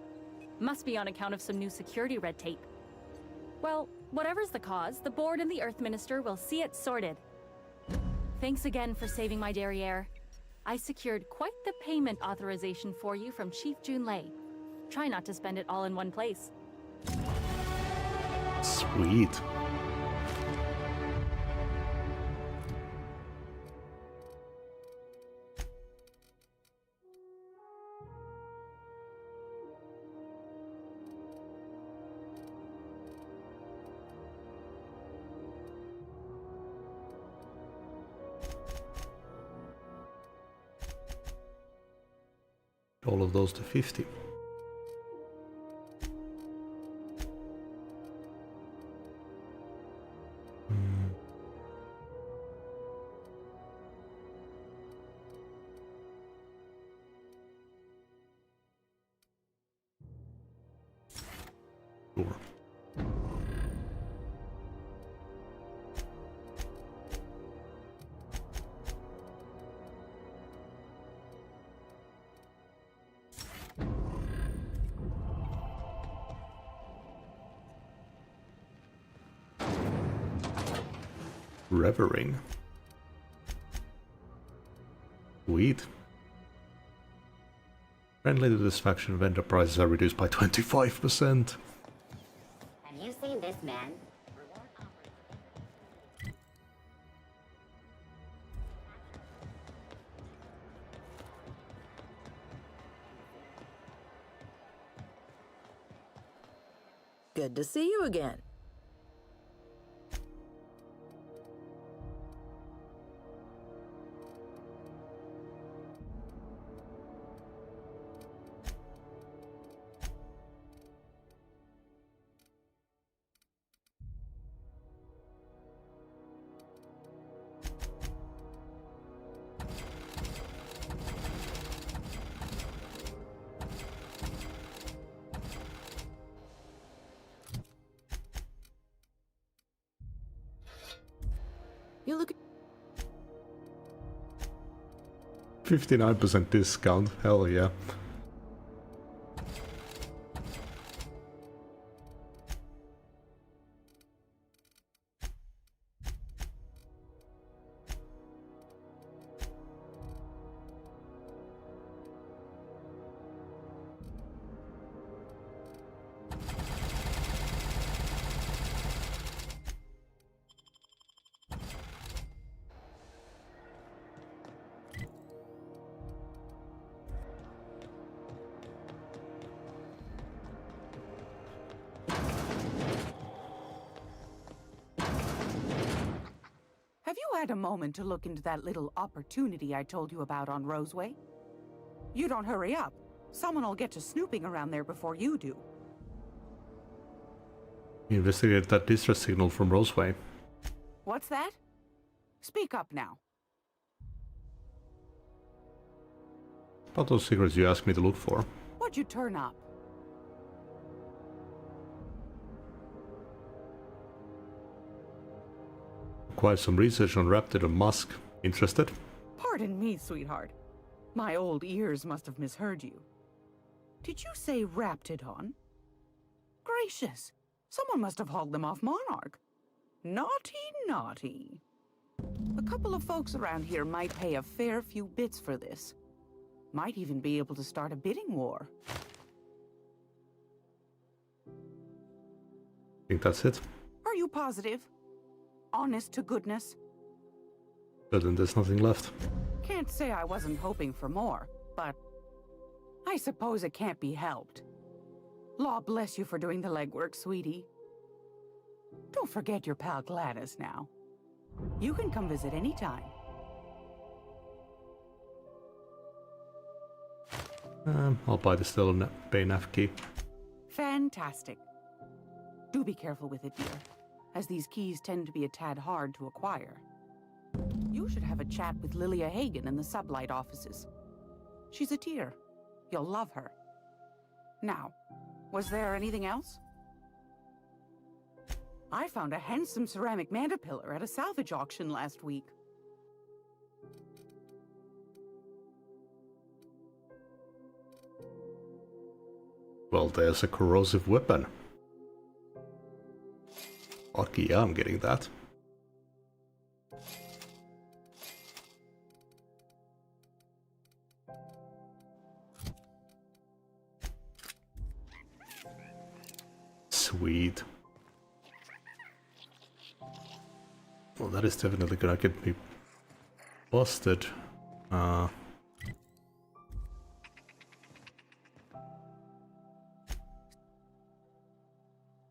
Must be on account of some new security red tape. Well, whatever's the cause, the board and the Earth Minister will see it sorted. Thanks again for saving my derriere. I secured quite the payment authorization for you from Chief Junlei. Try not to spend it all in one place. Sweet. All of those to 50. Sure. Revering. Sweet. Friendly to this faction, vendor prices are reduced by 25%. Have you seen this man? Good to see you again. You look 59% discount, hell yeah. Have you had a moment to look into that little opportunity I told you about on Roseway? You don't hurry up. Someone will get to snooping around there before you do. Investigate that distress signal from Roseway. What's that? Speak up now. About those secrets you asked me to look for. What'd you turn up? Quite some research on Raptidon Musk. Interested? Pardon me, sweetheart. My old ears must have misheard you. Did you say Raptidon? Gracious! Someone must have hauled them off Monarch. Naughty, naughty. A couple of folks around here might pay a fair few bits for this. Might even be able to start a bidding war. Think that's it? Are you positive? Honest to goodness? But then there's nothing left. Can't say I wasn't hoping for more, but I suppose it can't be helped. Law bless you for doing the legwork, sweetie. Don't forget your pal Gladys now. You can come visit anytime. I'll buy the Stellar Bay nav key. Fantastic. Do be careful with it, dear, as these keys tend to be a tad hard to acquire. You should have a chat with Lilia Hagen in the Sublight offices. She's a dear. You'll love her. Now, was there anything else? I found a handsome ceramic mandapillar at a salvage auction last week. Well, there's a corrosive weapon. Lucky I'm getting that. Sweet. Well, that is definitely gonna get me busted.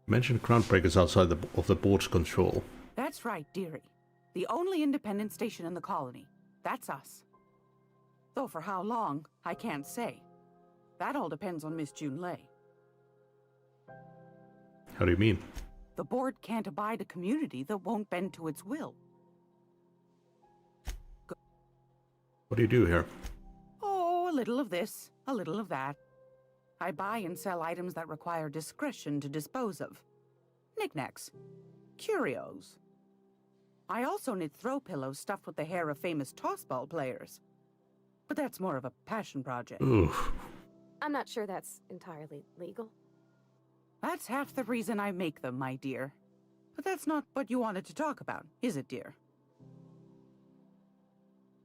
Mentioned Groundbreakers outside of the board's control. That's right, dearie. The only independent station in the colony. That's us. Though for how long, I can't say. That all depends on Miss Junlei. How do you mean? The board can't abide a community that won't bend to its will. What do you do here? Oh, a little of this, a little of that. I buy and sell items that require discretion to dispose of. Knickknacks. Curios. I also knit throw pillows stuffed with the hair of famous tossball players. But that's more of a passion project. Oof. I'm not sure that's entirely legal. That's half the reason I make them, my dear. But that's not what you wanted to talk about, is it, dear?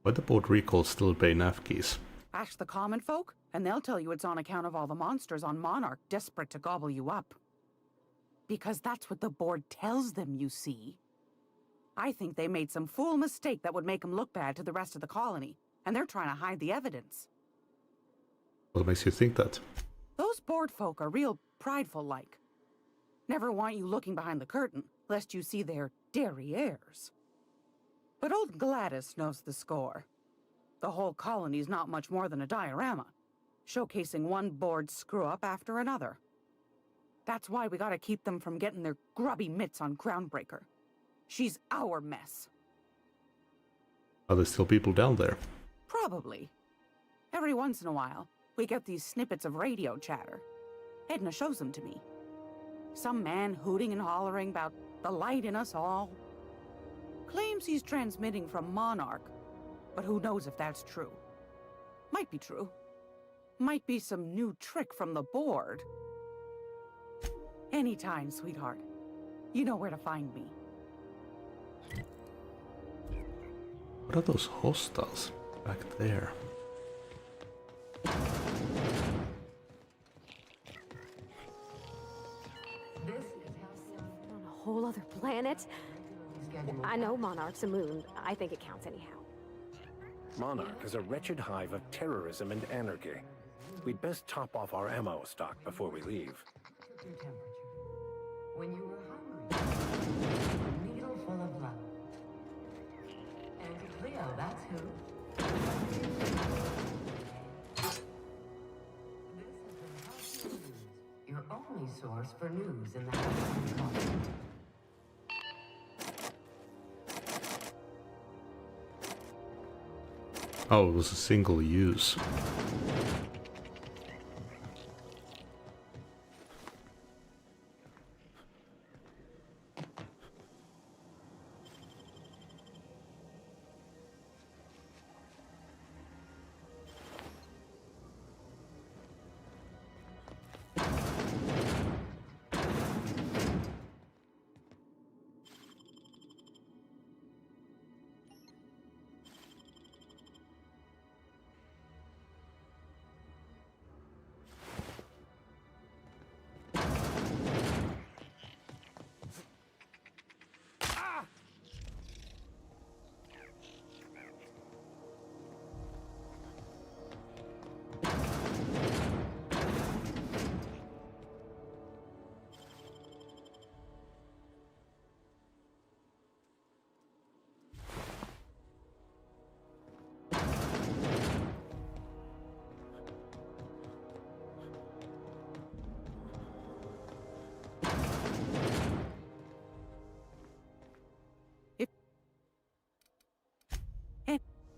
Why the board recalls Still Bay nav keys? Ask the common folk, and they'll tell you it's on account of all the monsters on Monarch desperate to gobble you up. Because that's what the board tells them, you see. I think they made some fool mistake that would make them look bad to the rest of the colony, and they're trying to hide the evidence. What makes you think that? Those board folk are real prideful-like. Never want you looking behind the curtain, lest you see their derrieres. But old Gladys knows the score. The whole colony's not much more than a diorama, showcasing one board screw-up after another. That's why we gotta keep them from getting their grubby mitts on Groundbreaker. She's our mess. Are there still people down there? Probably. Every once in a while, we get these snippets of radio chatter. Edna shows them to me. Some man hooting and hollering about the light in us all. Claims he's transmitting from Monarch, but who knows if that's true. Might be true. Might be some new trick from the board. Anytime, sweetheart. You know where to find me. What are those hostiles back there? On a whole other planet? I know Monarch's a moon. I think it counts anyhow. Monarch is a wretched hive of terrorism and anarchy. We'd best top off our ammo stock before we leave. When you were hungry, a needle full of love. And Cleo, that's who. This has been Halcyon News, your only source for news in the Halcyon Colony. Oh, it was a single use.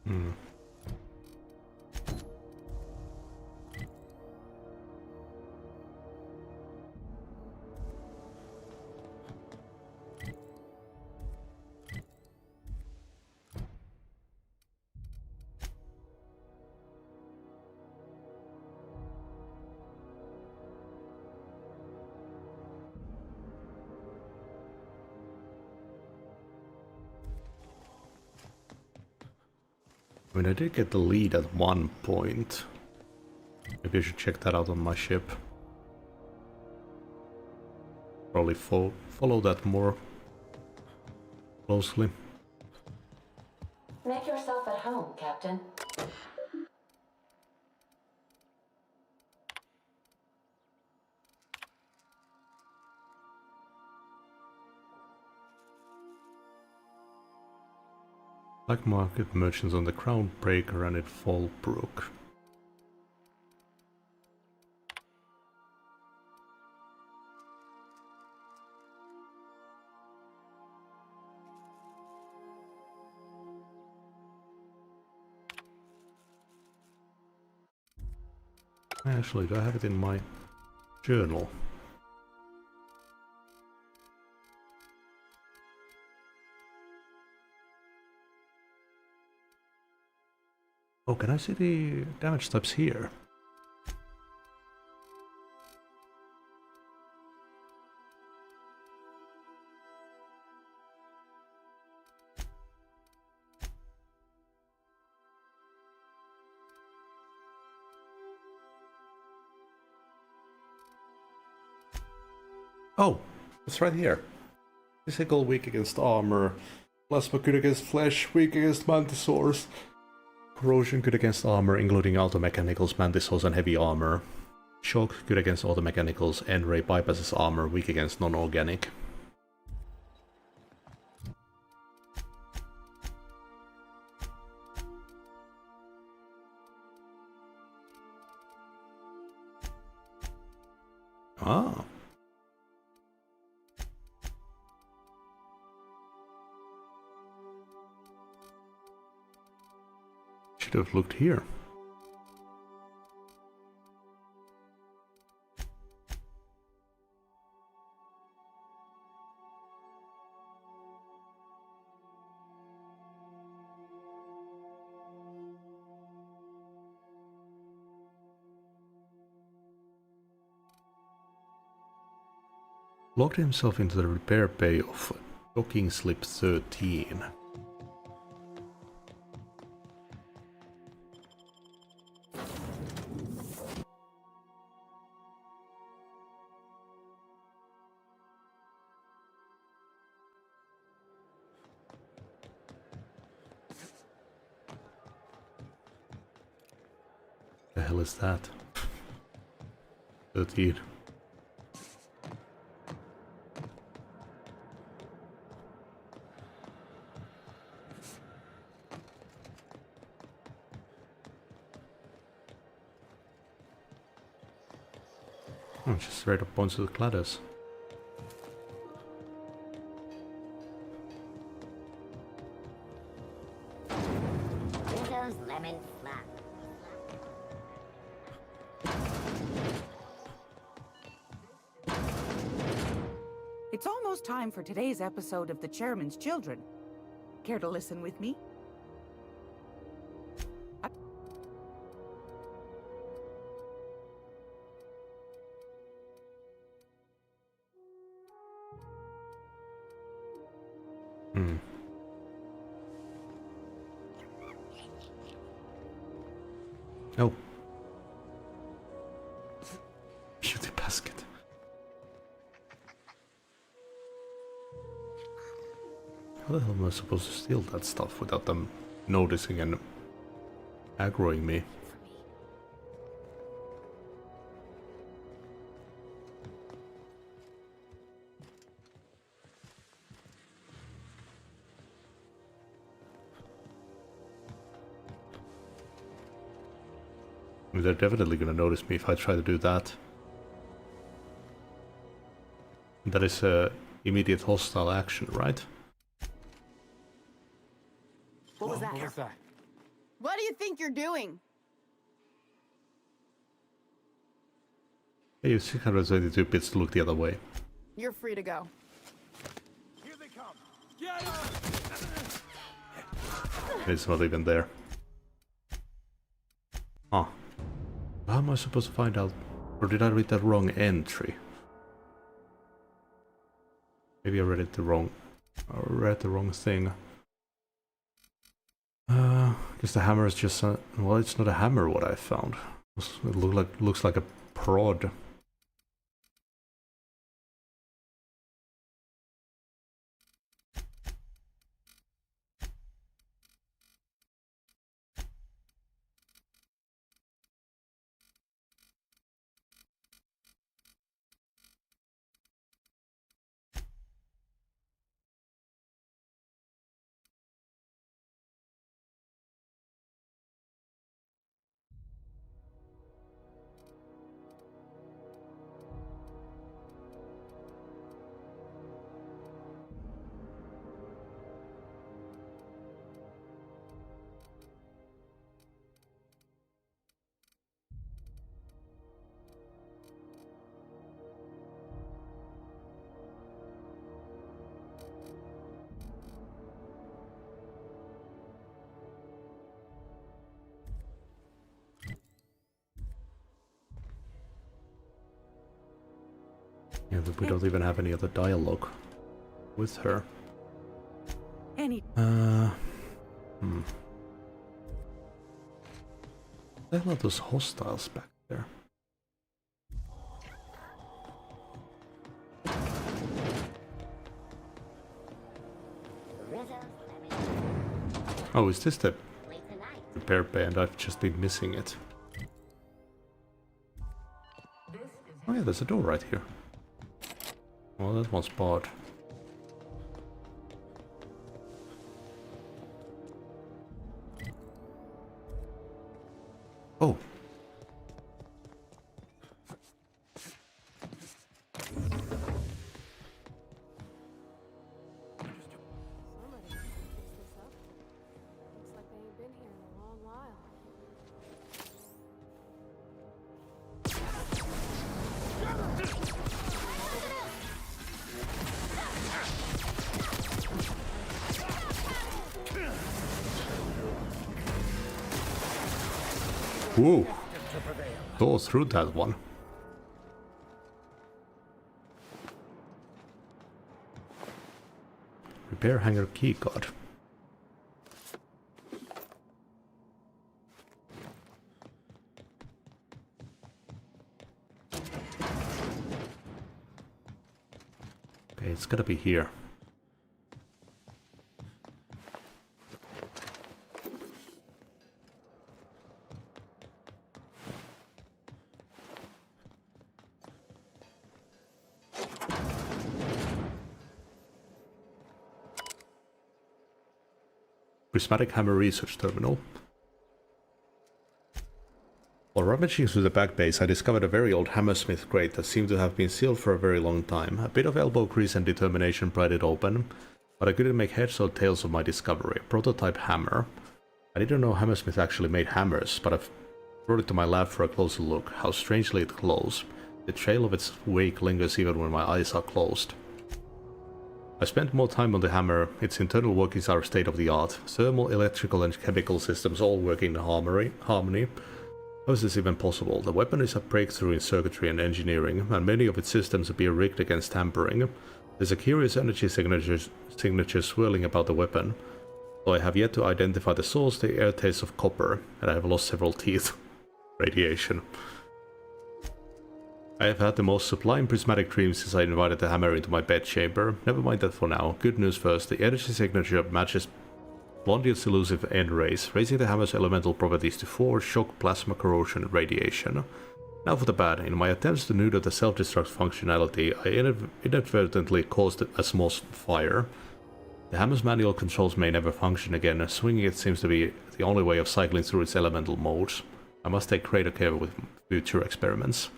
Hmm. I mean, I did get the lead at one point. Maybe I should check that out on my ship. Probably follow that more closely. Make yourself at home, Captain. Black market merchants on the Crown Breaker and at Fallbrook. Actually, do I have it in my journal? Oh, can I see the damage types here? Oh, it's right here. Physical weak against armor. Plasma good against flesh, weak against mantisaurs. Corrosion good against armor, including auto-mechanicals, mantisaurs and heavy armor. Shock good against auto-mechanicals, N-ray bypasses armor, weak against non-organic. Ah. Should have looked here. Locked himself into the repair bay of docking slip 13. The hell is that? 13. Oh, just straight up points to the Gladys. Windows lemon flap. It's almost time for today's episode of The Chairman's Children. Care to listen with me? Oh. Beauty basket. How the hell am I supposed to steal that stuff without them noticing and aggroing me? They're definitely gonna notice me if I try to do that. That is immediate hostile action, right? What was that? What do you think you're doing? Hey, you 622 bits to look the other way. You're free to go. Here they come. Get It's not even there. Huh. How am I supposed to find out? Or did I read that wrong entry? Maybe I read it the wrong... I read the wrong thing. Guess the hammer is just a... Well, it's not a hammer what I found. It looks like a prod. Yeah, but we don't even have any other dialogue with her. There are a lot of those hostiles back there. Oh, is this the repair bay and I've just been missing it? Oh yeah, there's a door right here. Well, that one's barred. Oh. Whoa! Tore through that one. Repair hangar keycard. Okay, it's gotta be here. Prismatic Hammer Research Terminal. While rummaging through the back base, I discovered a very old Hammersmith crate that seemed to have been sealed for a very long time. A bit of elbow grease and determination pried it open, but I couldn't make heads or tails of my discovery. Prototype hammer. I didn't know Hammersmith actually made hammers, but I've brought it to my lab for a closer look. How strangely it glows. The trail of its wake lingers even when my eyes are closed. I spent more time on the hammer. Its internal workings are state of the art. Thermal, electrical and chemical systems all work in harmony. How is this even possible? The weapon is a breakthrough in circuitry and engineering, and many of its systems appear rigged against tampering. There's a curious energy signature swirling about the weapon. Though I have yet to identify the source, the air tastes of copper, and I have lost several teeth. Radiation. I have had the most sublime prismatic dreams since I invited the hammer into my bedchamber. Never mind that for now. Good news first, the energy signature matches Blondio's elusive N-rays, raising the hammer's elemental properties to 4, shock, plasma, corrosion, and radiation. Now for the bad. In my attempts to neuter the self-destruct functionality, I inadvertently caused a small fire. The hammer's manual controls may never function again, swinging it seems to be the only way of cycling through its elemental modes. I must take greater care with future experiments.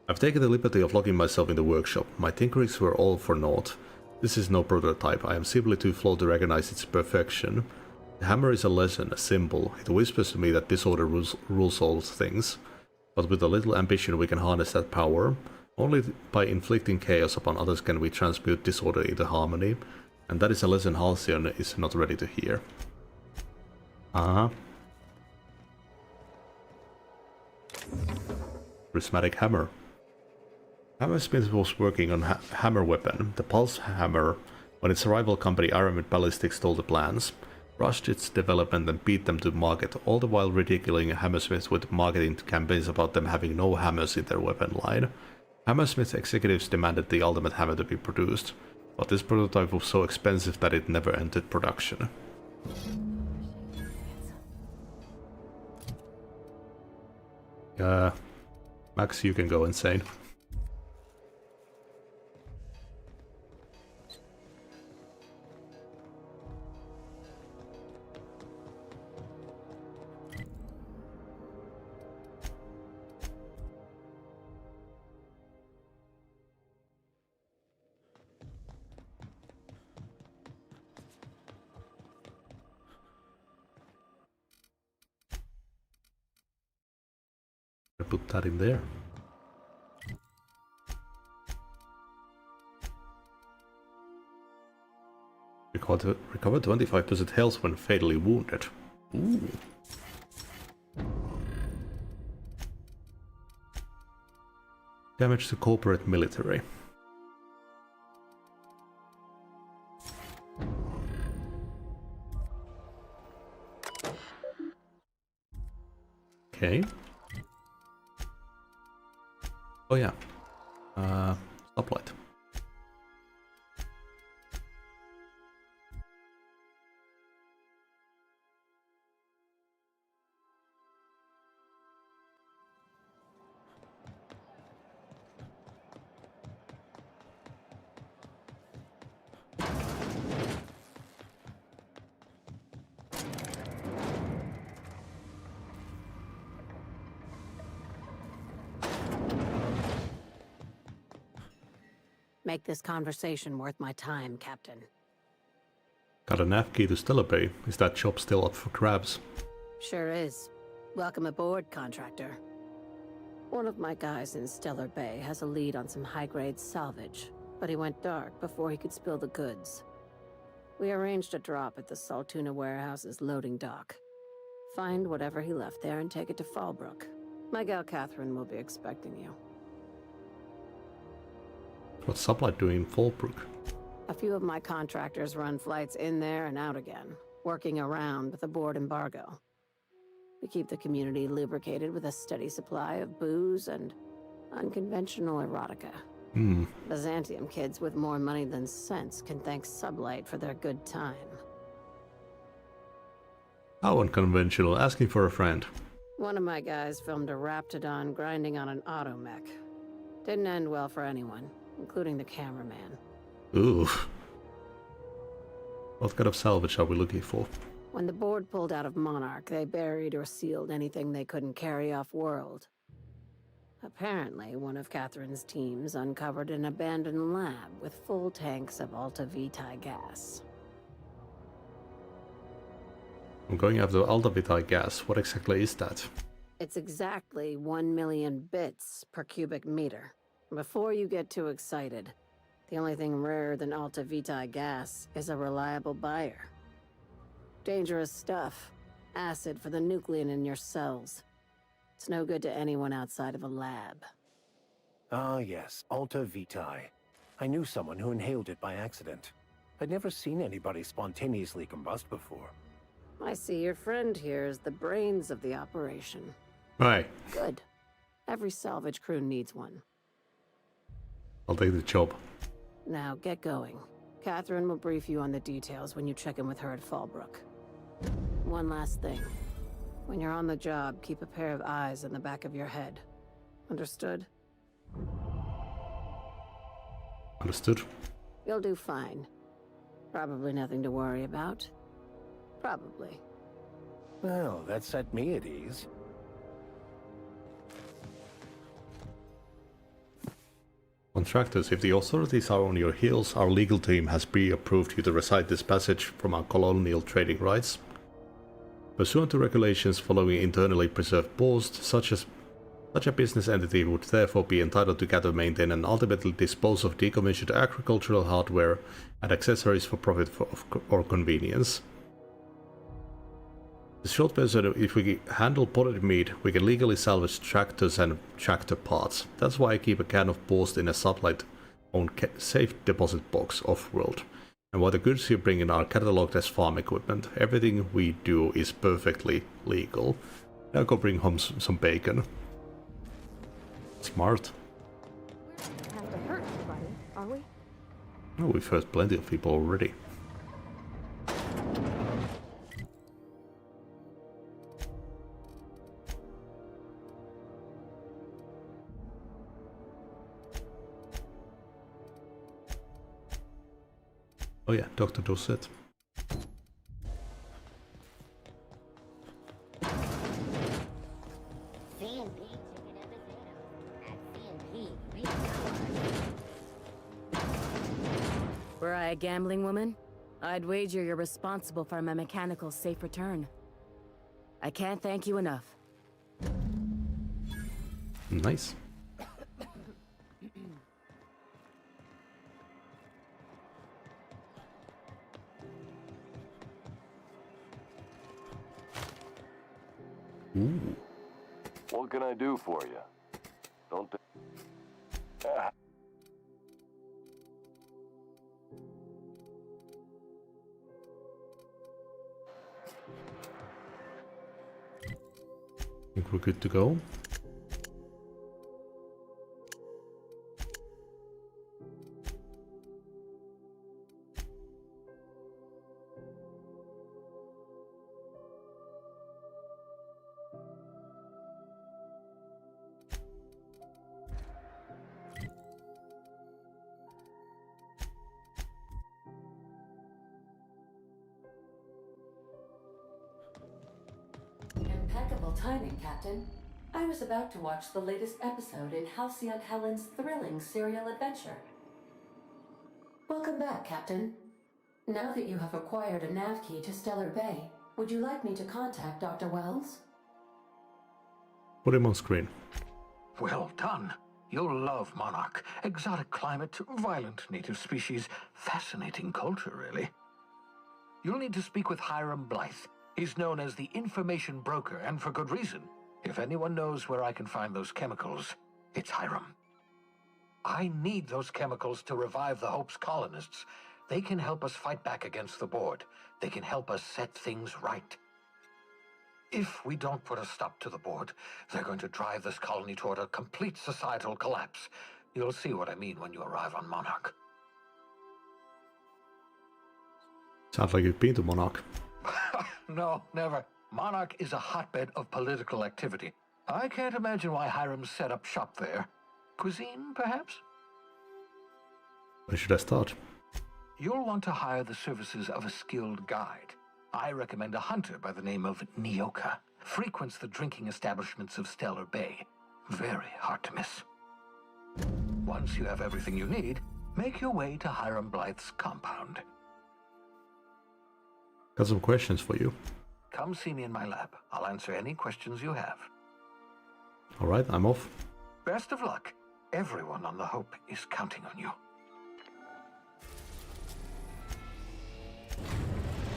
I've taken the liberty of locking myself in the workshop. My tinkerings were all for naught. This is no prototype, I am simply too flawed to recognize its perfection. The hammer is a lesson, a symbol. It whispers to me that disorder rules all things. But with a little ambition we can harness that power. Only by inflicting chaos upon others can we transmute disorder into harmony. And that is a lesson Halcyon is not ready to hear. Prismatic hammer. Hammersmith was working on hammer weapon, the pulse hammer, when its rival company Aramid Ballistics stole the plans, rushed its development and beat them to market, all the while ridiculing Hammersmith with marketing campaigns about them having no hammers in their weapon line. Hammersmith executives demanded the ultimate hammer to be produced, but this prototype was so expensive that it never entered production. Max, you can go insane. Put that in there. Recover 25% health when fatally wounded. Ooh. Damage to corporate military. Okay. Oh yeah, stoplight. Make this conversation worth my time, Captain. Got a nav key to Stellar Bay. Is that job still up for grabs? Sure is. Welcome aboard, contractor. One of my guys in Stellar Bay has a lead on some high-grade salvage, but he went dark before he could spill the goods. We arranged a drop at the Saltuna warehouse's loading dock. Find whatever he left there and take it to Fallbrook. My gal Catherine will be expecting you. What's Sublight doing in Fallbrook? A few of my contractors run flights in there and out again, working around with a board embargo. We keep the community lubricated with a steady supply of booze and unconventional erotica. Byzantium kids with more money than sense can thank Sublight for their good time. How unconventional, asking for a friend. One of my guys filmed a Raptidon grinding on an automech. Didn't end well for anyone, including the cameraman. Ooh. What kind of salvage are we looking for? When the board pulled out of Monarch, they buried or sealed anything they couldn't carry off-world. Apparently, one of Catherine's teams uncovered an abandoned lab with full tanks of Alta Vitae gas. I'm going after Alta Vitae gas. What exactly is that? It's exactly 1 million bits per cubic meter. Before you get too excited, the only thing rarer than Alta Vitae gas is a reliable buyer. Dangerous stuff. Acid for the nucleon in your cells. It's no good to anyone outside of a lab. Ah yes, Alta Vitae. I knew someone who inhaled it by accident. I'd never seen anybody spontaneously combust before. I see your friend here is the brains of the operation. Right. Good. Every salvage crew needs one. I'll take the job. Now, get going. Catherine will brief you on the details when you check in with her at Fallbrook. One last thing. When you're on the job, keep a pair of eyes in the back of your head. Understood? Understood. You'll do fine. Probably nothing to worry about. Probably. Well, that set me at ease. Contractors, if the authorities are on your heels, our legal team has pre-approved you to recite this passage from our colonial trading rights. Pursuant to regulations following internally preserved posts, such a business entity would therefore be entitled to gather, maintain, and ultimately dispose of decommissioned agricultural hardware and accessories for profit or convenience. The short version, if we handle potted meat, we can legally salvage tractors and tractor parts. That's why I keep a can of post in a satellite-owned safe deposit box off-world. And why the goods you bring in are catalogued as farm equipment. Everything we do is perfectly legal. Now go bring home some bacon. Smart. We don't have to hurt anybody, are we? Oh, we've hurt plenty of people already. Oh yeah, Dr. Dorset. Were I a gambling woman, I'd wager you're responsible for my mechanical safe return. I can't thank you enough. Nice. Ooh. What can I do for you? Don't. I think we're good to go. Impeccable timing, Captain. I was about to watch the latest episode in Halcyon Helen's thrilling serial adventure. Welcome back, Captain. Now that you have acquired a nav key to Stellar Bay, would you like me to contact Dr. Wells? Put him on screen. Well done. You'll love Monarch. Exotic climate, violent native species, fascinating culture, really. You'll need to speak with Hiram Blythe. He's known as the information broker, and for good reason. If anyone knows where I can find those chemicals, it's Hiram. I need those chemicals to revive the Hope's colonists. They can help us fight back against the Board. They can help us set things right. If we don't put a stop to the Board, they're going to drive this colony toward a complete societal collapse. You'll see what I mean when you arrive on Monarch. Sounds like you've been to Monarch. No, never. Monarch is a hotbed of political activity. I can't imagine why Hiram set up shop there. Cuisine, perhaps? Where should I start? You'll want to hire the services of a skilled guide. I recommend a hunter by the name of Nyoka. Frequents the drinking establishments of Stellar Bay. Very hard to miss. Once you have everything you need, make your way to Hiram Blythe's compound. Got some questions for you. Come see me in my lab. I'll answer any questions you have. Alright, I'm off. Best of luck. Everyone on the Hope is counting on you.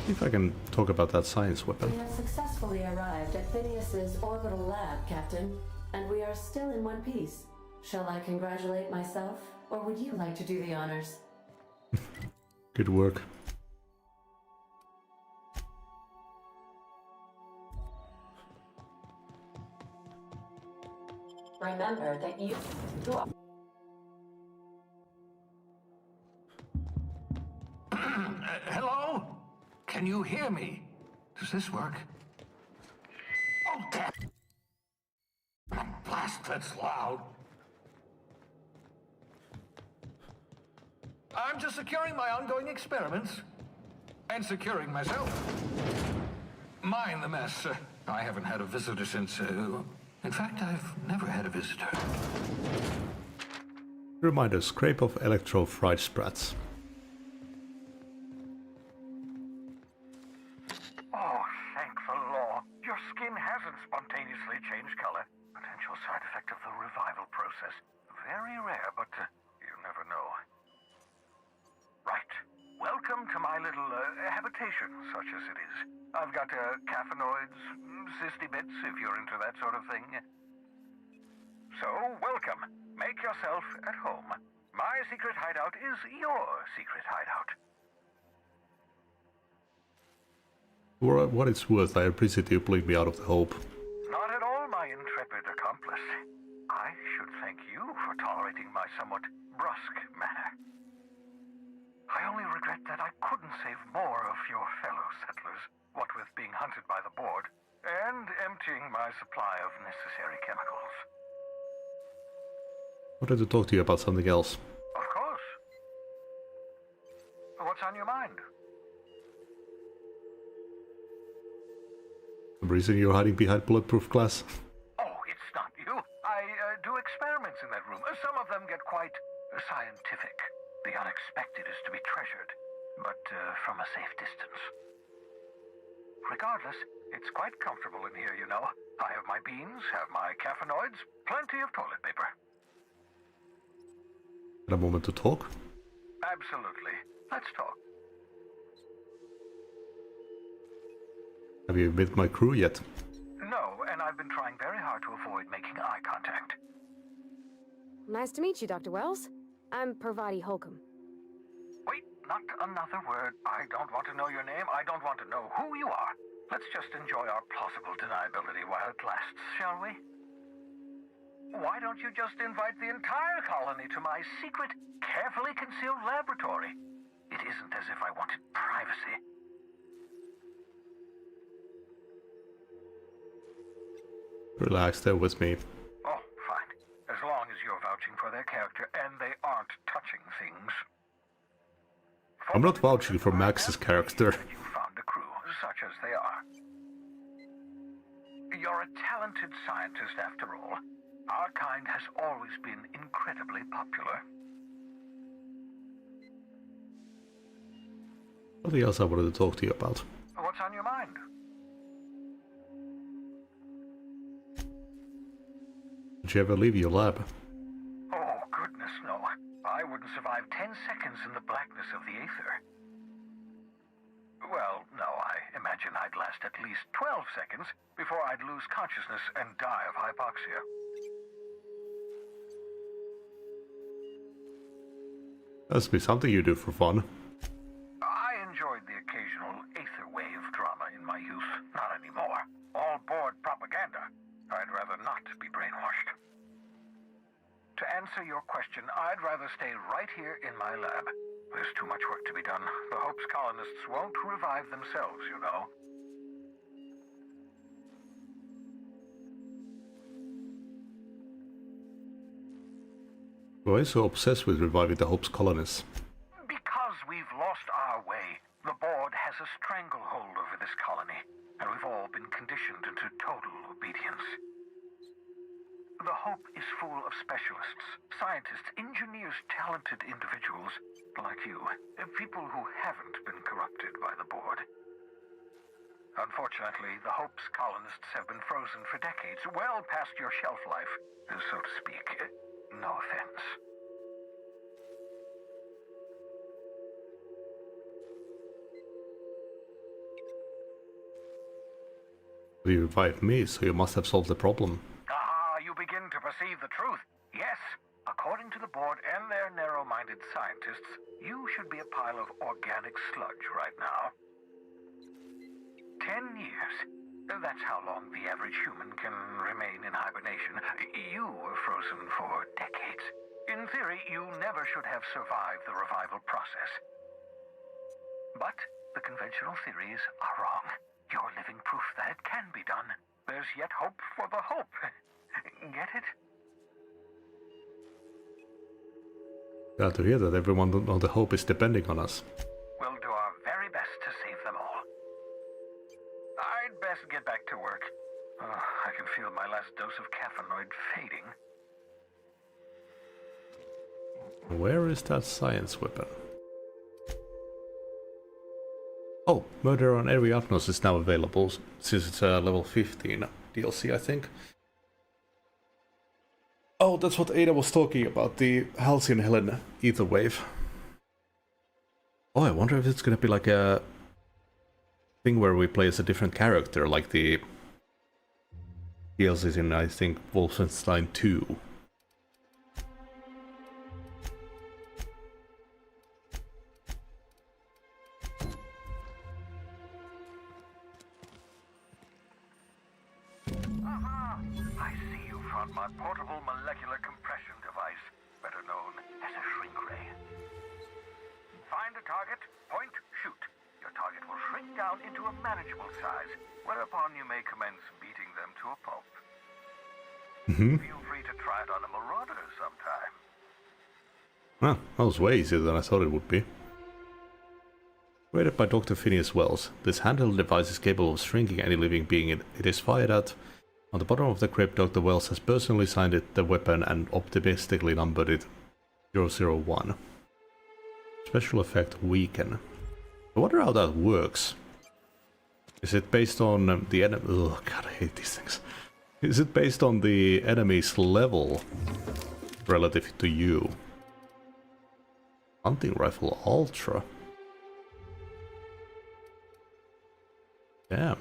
See if I can talk about that science weapon. We have successfully arrived at Phineas's orbital lab, Captain, and we are still in one piece. Shall I congratulate myself, or would you like to do the honors? Good work. Remember that you are... Hello? Can you hear me? Does this work? Oh, damn! Blast, that's loud. I'm just securing my ongoing experiments. And securing myself. Mind the mess. I haven't had a visitor since, in fact, I've never had a visitor. Reminder, scrape of electro-fried sprats. Oh, thank the Lord. my little habitation, such as it is. I've got caffeinoids, cysty bits, if you're into that sort of thing. So, welcome. Make yourself at home. My secret hideout is your secret hideout. For what it's worth, I appreciate you pulling me out of the Hope. Not at all, my intrepid accomplice. I should thank you for tolerating my somewhat brusque manner. I only regret that I couldn't save more of your fellow settlers, what with being hunted by the board, and emptying my supply of necessary chemicals. I wanted to talk to you about something else. Of course. What's on your mind? The reason you're hiding behind bulletproof glass? Oh, it's not you. I do experiments in that room. Some of them get quite scientific. The unexpected is to be treasured, but from a safe distance. Regardless, it's quite comfortable in here, you know. I have my beans, have my caffeinoids, plenty of toilet paper. A moment to talk? Absolutely. Let's talk. Have you met my crew yet? No, and I've been trying very hard to avoid making eye contact. Nice to meet you, Dr. Wells. I'm Parvati Holcomb. Wait, not another word. I don't want to know your name. I don't want to know who you are. Let's just enjoy our plausible deniability while it lasts, shall we? Why don't you just invite the entire colony to my secret, carefully concealed laboratory? It isn't as if I wanted privacy. Relax, they're with me. Oh, fine. As long as you're vouching for their character and they aren't touching things. I'm not vouching for Max's character. You found a crew, such as they are. You're a talented scientist after all. Our kind has always been incredibly popular. Something else I wanted to talk to you about. What's on your mind? Did you ever leave your lab? Oh, goodness, no. I wouldn't survive 10 seconds in the blackness of the aether. Well, no, I imagine I'd last at least 12 seconds before I'd lose consciousness and die of hypoxia. Must be something you do for fun. I enjoyed the occasional aether wave drama in my youth. Not anymore. All board propaganda. I'd rather not be brainwashed. To answer your question, I'd rather stay right here in my lab. There's too much work to be done. The Hope's colonists won't revive themselves, you know. Why are you so obsessed with reviving the Hope's colonists? Because we've lost our way. The board has a stranglehold over this colony, and we've all been conditioned into total obedience. The Hope is full of specialists, scientists, engineers, talented individuals like you, people who haven't been corrupted by the board. Unfortunately, the Hope's colonists have been frozen for decades, well past your shelf life, so to speak. No offense. You revived me, so you must have solved the problem. Ah, you begin to perceive the truth. Yes, according to the board and their narrow-minded scientists, you should be a pile of organic sludge right now. 10 years. That's how long the average human can remain in hibernation. You were frozen for decades. In theory, you never should have survived the revival process. But the conventional theories are wrong. You're living proof that it can be done. There's yet hope for the Hope. Get it? Glad to hear that everyone on the Hope is depending on us. We'll do our very best to save them all. I'd best get back to work. I can feel my last dose of caffeinoid fading. Where is that science weapon? Oh, Murder on Ariadnos is now available, since it's a level 15 DLC, I think. Oh, that's what Ada was talking about, the Halcyon Helen Ether Wave. Oh, I wonder if it's gonna be like a thing where we play as a different character, like the DLCs in, I think, Wolfenstein 2. Aha! I see you found my portable molecular compression device, better known as a shrink ray. Find a target, point, shoot. Your target will shrink down into a manageable size, whereupon you may commence beating them to a pulp. Feel free to try it on a marauder sometime. Huh, that was way easier than I thought it would be. Created by Dr. Phineas Wells, this handheld device is capable of shrinking any living being it is fired at. On the bottom of the crypt, Dr. Wells has personally signed it the weapon and optimistically numbered it 001. Special effect weaken. I wonder how that works. Is it based on the enemy? Oh god, I hate these things. Is it based on the enemy's level relative to you? Hunting rifle ultra. Damn.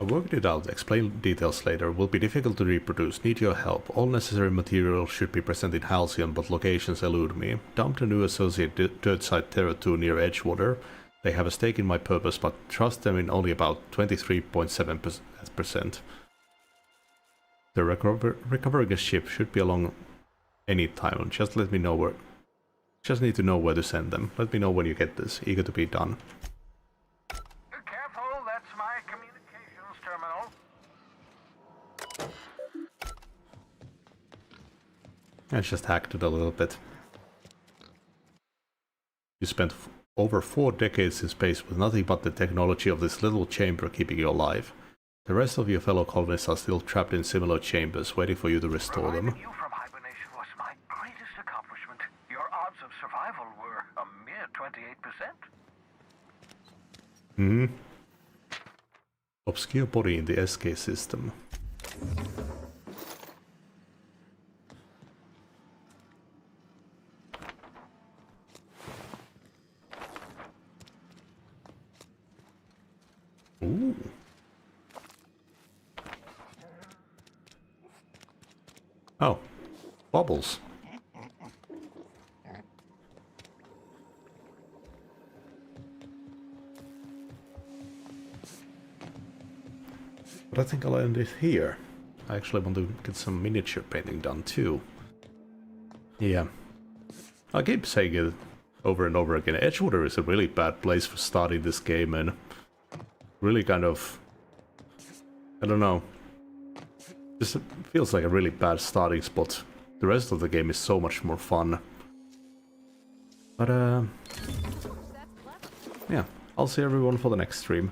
I worked it out, explain details later, will be difficult to reproduce, need your help. All necessary materials should be present in Halcyon, but locations elude me. Dumped a new associate Dirtside Terror 2 near Edgewater. They have a stake in my purpose, but trust them in only about 23.7%. The recovering a ship should be along any time, just let me know where... Just need to know where to send them. Let me know when you get this, eager to be done. Careful, that's my communications terminal. I just hacked it a little bit. You spent over 4 decades in space with nothing but the technology of this little chamber keeping you alive. The rest of your fellow colonists are still trapped in similar chambers, waiting for you to restore them. You from hibernation was my greatest accomplishment. Your odds of survival were a mere 28%. Obscure body in the SK system. Ooh. Oh, bubbles. But I think I'll end it here. I actually want to get some miniature painting done too. Yeah. I keep saying it over and over again. Edgewater is a really bad place for starting this game and really kind of... I don't know. This feels like a really bad starting spot. The rest of the game is so much more fun. But yeah, I'll see everyone for the next stream.